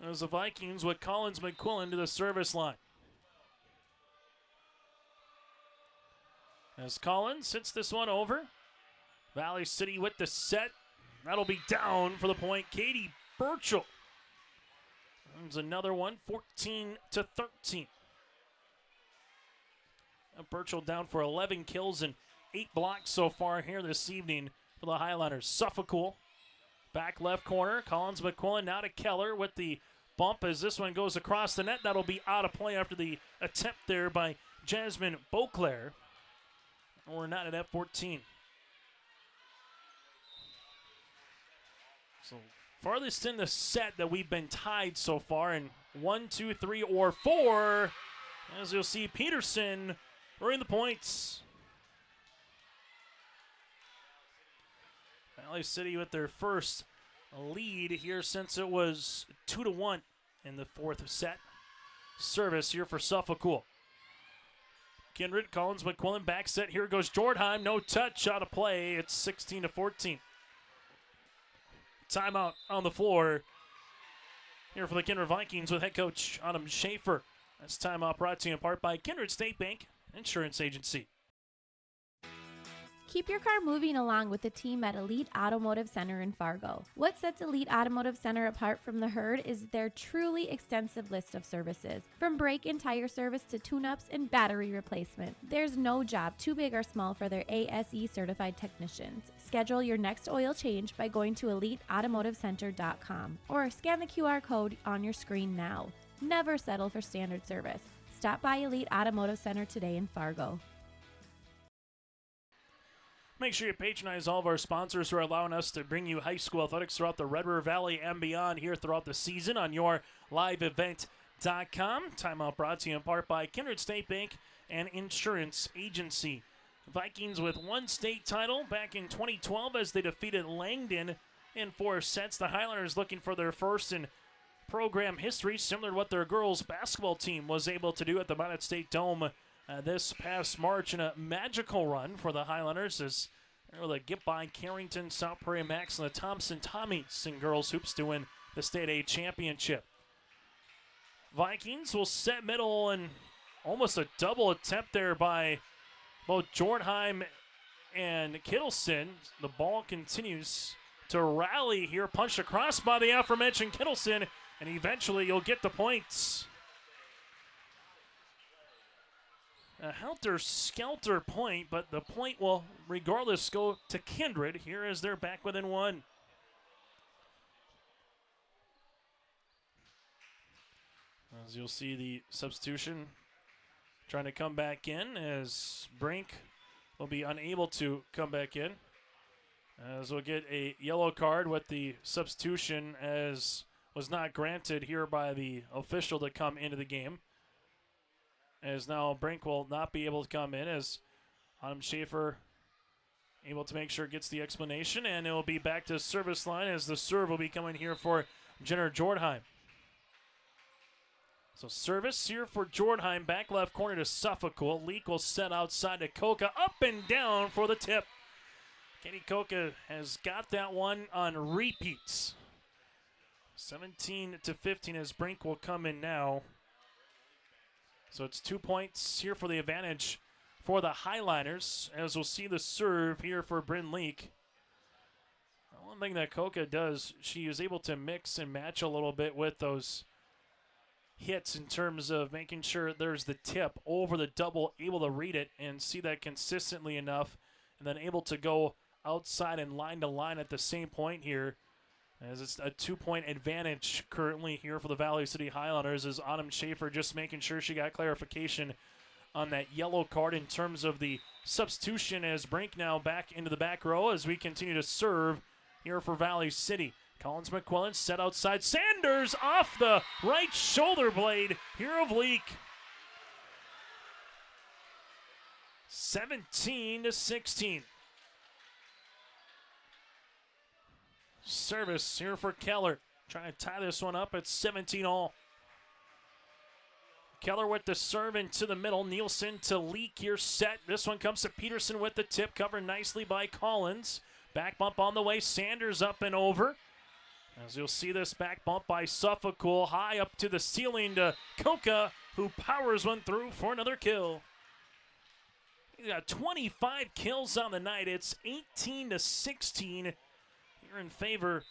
There's the Vikings with Collins McQuillan to the service line. As Collins hits this one over. Valley City with the set. That'll be down for the point. Katie Burchell. There's another one, 14-13. Burchell down for 11 kills and 8 blocks so far here this evening for the Highliners. Suffolk back left corner. Collins McQuillan now to Keller with the bump as this one goes across the net. That'll be out of play after the attempt there by Jasmine Beauclair. We're not at F14. So farthest in the set that we've been tied so far in 1, 2, 3, or 4. As you'll see, Peterson earning the points. Valley City with their first lead here since it was 2-1 in the 4th set. Service here for Suffolk. Kindred, Collins, McQuillan, back set. Here goes Jordheim. No touch, out of play. It's 16-14. Timeout on the floor here for the Kindred Vikings with head coach Autumn Schaefer. That's timeout brought to you in part by Kindred State Bank Insurance Agency. Keep your car moving along with the team at Elite Automotive Center in Fargo. What sets Elite Automotive Center apart from the herd is their truly extensive list of services. From brake and tire service to tune-ups and battery replacement, there's no job too big or small for their ASE certified technicians. Schedule your next oil change by going to EliteAutomotiveCenter.com or scan the QR code on your screen now. Never settle for standard service. Stop by Elite Automotive Center today in Fargo. Make sure you patronize all of our sponsors who are allowing us to bring you high school athletics throughout the Red River Valley and beyond here throughout the season on your live event RollRight.com. Timeout brought to you in part by Kindred State Bank and Insurance Agency. Vikings with one state title back in 2012 as they defeated Langdon in 4 sets. The Highlanders looking for their first in program history, similar to what their girls basketball team was able to do at the Minot State Dome this past March, in a magical run for the Highlanders as they're able to get by Carrington, South Prairie Max, and the Thompson Tommies in girls hoops to win the State A championship. Vikings will set middle, and almost a double attempt there by both Jornheim and Kittleson. The ball continues to rally here, punched across by the aforementioned Kittleson, and eventually you'll get the points. A helter-skelter point, but the point will regardless go to Kindred here as they're back within one. As you'll see, the substitution trying to come back in as Brink will be unable to come back in. As we'll get a yellow card with the substitution, as was not granted here by the official to come into the game. As now Brink will not be able to come in, as Adam Schaefer able to make sure it gets the explanation, and it will be back to service line as the serve will be coming here for Jenner Jordheim. So service here for Jordheim, back left corner to Suffolk. Leak will set outside to Koka, up and down for the tip. Katie Koka has got that one on repeats. 17-15 as Brink will come in now. So it's 2 points here for the advantage for the Highliners, as we'll see the serve here for Bryn Leak. One thing that Koka does, she is able to mix and match a little bit with those hits in terms of making sure there's the tip over the double, able to read it and see that consistently enough, and then able to go outside and line to line at the same point here, as it's a 2-point advantage currently here for the Valley City Highlanders, as Autumn Schaefer just making sure she got clarification on that yellow card in terms of the substitution, as Brink now back into the back row as we continue to serve here for Valley City. Collins McQuillan set outside. Sanders off the right shoulder blade here of Leak. 17-16. Service here for Keller. Trying to tie this one up at 17-all. Keller with the serve into the middle. Nielsen to Leak here set. This one comes to Peterson with the tip, covered nicely by Collins. Back bump on the way. Sanders up and over. As you'll see this back bump by Suffolk, high up to the ceiling to Koka, who powers one through for another kill. He's got 25 kills on the night. It's 18-16 here in favor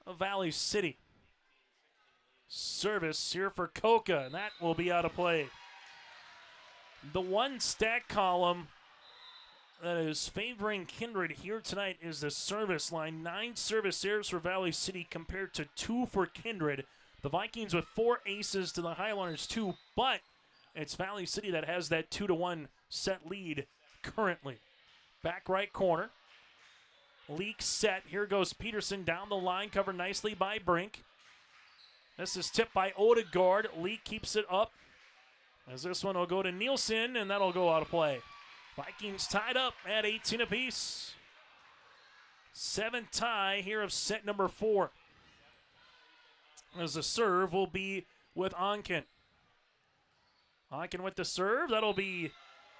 of Valley City. Service here for Koka, and that will be out of play. The one stat column that is favoring Kindred here tonight is the service line. 9 service errors for Valley City compared to 2 for Kindred. The Vikings with 4 aces to the Highlanders 2, but it's Valley City that has that 2-1 set lead currently. Back right corner. Leak set. Here goes Peterson down the line, covered nicely by Brink. This is tipped by Odegaard. Leak keeps it up, as this one will go to Nielsen, and that'll go out of play. Vikings tied up at 18 apiece. 7 tie here of set number 4. As the serve will be with Onken. Onken with the serve. That'll be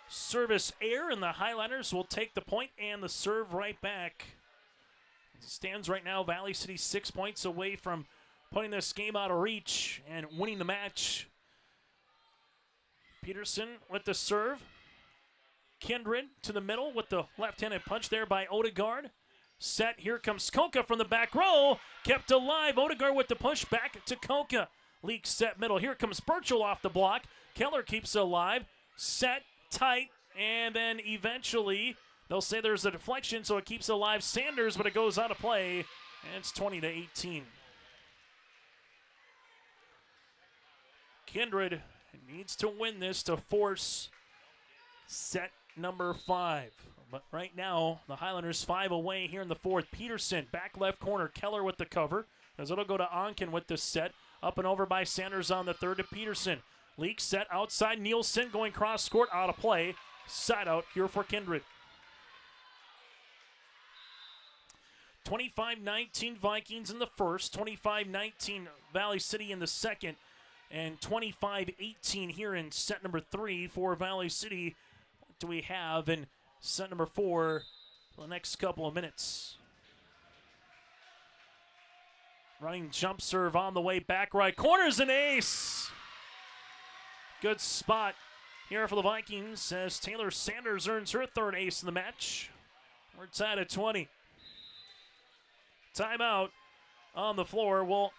service air, and the Highlanders will take the point and the serve right back. It stands right now, Valley City 6 points away from putting this game out of reach and winning the match. Peterson with the serve. Kindred to the middle with the left-handed punch there by Odegaard. Set, here comes Koka from the back row. Kept alive, Odegaard with the push back to Koka. Leak set middle, here comes Burchell off the block. Keller keeps it alive. Set, tight, and then eventually they'll say there's a deflection, so it keeps alive Sanders, but it goes out of play, and it's 20-18. Kindred needs to win this to force set number 5. But right now, the Highlanders 5 away here in the 4th. Peterson, back left corner. Keller with the cover, as it'll go to Onken with the set. Up and over by Sanders on the third to Peterson. Leak set outside. Nielsen going cross court, out of play. Side out here for Kindred. 25-19 Vikings in the first. 25-19 Valley City in the second. And 25-18 here in set number 3 for Valley City. What do we have in set number 4 for the next couple of minutes? Running jump serve on the way back right. Corners an ace. Good spot here for the Vikings as Taylor Sanders earns her third ace in the match. We're tied at 20. Timeout on the floor. We'll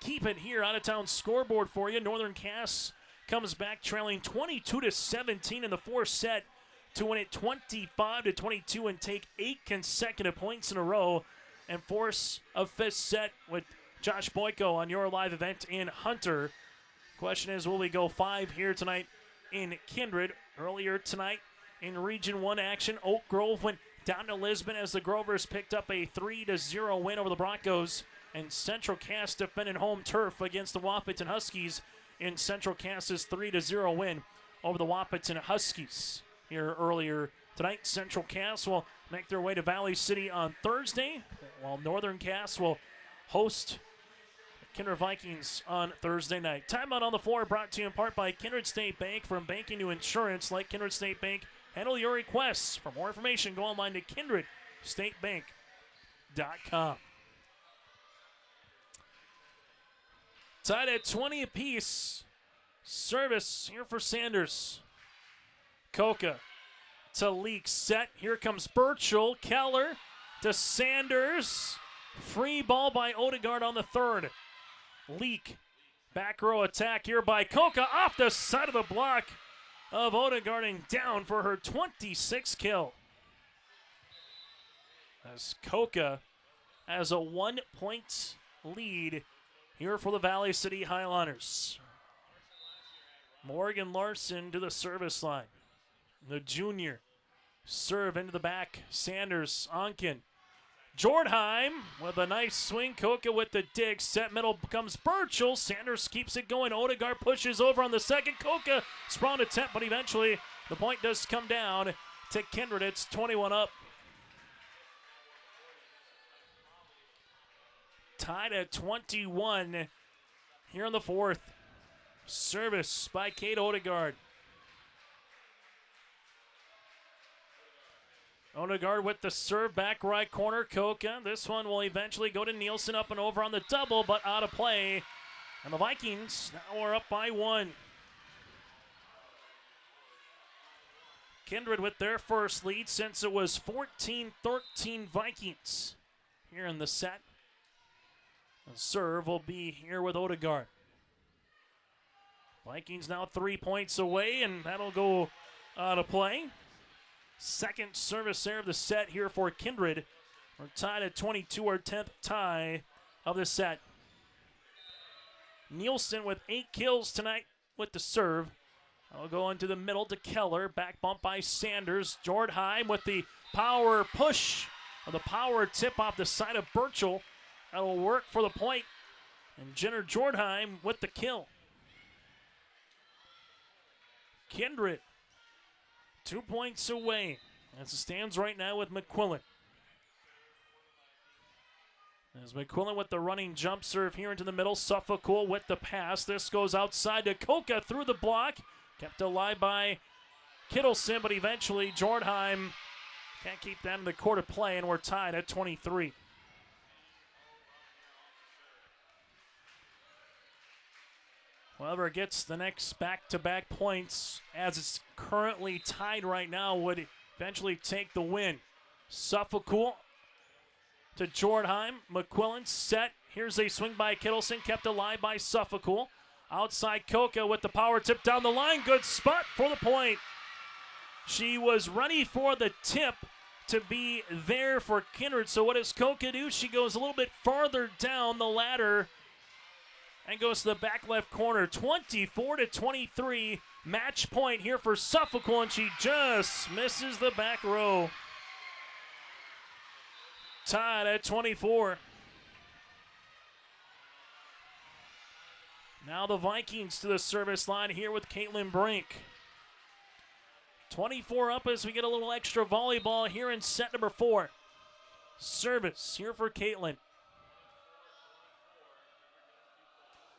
keep it here. Out of town scoreboard for you. Northern Cass comes back trailing 22-17 in the fourth set to win it 25-22 and take 8 consecutive points in a row and force a fifth set with Josh Boyko on your live event in Hunter. Question is, will we go 5 here tonight in Kindred? Earlier tonight in Region 1 action, Oak Grove went down to Lisbon as the Grovers picked up a 3-0 win over the Broncos. And Central Cass defended home turf against the Wahpeton Huskies in Central Cass's 3-0 win over the Wahpeton Huskies. Here earlier tonight, Central Cass will make their way to Valley City on Thursday, while Northern Cass will host Kindred Vikings on Thursday night. Timeout on the floor brought to you in part by Kindred State Bank. From banking to insurance, like Kindred State Bank, handle your requests. For more information, go online to kindredstatebank.com. Tied at 20 apiece. Service here for Sanders. Coca to Leak, set. Here comes Burchell. Keller to Sanders. Free ball by Odegaard on the third. Leak. Back row attack here by Coca off the side of the block of Odegaard and down for her 26th kill. As Coca has a 1-point lead here for the Valley City Highlanders. Morgan Larson to the service line. The junior. Serve into the back. Sanders, Onken. Jordheim with a nice swing. Coca with the dig. Set middle comes Burchell. Sanders keeps it going. Odegaard pushes over on the second. Coca spawned attempt, but eventually the point does come down to Kindred. It's 21 up. Tied at 21 here in the fourth. Service by Kate Odegaard. Odegaard with the serve, back right corner, Coca. This one will eventually go to Nielsen, up and over on the double, but out of play. And the Vikings now are up by 1. Kindred with their first lead since it was 14-13 Vikings here in the set. The serve will be here with Odegaard. Vikings now 3 points away, and that'll go out of play. Second service there of the set here for Kindred. We're tied at 22, our 10th tie of the set. Nielsen with 8 kills tonight with the serve. I'll go into the middle to Keller. Back bump by Sanders. Jordheim with the power push, or the power tip off the side of Burchell. That'll work for the point. And Jenner Jordheim with the kill. Kindred 2 points away as it stands right now with McQuillan. As McQuillan with the running jump serve here into the middle. Suffolk with the pass. This goes outside to Coca through the block. Kept alive by Kittleson, but eventually Jordheim can't keep that in the court of play, and we're tied at 23. Whoever gets the next back-to-back points, as it's currently tied right now, would eventually take the win. Suffolk to Jordheim. McQuillan set. Here's a swing by Kittleson, kept alive by Suffolk. Outside Coca with the power tip down the line. Good spot for the point. She was ready for the tip to be there for Kindred. So what does Coca do? She goes a little bit farther down the ladder and goes to the back left corner. 24-23, match point here for Suffolk, and she just misses the back row. Tied at 24. Now the Vikings to the service line here with Caitlin Brink. 24 up as we get a little extra volleyball here in set number 4. Service here for Caitlin.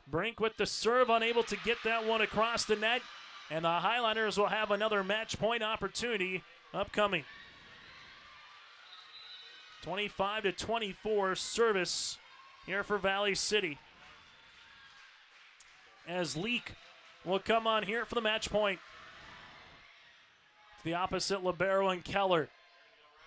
Brink with the serve, unable to get that one across the net. And the Highlanders will have another match point opportunity upcoming. 25-24 service here for Valley City. As Leak will come on here for the match point. To the opposite libero and Keller.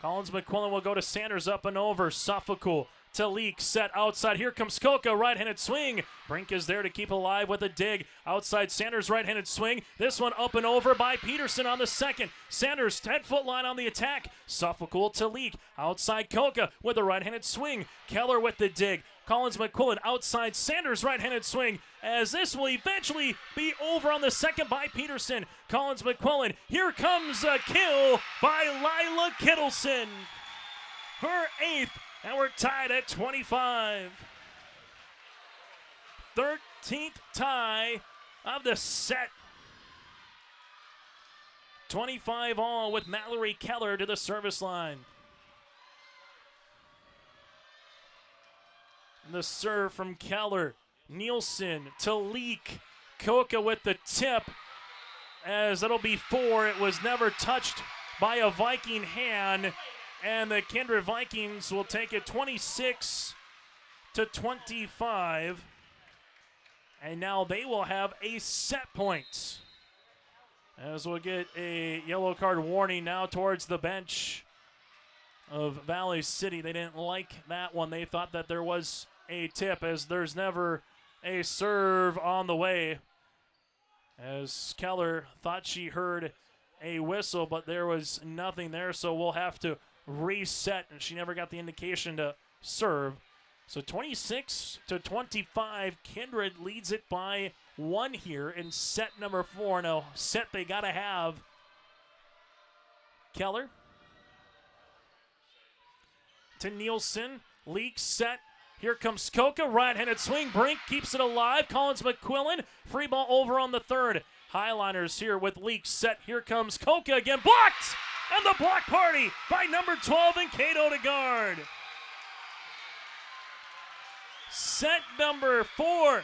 Collins McQuillan will go to Sanders, up and over. Suffolk to Leak, set outside. Here comes Koka, right-handed swing. Brink is there to keep alive with a dig. Outside Sanders, right-handed swing. This one up and over by Peterson on the second. Sanders, 10-foot line on the attack. Suffolk to Leak. Outside Koka with a right-handed swing. Keller with the dig. Collins McQuillan outside Sanders, right-handed swing, as this will eventually be over on the second by Peterson. Collins McQuillan, here comes a kill by Lila Kittleson. Her 8th, and we're tied at 25. 13th tie of the set. 25 all with Mallory Keller to the service line. The serve from Keller. Nielsen to Leak. Koka with the tip. As it'll be 4. It was never touched by a Viking hand. And the Kindred Vikings will take it 26-25. And now they will have a set point. As we'll get a yellow card warning now towards the bench of Valley City. They didn't like that one. They thought that there was a tip, as there's never a serve on the way. As Keller thought she heard a whistle, but there was nothing there, so we'll have to reset, and she never got the indication to serve. So 26-25, Kindred leads it by 1 here in set number 4. Now, set they got to have. Keller to Nielsen. Leak, set. Here comes Koka, right-handed swing. Brink keeps it alive. Collins McQuillan, free ball over on the third. Highliners here with Leak, set. Here comes Koka again, blocked! And the block party by number 12 and Kate Odegaard. Set number 4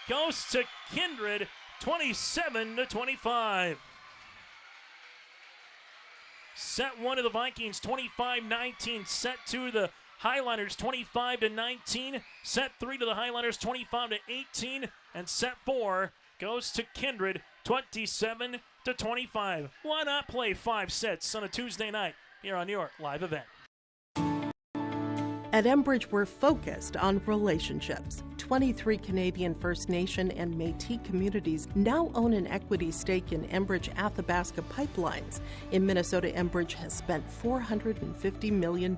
goes to Kindred, 27-25. Set 1 of the Vikings, 25-19. Set 2 the Highliners, 25-19. Set 3 to the Highliners, 25-18. And set 4 goes to Kindred, 27-25. Why not play 5 sets on a Tuesday night here on your live event? At Enbridge, we're focused on relationships. 23 Canadian First Nation and Métis communities now own an equity stake in Enbridge Athabasca Pipelines. In Minnesota, Enbridge has spent $450 million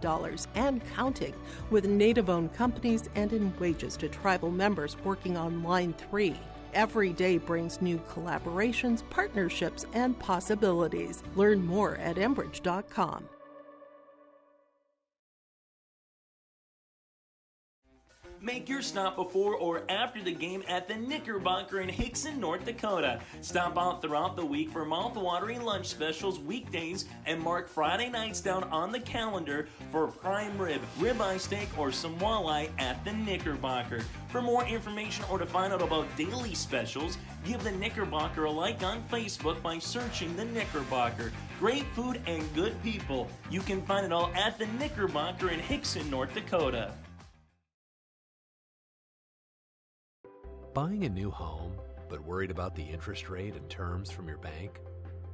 and counting, with Native-owned companies and in wages to tribal members working on Line 3. Every day brings new collaborations, partnerships, and possibilities. Learn more at Enbridge.com. Make your stop before or after the game at the Knickerbocker in Hickson, North Dakota. Stop out throughout the week for mouth-watering lunch specials weekdays and mark Friday nights down on the calendar for prime rib, ribeye steak, or some walleye at the Knickerbocker. For more information or to find out about daily specials, give the Knickerbocker a like on Facebook by searching the Knickerbocker. Great food and good people. You can find it all at the Knickerbocker in Hickson, North Dakota. Buying a new home, but worried about the interest rate and terms from your bank?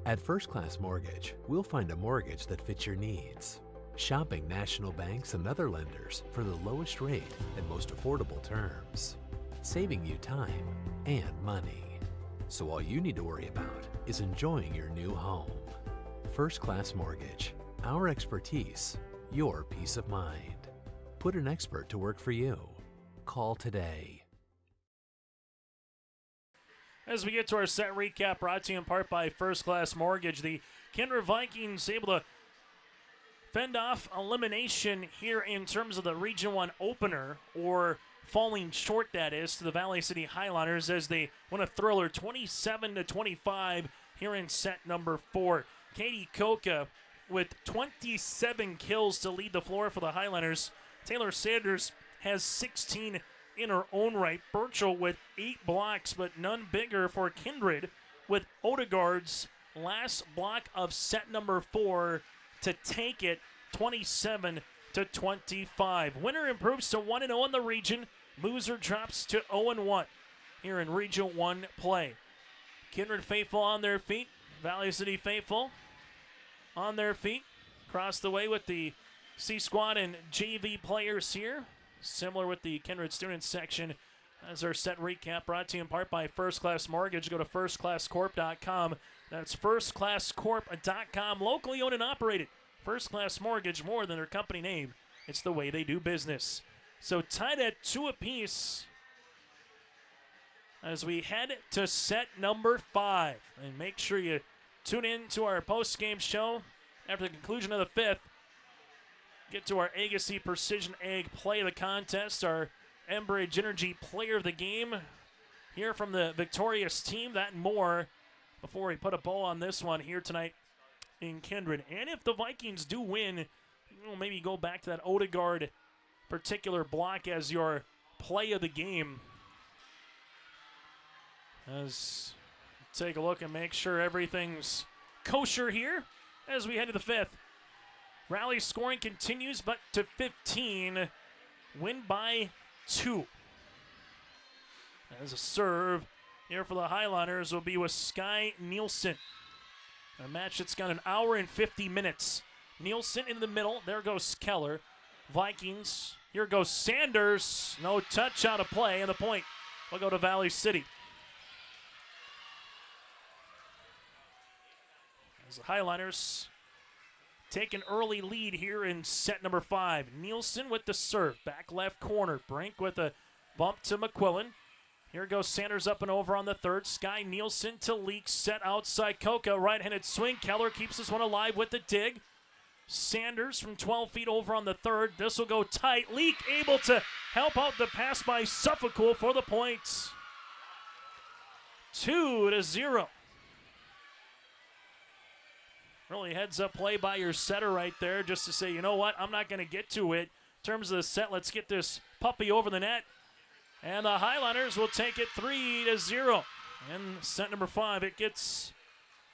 At First Class Mortgage, we'll find a mortgage that fits your needs. Shopping national banks and other lenders for the lowest rate and most affordable terms. Saving you time and money. So all you need to worry about is enjoying your new home. First Class Mortgage. Our expertise, your peace of mind. Put an expert to work for you. Call today. As we get to our set recap, brought to you in part by First Class Mortgage, the Kindred Vikings able to fend off elimination here in terms of the Region 1 opener, or falling short, that is, to the Valley City Highlanders as they win a thriller 27-25 here in set number 4. Katie Koka with 27 kills to lead the floor for the Highlanders. Taylor Sanders has 16 in her own right. Burchell with 8 blocks, but none bigger for Kindred with Odegaard's last block of set number 4 to take it 27-25. Winner improves to 1-0 in the region. Loser drops to 0-1 here in Region 1 play. Kindred faithful on their feet. Valley City faithful on their feet. Across the way with the C Squad and JV players here. Similar with the Kindred students section. As our set recap brought to you in part by First Class Mortgage. Go to firstclasscorp.com. That's firstclasscorp.com. Locally owned and operated. First Class Mortgage, more than their company name. It's the way they do business. So tied at 2 apiece as we head to set number 5. And make sure you tune in to our post-game show after the conclusion of the 5th. Get to our Agassi Precision Egg Play of the Contest, our Enbridge Energy Player of the Game. Hear from the victorious team, that and more, before we put a bow on this one here tonight in Kindred. And if the Vikings do win, you'll maybe go back to that Odegaard particular block as your play of the game. As take a look and make sure everything's kosher here as we head to the 5th. Rally scoring continues, but to 15. Win by 2. As a serve here for the Highlanders will be with Sky Nielsen. A match that's got an hour and 50 minutes. Nielsen in the middle. There goes Keller. Vikings. Here goes Sanders. No touch out of play, and the point will go to Valley City. As the Highlanders take an early lead here in set number 5. Nielsen with the serve. Back left corner. Brink with a bump to McQuillan. Here goes Sanders up and over on the 3rd. Sky Nielsen to Leak. Set outside Coca. Right-handed swing. Keller keeps this one alive with the dig. Sanders from 12 feet over on the 3rd. This will go tight. Leak able to help out the pass by Suffolk for the points. 2-0. Really heads up play by your setter right there just to say, you know what, I'm not going to get to it. In terms of the set, let's get this puppy over the net. And the Highlanders will take it 3-0. And set number 5, it gets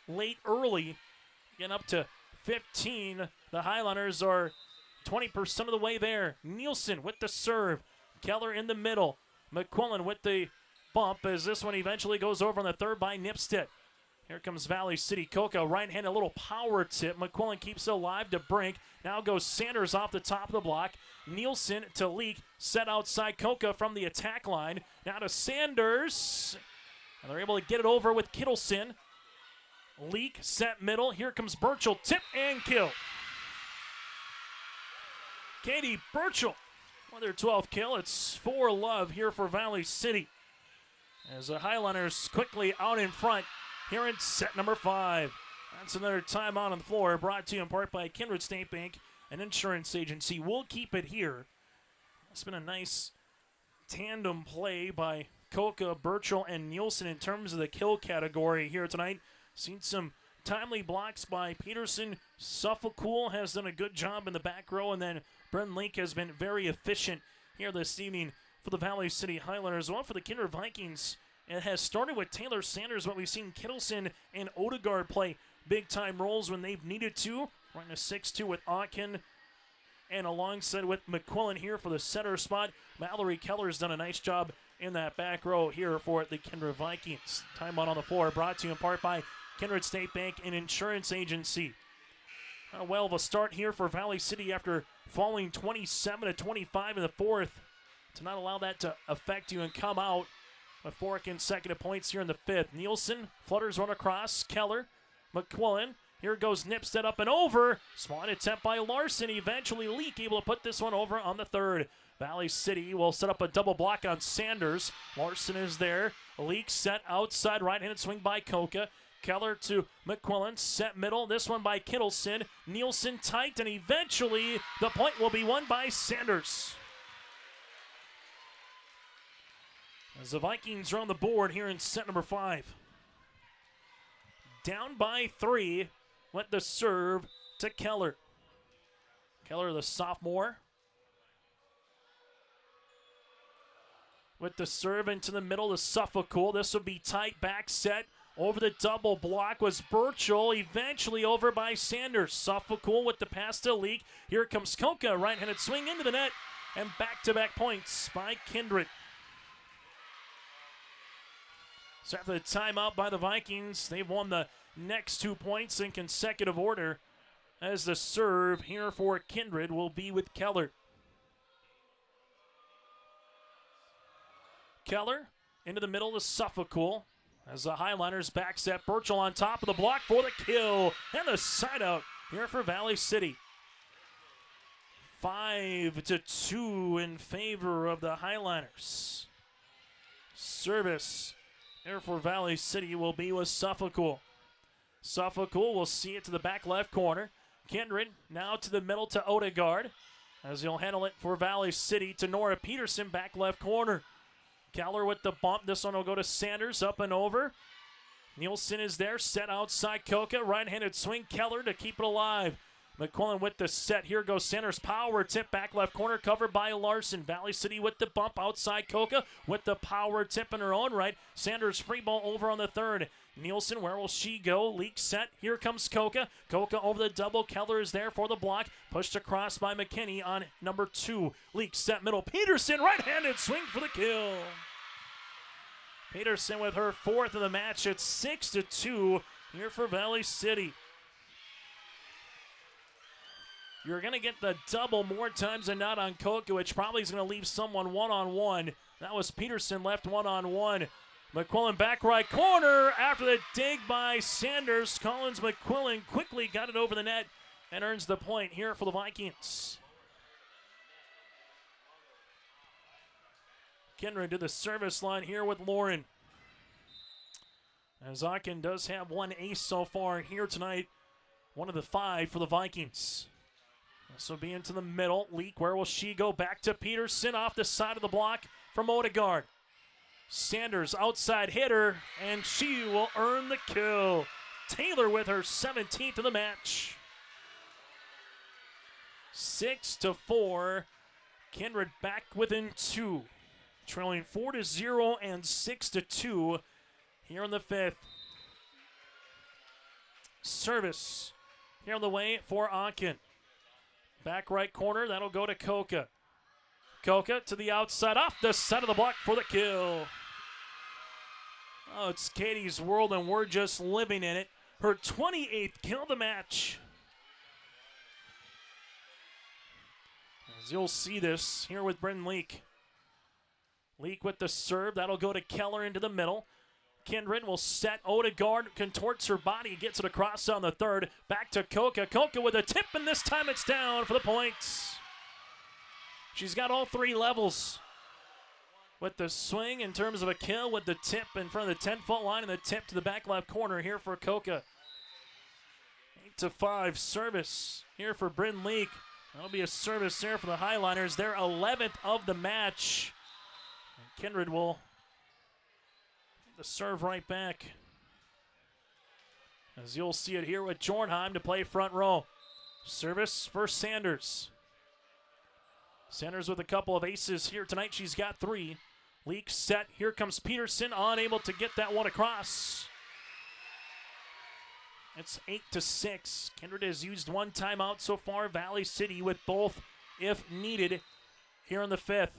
late early. Getting up to 15. The Highlanders are 20% of the way there. Nielsen with the serve. Keller in the middle. McQuillan with the bump as this one eventually goes over on the 3rd by Nipstead. Here comes Valley City. Coca, right-handed, a little power tip. McQuillan keeps it alive to Brink. Now goes Sanders off the top of the block. Nielsen to Leak. Set outside Coca from the attack line. Now to Sanders. And they're able to get it over with Kittleson. Leak, set middle. Here comes Burchell. Tip and kill. Katie Burchell with her 12th kill. It's 4-love here for Valley City. As the Highlanders quickly out in front here in set number 5. That's another timeout on the floor, brought to you in part by Kindred State Bank, an insurance agency. We'll keep it here. It's been a nice tandem play by Coca, Burchell, and Nielsen in terms of the kill category here tonight. Seen some timely blocks by Peterson. Suffolk has done a good job in the back row, and then Brendan Leak has been very efficient here this evening for the Valley City Highlanders. Well, for the Kindred Vikings, it has started with Taylor Sanders, but we've seen Kittleson and Odegaard play big-time roles when they've needed to. Running a 6-2 with Otkin, and alongside with McQuillan here for the center spot. Mallory Keller's done a nice job in that back row here for the Kindred Vikings. Timeout on the floor, brought to you in part by Kindred State Bank, an insurance agency. Well of a start here for Valley City after falling 27-25 in the 4th. To not allow that to affect you and come out with 4 consecutive points here in the 5th. Nielsen flutters one across. Keller, McQuillan. Here goes Nipstead up and over. Smart attempt by Larson. Eventually Leak able to put this one over on the 3rd. Valley City will set up a double block on Sanders. Larson is there. Leak set outside. Right-handed swing by Coca. Keller to McQuillan. Set middle. This one by Kittleson. Nielsen tight, and eventually the point will be won by Sanders. As the Vikings are on the board here in set number 5. Down by 3, went the serve to Keller. Keller, the sophomore, with the serve into the middle to Suffolk. This will be tight back set. Over the double block was Burchell, eventually over by Sanders. Suffolk with the pass to Leak. Here comes Koka, right-handed swing into the net, and back-to-back points by Kindred. So after the timeout by the Vikings, they've won the next 2 points in consecutive order, as the serve here for Kindred will be with Keller. Keller into the middle to Suffolk. As the Highliners back set, Burchell on top of the block for the kill, and the side out here for Valley City. 5-2 in favor of the Highliners. Service here for Valley City will be with Suffolk. Suffolk will see it to the back left corner. Kindred now to the middle to Odegaard, as he'll handle it for Valley City to Nora Peterson, back left corner. Keller with the bump. This one will go to Sanders, up and over. Nielsen is there, set outside Koka. Right-handed swing, Keller to keep it alive. McQuillan with the set. Here goes Sanders. Power tip, back left corner, covered by Larson. Valley City with the bump outside Koka with the power tip in her own right. Sanders free ball over on the third. Nielsen, where will she go? Leak set. Here comes Koka. Koka over the double. Keller is there for the block. Pushed across by McKinney on number 2. Leak set middle. Peterson, right-handed swing for the kill. Peterson with her 4th of the match. It's 6-2 here for Valley City. You're going to get the double more times than not on Koka, which probably is going to leave someone one-on-one. That was Peterson left one-on-one. McQuillan back right corner after the dig by Sanders. Collins McQuillan quickly got it over the net and earns the point here for the Vikings. Kindred to the service line here with Lauren. As Akin does have one ace so far here tonight. One of the 5 for the Vikings. This will be into the middle. Leak, where will she go? Back to Peterson off the side of the block from Odegaard. Sanders, outside hitter, and she will earn the kill. Taylor with her 17th of the match. 6-4. Kindred back within 2. Trailing 4-0 and 6-2 here in the 5th. Service here on the way for Akin. Back right corner, that'll go to Koka. Koka to the outside, off the side of the block for the kill. Oh, it's Katie's world, and we're just living in it. Her 28th kill of the match. As you'll see this here with Brendan Leak. Leak with the serve. That'll go to Keller into the middle. Kindred will set. Odegaard contorts her body, gets it across on the third. Back to Koka. Koka with a tip, and this time it's down for the points. She's got all 3 levels. With the swing in terms of a kill, with the tip in front of the 10-foot line, and the tip to the back left corner here for Koka. 8-5 service here for Bryn Leak. That'll be a service there for the Highliners. Their 11th of the match. And Kindred will get the serve right back. As you'll see it here with Jornheim to play front row. Service for Sanders. Sanders with a couple of aces here tonight. She's got 3. Leak set. Here comes Peterson, unable to get that one across. It's 8-6. Kindred has used 1 timeout so far. Valley City with both if needed here in the 5th.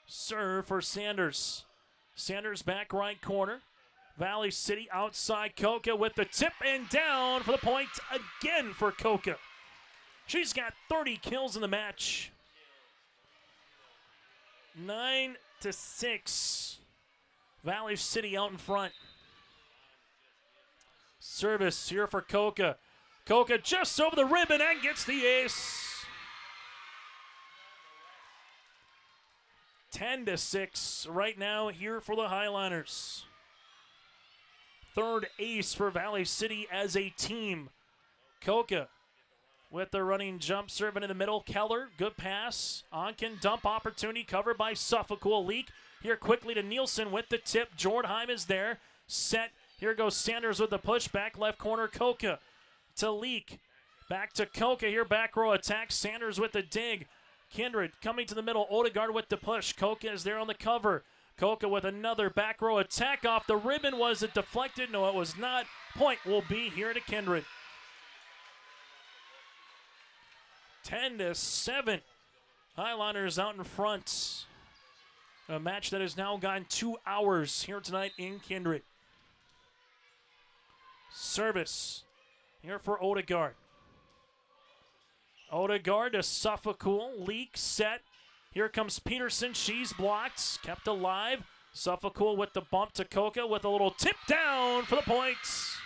Serve for Sanders. Sanders back right corner. Valley City outside Koka with the tip and down for the point again for Koka. She's got 30 kills in the match. 9-6. Valley City out in front. Service here for Koka. Koka just over the ribbon and gets the ace. 10-6 right now here for the Highliners. 3rd ace for Valley City as a team. Koka with the running jump, serving in the middle. Keller, good pass. Onken, dump opportunity, covered by Suffolk. Leak here quickly to Nielsen with the tip. Jordheim is there. Set. Here goes Sanders with the push. Back left corner, Koka to Leak. Back to Koka here, back row attack. Sanders with the dig. Kindred coming to the middle. Odegaard with the push. Koka is there on the cover. Koka with another back row attack off the ribbon. Was it deflected? No, it was not. Point will be here to Kindred. 10-7. Highliners out in front. A match that has now gone 2 hours here tonight in Kindred. Service here for Odegaard. Odegaard to Suffolk. Leak, set. Here comes Peterson. She's blocked. Kept alive. Suffolk with the bump to Koka with a little tip down for the points.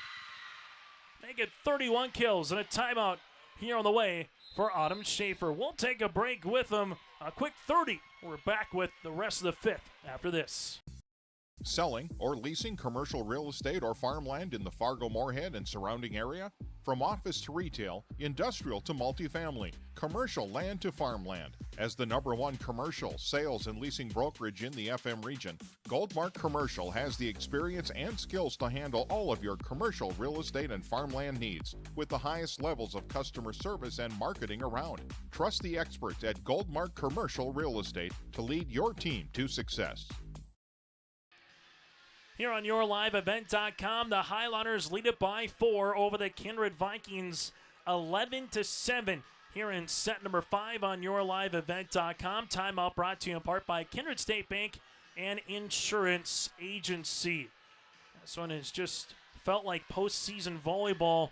Make it 31 kills and a timeout here on the way for Autumn Schaefer. We'll take a break with them. A quick 30. We're back with the rest of the fifth after this. Selling or leasing commercial real estate or farmland in the Fargo-Moorhead and surrounding area? From office to retail, industrial to multifamily, commercial land to farmland. As the #1 commercial sales and leasing brokerage in the FM region, Goldmark Commercial has the experience and skills to handle all of your commercial real estate and farmland needs with the highest levels of customer service and marketing around. Trust the experts at Goldmark Commercial Real Estate to lead your team to success. Here on YourLiveEvent.com, the Highliners lead it by 4 over the Kindred Vikings, 11-7. Here in set number 5 on YourLiveEvent.com. Timeout brought to you in part by Kindred State Bank and Insurance Agency. This one has just felt like postseason volleyball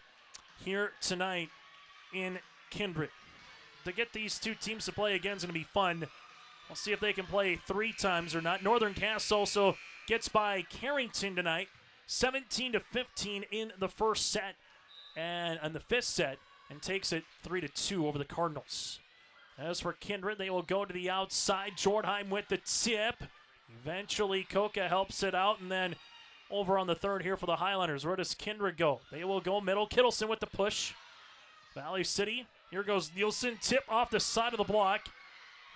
here tonight in Kindred. To get these two teams to play again is going to be fun. We'll see if they can play 3 times or not. Northern Cass also gets by Carrington tonight, 17-15 in the first set and the fifth set, and takes it 3-2 over the Cardinals. As for Kindred, they will go to the outside. Jordheim with the tip. Eventually, Koka helps it out, and then over on the third here for the Highlanders. Where does Kindred go? They will go middle. Kittleson with the push. Valley City. Here goes Nielsen. Tip off the side of the block.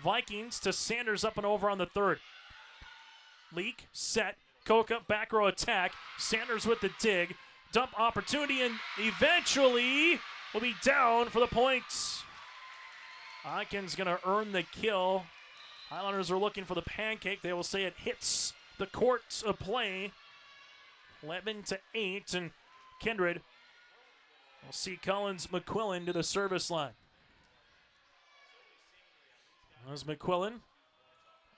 Vikings to Sanders up and over on the third. Leak, set, Koka, back row attack. Sanders with the dig. Dump opportunity, and eventually will be down for the points. Onken's going to earn the kill. Highlanders are looking for the pancake. They will say it hits the court of play. 11-8, and Kindred will see Collins McQuillan to the service line. There's McQuillan.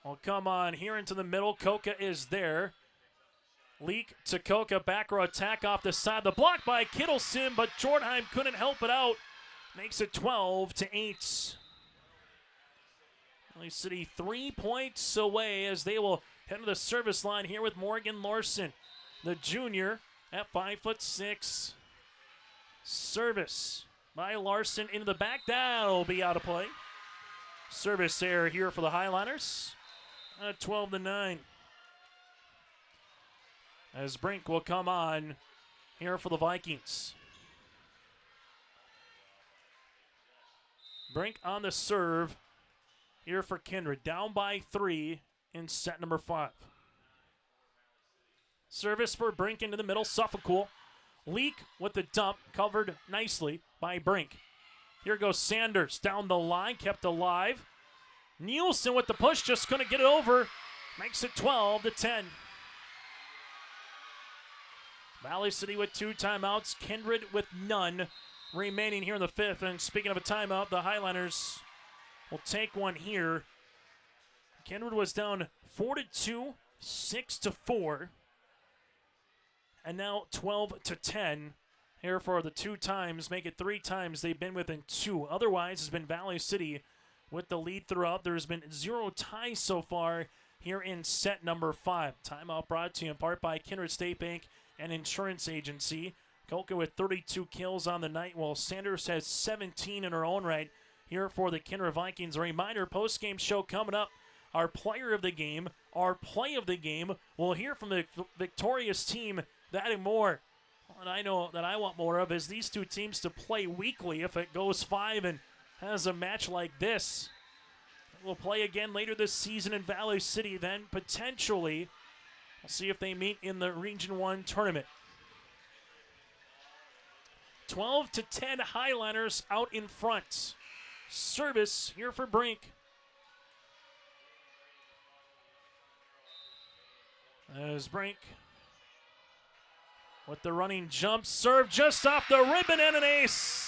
Will come on here into the middle. Koka is there. Leak to Koka. Back row attack off the side. The block by Kittleson, but Jordheim couldn't help it out. Makes it 12-8. Valley City 3 points away as they will head to the service line here with Morgan Larson, the junior at 5'6". Service by Larson into the back. That'll be out of play. Service error here for the Highliners. 12-9. As Brink will come on here for the Vikings. Brink on the serve here for Kindred. Down by 3 in set number 5. Service for Brink into the middle. Suffolk. Leak with the dump. Covered nicely by Brink. Here goes Sanders down the line. Kept alive. Nielsen with the push, just couldn't get it over. Makes it 12-10. Valley City with 2 timeouts. Kindred with none remaining here in the fifth. And speaking of a timeout, the Highliners will take one here. Kindred was down 4-2, 6-4. And now 12-10. Here for the 2 times. Make it 3 times they've been within 2. Otherwise, it's been Valley City with the lead throughout. There's been 0 ties so far here in set number 5. Timeout brought to you in part by Kindred State Bank and Insurance Agency. Koka with 32 kills on the night, while Sanders has 17 in her own right here for the Kindred Vikings. A reminder, post-game show coming up. Our player of the game, our play of the game. We'll hear from the victorious team, that and more What I know that I want more of is these two teams to play weekly. If it goes 5 and has a match like this, we'll play again later this season in Valley City. Then potentially, we'll see if they meet in the Region 1 tournament. 12-10 Highliners out in front. Service here for Brink. As Brink with the running jump serve just off the ribbon and an ace.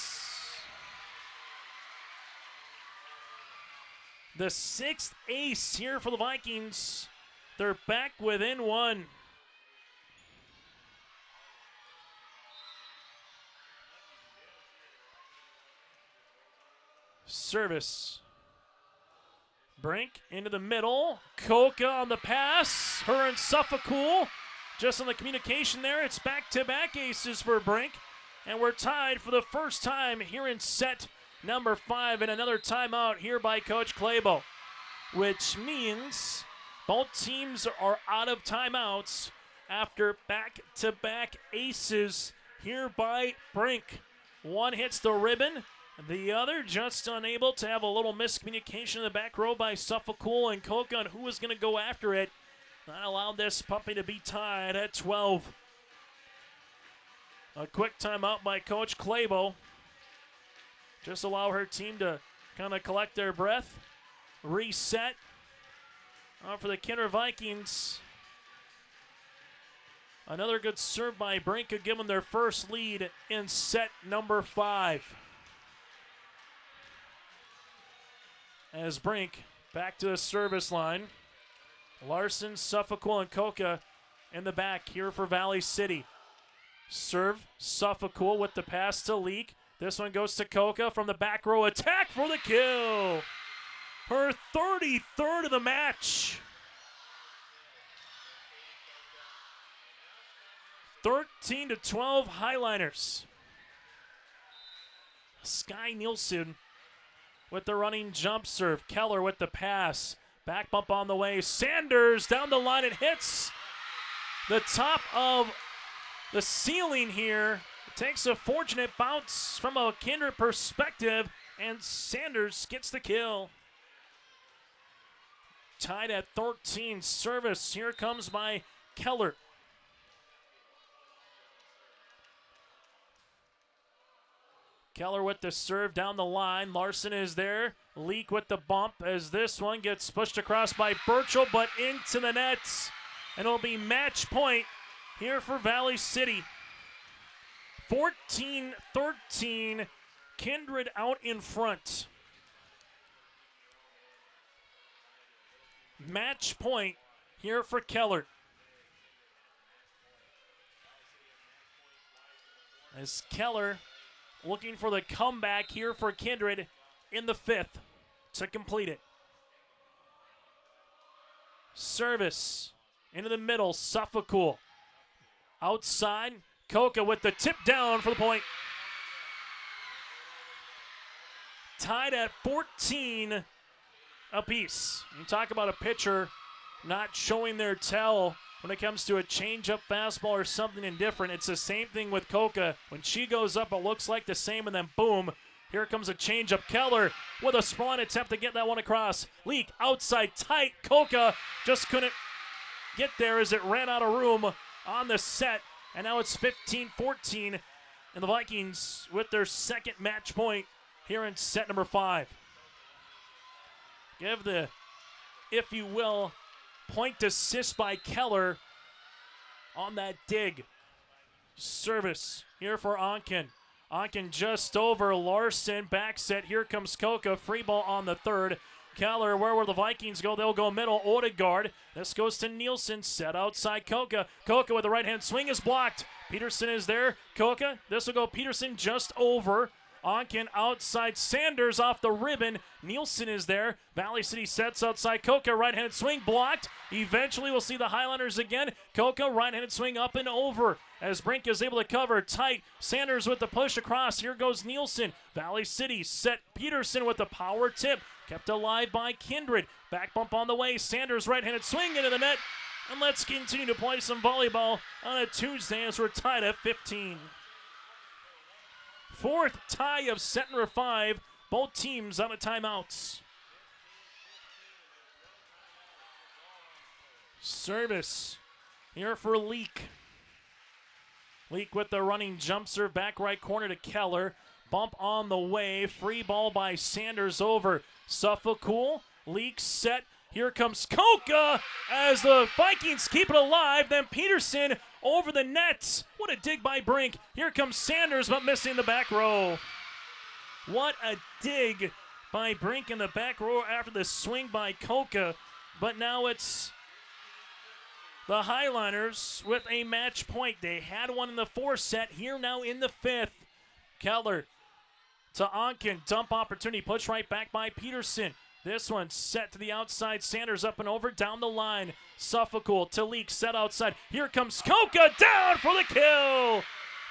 The 6th ace here for the Vikings. They're back within 1. Service. Brink into the middle. Koka on the pass. Her and Suffolk just on the communication there. It's back-to-back aces for Brink. And we're tied for the first time here in set number 5. And another timeout here by Coach Claybo. Which means both teams are out of timeouts after back-to-back aces here by Brink. One hits the ribbon. The other just unable to have a little miscommunication in the back row by Suffolk and Koka on who was going to go after it. That allowed this puppy to be tied at 12. A quick timeout by Coach Claybo. Just allow her team to kind of collect their breath, reset. For the Kindred Vikings, another good serve by Brink could give them their first lead in set number 5. As Brink back to the service line. Larson, Suffolk, and Koka in the back here for Valley City. Serve, Suffolk with the pass to Leak. This one goes to Koka from the back row. Attack for the kill. Her 33rd of the match. 13-12 Highliners. Sky Nielsen with the running jump serve. Keller with the pass. Back bump on the way. Sanders down the line. It hits the top of the ceiling here. It takes a fortunate bounce from a Kindred perspective, and Sanders gets the kill. Tied at 13. Service here comes by Keller. Keller with the serve down the line. Larson is there. Leak with the bump as this one gets pushed across by Burchell, but into the nets. And it'll be match point here for Valley City. 14-13. Kindred out in front. Match point here for Keller. As Keller looking for the comeback here for Kindred in the 5th to complete it. Service into the middle, Suffolk. Outside, Koka with the tip down for the point. Tied at 14 apiece. You talk about a pitcher not showing their tell when it comes to a change-up fastball or something indifferent. It's the same thing with Koka. When she goes up, it looks like the same, and then boom, here comes a change-up. Keller with a spawn attempt to get that one across. Leak outside tight. Koka just couldn't get there as it ran out of room on the set. And now it's 15-14, and the Vikings with their second match point here in set number 5. Give the, if you will, point assist by Keller on that dig. Service here for Onken. Onken just over Larson. Back set. Here comes Koka. Free ball on the 3rd. Keller, where will the Vikings go? They'll go middle. Odegaard. This goes to Nielsen. Set outside Koka. Koka with the right hand swing is blocked. Peterson is there. Koka. This will go Peterson just over. Onken outside. Sanders off the ribbon. Nielsen is there. Valley City sets outside Koka. Right-handed swing blocked. Eventually we'll see the Highlanders again. Koka right-handed swing up and over as Brink is able to cover tight. Sanders with the push across. Here goes Nielsen. Valley City set Peterson with the power tip. Kept alive by Kindred. Back bump on the way. Sanders right-handed swing into the net. And let's continue to play some volleyball on a Tuesday as we're tied at 15. Fourth tie of set number 5. Both teams out of timeouts. Service here for Leak. Leak with the running jump serve, back right corner to Keller. Bump on the way, free ball by Sanders over Suffolk. Leak set, here comes Koka as the Vikings keep it alive. Then Peterson over the net. What a dig by Brink. Here comes Sanders, but missing the back row. What a dig by Brink in the back row after the swing by Koka. But now it's the Highliners with a match point. They had one in the 4th set, here now in the 5th. Keller to Onken, dump opportunity, push right back by Peterson. This one set to the outside, Sanders up and over, down the line. Suffolk to Leak, set outside. Here comes Koka, down for the kill.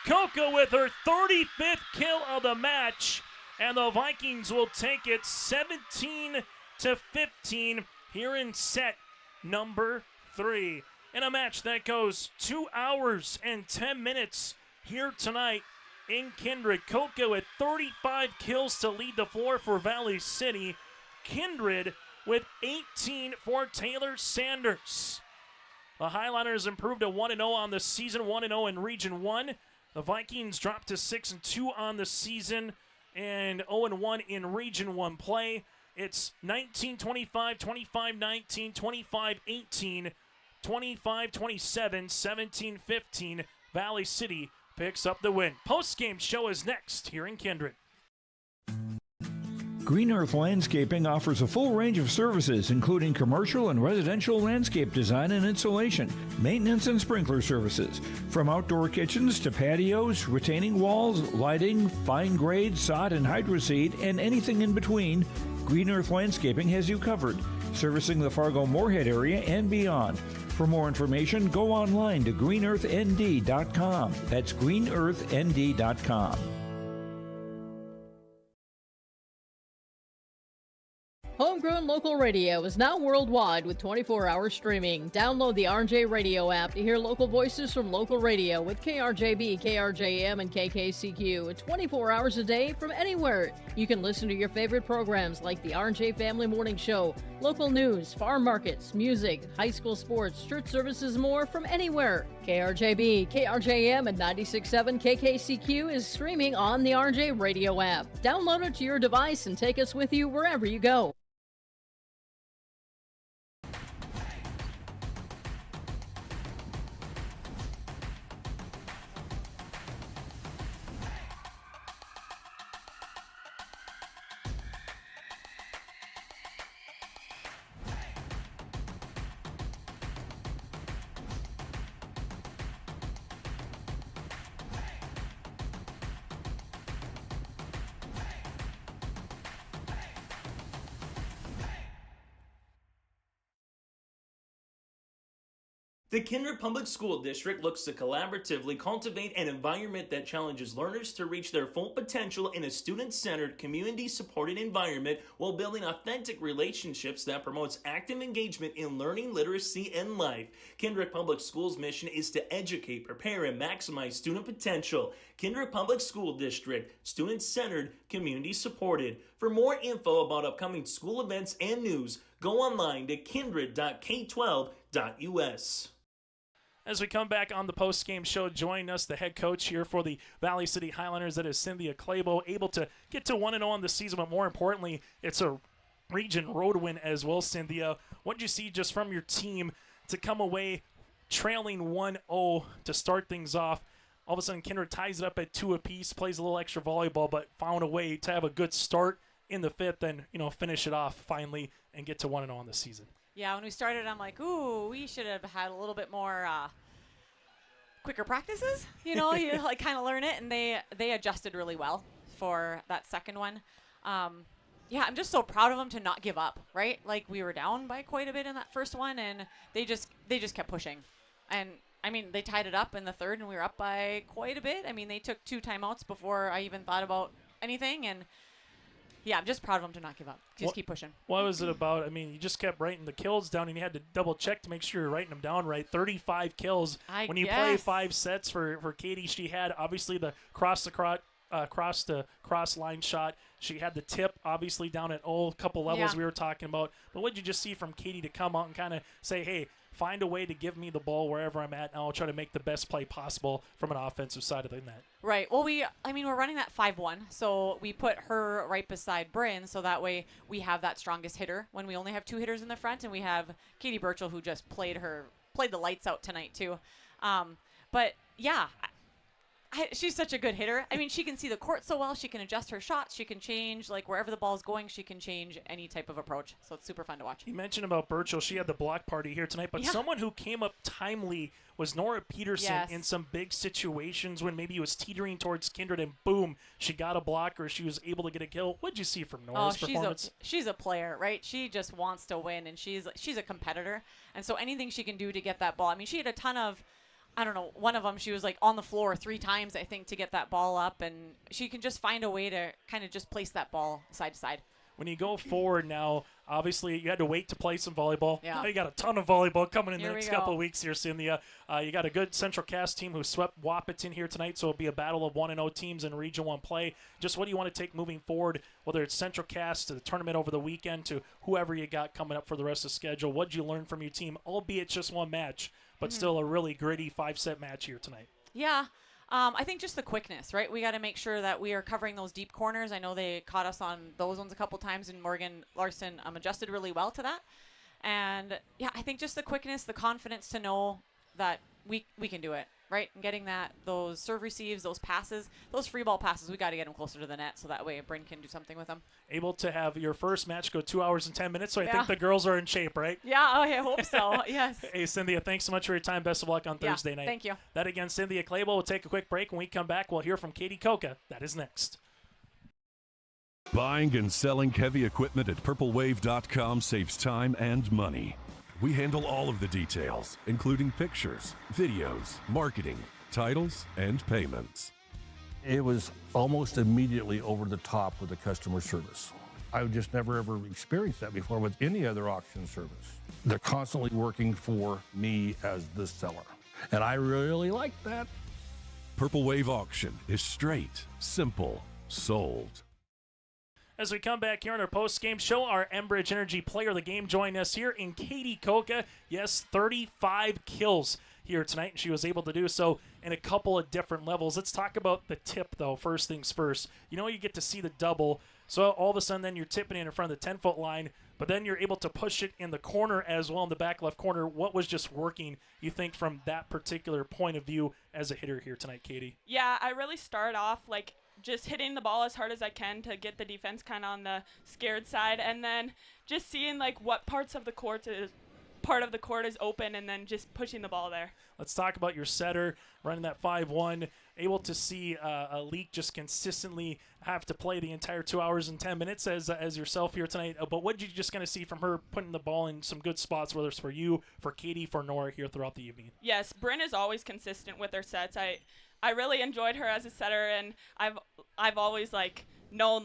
Koka with her 35th kill of the match, and the Vikings will take it 17-15 here in set number 3. In a match that goes 2 hours and 10 minutes here tonight in Kindred. Koka with 35 kills to lead the floor for Valley City. Kindred with 18 for Taylor Sanders. The Highliners improved to 1-0 on the season, 1-0 in Region 1. The Vikings dropped to 6-2 on the season and 0-1 in Region 1 play. It's 19-25, 25-19, 25-18, 25-27, 17-15. Valley City picks up the win. Postgame show is next here in Kindred. Green Earth Landscaping offers a full range of services, including commercial and residential landscape design and installation, maintenance and sprinkler services. From outdoor kitchens to patios, retaining walls, lighting, fine grade, sod and hydroseed, and anything in between, Green Earth Landscaping has you covered, servicing the Fargo-Moorhead area and beyond. For more information, go online to greenearthnd.com. That's greenearthnd.com. Homegrown local radio is now worldwide with 24-hour streaming. Download the RJ Radio app to hear local voices from local radio with KRJB, KRJM, and KKCQ 24 hours a day from anywhere. You can listen to your favorite programs like the RJ Family Morning Show, local news, farm markets, music, high school sports, church services, more from anywhere. KRJB, KRJM, and 96.7 KKCQ is streaming on the RJ Radio app. Download it to your device and take us with you wherever you go. The Kindred Public School District looks to collaboratively cultivate an environment that challenges learners to reach their full potential in a student-centered, community-supported environment while building authentic relationships that promotes active engagement in learning, literacy, and life. Kindred Public Schools' mission is to educate, prepare, and maximize student potential. Kindred Public School District, student-centered, community-supported. For more info about upcoming school events and news, go online to kindred.k12.us. As we come back on the post-game show, joining us, the head coach here for the Valley City Highlanders, that is Cynthia Clabo, able to get to 1-0 on the season, but more importantly, it's a region road win as well, Cynthia. What did you see just from your team to come away trailing 1-0 to start things off? All of a sudden, Kindred ties it up at 2 apiece, plays a little extra volleyball, but found a way to have a good start in the 5th and, finish it off finally and get to 1-0 on the season. Yeah, when we started, I'm like, ooh, we should have had a little bit more quicker practices. You like kind of learn it, and they adjusted really well for that second one. Yeah, I'm just so proud of them to not give up, right? Like, we were down by quite a bit in that first one, and they just kept pushing. And, they tied it up in the 3rd, and we were up by quite a bit. They took 2 timeouts before I even thought about anything, and yeah, I'm just proud of him to not give up. Just keep pushing. What was it about? I mean, you just kept writing the kills down, and you had to double check to make sure you're writing them down right. 35 kills. When you play 5 sets for Katie, she had obviously the cross to cross line shot. She had the tip obviously down at a couple levels we were talking about. But what did you just see from Katie to come out and kind of say, hey, find a way to give me the ball wherever I'm at, and I'll try to make the best play possible from an offensive side of the net? Right. Well, we're running that 5-1, so we put her right beside Bryn, so that way we have that strongest hitter when we only have 2 hitters in the front, and we have Katie Burchell, who just played the lights out tonight too. But yeah, she's such a good hitter. I mean, she can see the court so well. She can adjust her shots. She can change, like, wherever the ball's going, she can change any type of approach. So it's super fun to watch. You mentioned about Burchell. She had the block party here tonight, but someone who came up timely was Nora Peterson in some big situations when maybe it was teetering towards Kindred, and boom, she got a block or she was able to get a kill. What did you see from Nora's performance? She's a player, right? She just wants to win, and she's a competitor. And so anything she can do to get that ball. I mean, she had a ton of, I don't know, one of them, she was like on the floor 3 times, I think, to get that ball up, and she can just find a way to kind of just place that ball side to side. When you go forward now, obviously you had to wait to play some volleyball. Yeah. Now you got a ton of volleyball coming in the next couple of weeks here, Cynthia. You got a good Central Cass team who swept Wahpeton here tonight, so it'll be a battle of 1-0 teams in Region 1 play. Just what do you want to take moving forward, whether it's Central Cass to the tournament over the weekend to whoever you got coming up for the rest of the schedule? What did you learn from your team, albeit just one match, but still a really gritty 5-set match here tonight? Yeah. I think just the quickness, right? We got to make sure that we are covering those deep corners. I know they caught us on those ones a couple times, and Morgan Larson adjusted really well to that. And, yeah, I think just the quickness, the confidence to know that we can do it, right? And getting those serve receives, those passes, those free ball passes, we got to get them closer to the net so that way Bryn can do something with them. Able to have your first match go 2 hours and 10 minutes, so I think the girls are in shape, right? Yeah, I hope so, yes. Hey, Cynthia, thanks so much for your time. Best of luck on Thursday night. Thank you. That again, Cynthia Clable. We'll take a quick break. When we come back, we'll hear from Katie Koka. That is next. Buying and selling heavy equipment at purplewave.com saves time and money. We handle all of the details, including pictures, videos, marketing, titles, and payments. It was almost immediately over the top with the customer service. I've just never ever experienced that before with any other auction service. They're constantly working for me as the seller, and I really like that. Purple Wave Auction is straight, simple, sold. As we come back here on our post-game show, our Enbridge Energy player of the game joining us here in Katie Koka. Yes, 35 kills here tonight, and she was able to do so in a couple of different levels. Let's talk about the tip, though, first things first. You know, you get to see the double, so all of a sudden then you're tipping in front of the 10-foot line, but then you're able to push it in the corner as well, in the back left corner. What was just working, you think, from that particular point of view as a hitter here tonight, Katie? Yeah, I really started off like just hitting the ball as hard as I can to get the defense kind of on the scared side, and then just seeing like what part of the court is open, and then just pushing the ball there. Let's talk about your setter running that 5-1, able to see a leak just consistently have to play the entire 2 hours and 10 minutes as yourself here tonight. But what did you just kind of see from her putting the ball in some good spots, whether it's for you, for Katie, for Nora here throughout the evening? Yes, Bryn is always consistent with her sets. I really enjoyed her as a setter, and I've always known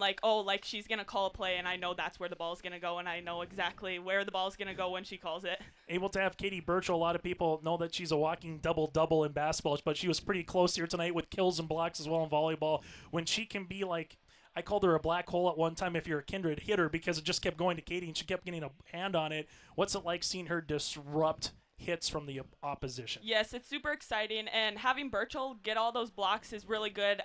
she's gonna call a play, and I know that's where the ball's gonna go, and I know exactly where the ball's gonna go when she calls it. Able to have Katie Burchell. A lot of people know that she's a walking double in basketball, but she was pretty close here tonight with kills and blocks as well in volleyball. When she can be I called her a black hole at one time if you're a Kindred hitter, because it just kept going to Katie and she kept getting a hand on it. What's it like seeing her disrupt hits from the opposition? Yes, it's super exciting, and having Burchell get all those blocks is really good,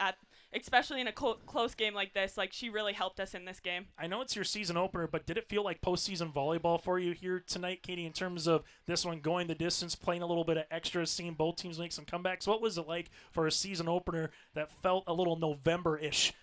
especially in a close game like this. She really helped us in this game. I know it's your season opener, but did it feel like postseason volleyball for you here tonight, Katie, in terms of this one going the distance, playing a little bit of extra, seeing both teams make some comebacks? What was it like for a season opener that felt a little November-ish,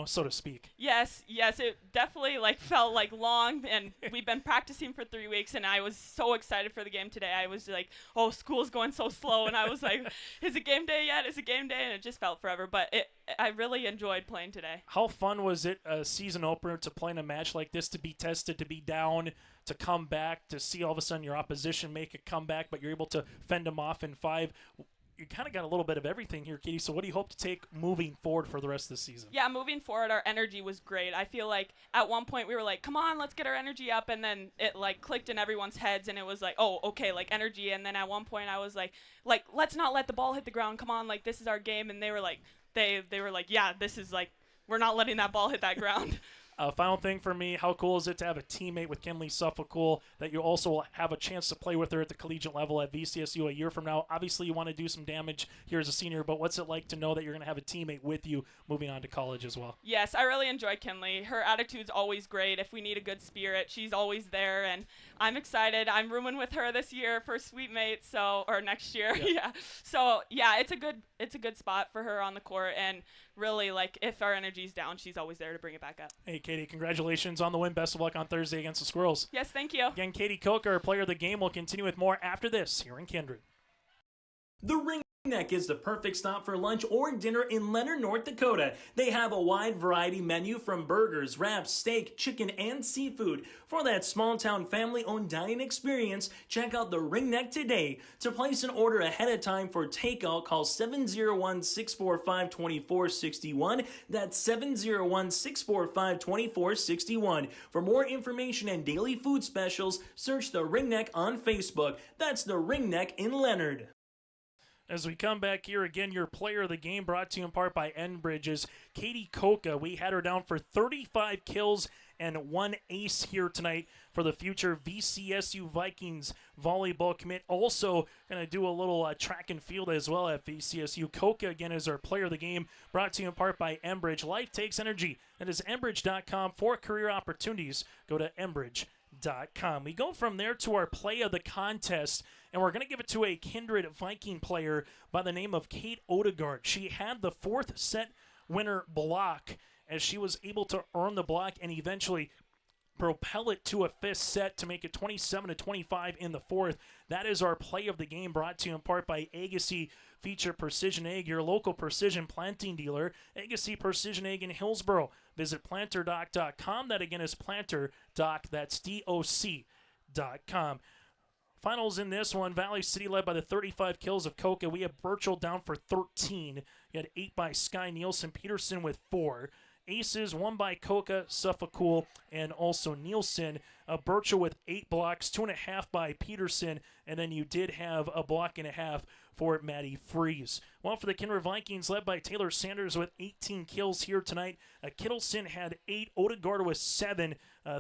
so to speak? Yes, it definitely felt long, and we've been practicing for 3 weeks, and I was so excited for the game today. I was like, oh, school's going so slow, and I was like, is it game day yet? Is it game day? And it just felt forever, but I really enjoyed playing today. How fun was it, a season opener, to play in a match like this, to be tested, to be down, to come back, to see all of a sudden your opposition make a comeback, but you're able to fend them off in 5? you kind of got a little bit of everything here, Katie. So what do you hope to take moving forward for the rest of the season? Yeah, moving forward, our energy was great. I feel like at one point we were like, come on, let's get our energy up. And then it like clicked in everyone's heads and it was like, oh, okay, like energy. And then at one point I was like, let's not let the ball hit the ground. Come on, like this is our game. And they were like, they were like, yeah, this is like, we're not letting that ball hit that ground. Final thing for me, how cool is it to have a teammate with Kinley Suffolk that you also will have a chance to play with her at the collegiate level at VCSU a year from now? Obviously, you want to do some damage here as a senior, but what's it like to know that you're going to have a teammate with you moving on to college as well? Yes, I really enjoy Kinley. Her attitude's always great. If we need a good spirit, she's always there, and I'm excited. I'm rooming with her this year for Sweet Mate, or next year. Yeah. So, yeah, it's a good spot for her on the court, and really, like, if our energy's down, she's always there to bring it back up. Hey, Katie, congratulations on the win. Best of luck on Thursday against the Squirrels. Yes, thank you. Again, Katie Koch, our player of the game. Will continue with more after this here in Kindred. The Ring Neck is the perfect stop for lunch or dinner in Leonard, North Dakota. They have a wide variety menu from burgers, wraps, steak, chicken, and seafood. For that small-town family-owned dining experience, check out the Ring Neck today. To place an order ahead of time for takeout, call 701-645-2461. That's 701-645-2461. For more information and daily food specials, search the Ring Neck on Facebook. That's the Ring Neck in Leonard. As we come back here again, your player of the game brought to you in part by Enbridge's Katie Koch. We had her down for 35 kills and 1 ace here tonight for the future VCSU Vikings volleyball commit. Also going to do a little track and field as well at VCSU. Koch, again, is our player of the game, brought to you in part by Enbridge. Life takes energy. That is Enbridge.com for career opportunities. Go to Enbridge.com. We go from there to our play of the contest, and we're going to give it to a Kindred Viking player by the name of Kate Odegaard. She had the 4th set winner block as she was able to earn the block and eventually propel it to a 5th set to make it 27-25 in the 4th. That is our play of the game, brought to you in part by Agassi Feature Precision Egg, your local precision planting dealer. Agassi Precision Egg in Hillsboro. Visit planterdoc.com. That again is planterdoc. That's DOC.com. Finals in this one, Valley City led by the 35 kills of Koch. We have Burchell down for 13. You had 8 by Sky Nielsen, Peterson with 4. Aces, 1 by Koch, Suffolk, and also Nielsen. Burchell with 8 blocks, 2.5 by Peterson, and then you did have a block and a half for Maddie Freeze. Well, for the Kindred Vikings, led by Taylor Sanders with 18 kills here tonight. Kittleson had 8, Odegaard with 7,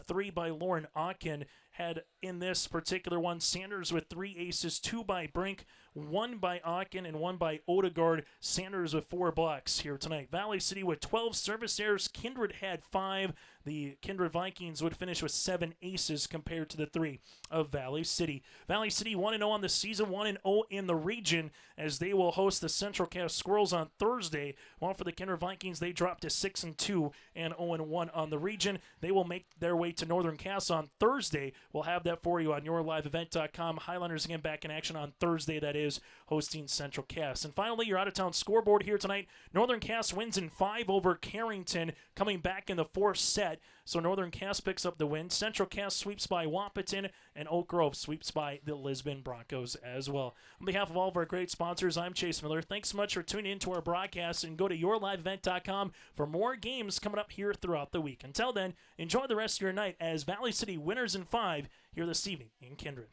3 by Lauren Aachen. Had in this particular one, Sanders with 3 aces, 2 by Brink, 1 by Aachen, and 1 by Odegaard. Sanders with 4 blocks here tonight. Valley City with 12 service errors. Kindred had 5. The Kindred Vikings would finish with 7 aces compared to the 3 of Valley City. Valley City 1-0 on the season, 1-0 in the region, as they will host the Central Cass Squirrels on Thursday. While for the Kindred Vikings, they dropped to 6-2 and 0-1 on the region. They will make their way to Northern Cass on Thursday. We'll have that for you on yourliveevent.com. Highlanders again back in action on Thursday, that is, hosting Central Cass. And finally, your out-of-town scoreboard here tonight. Northern Cass wins in 5 over Carrington, coming back in the 4th set. So Northern Cass picks up the win. Central Cass sweeps by Wahpeton, and Oak Grove sweeps by the Lisbon Broncos as well. On behalf of all of our great sponsors, I'm Chase Miller. Thanks so much for tuning in to our broadcast, and go to yourliveevent.com for more games coming up here throughout the week. Until then, enjoy the rest of your night as Valley City winners in 5 here this evening in Kindred.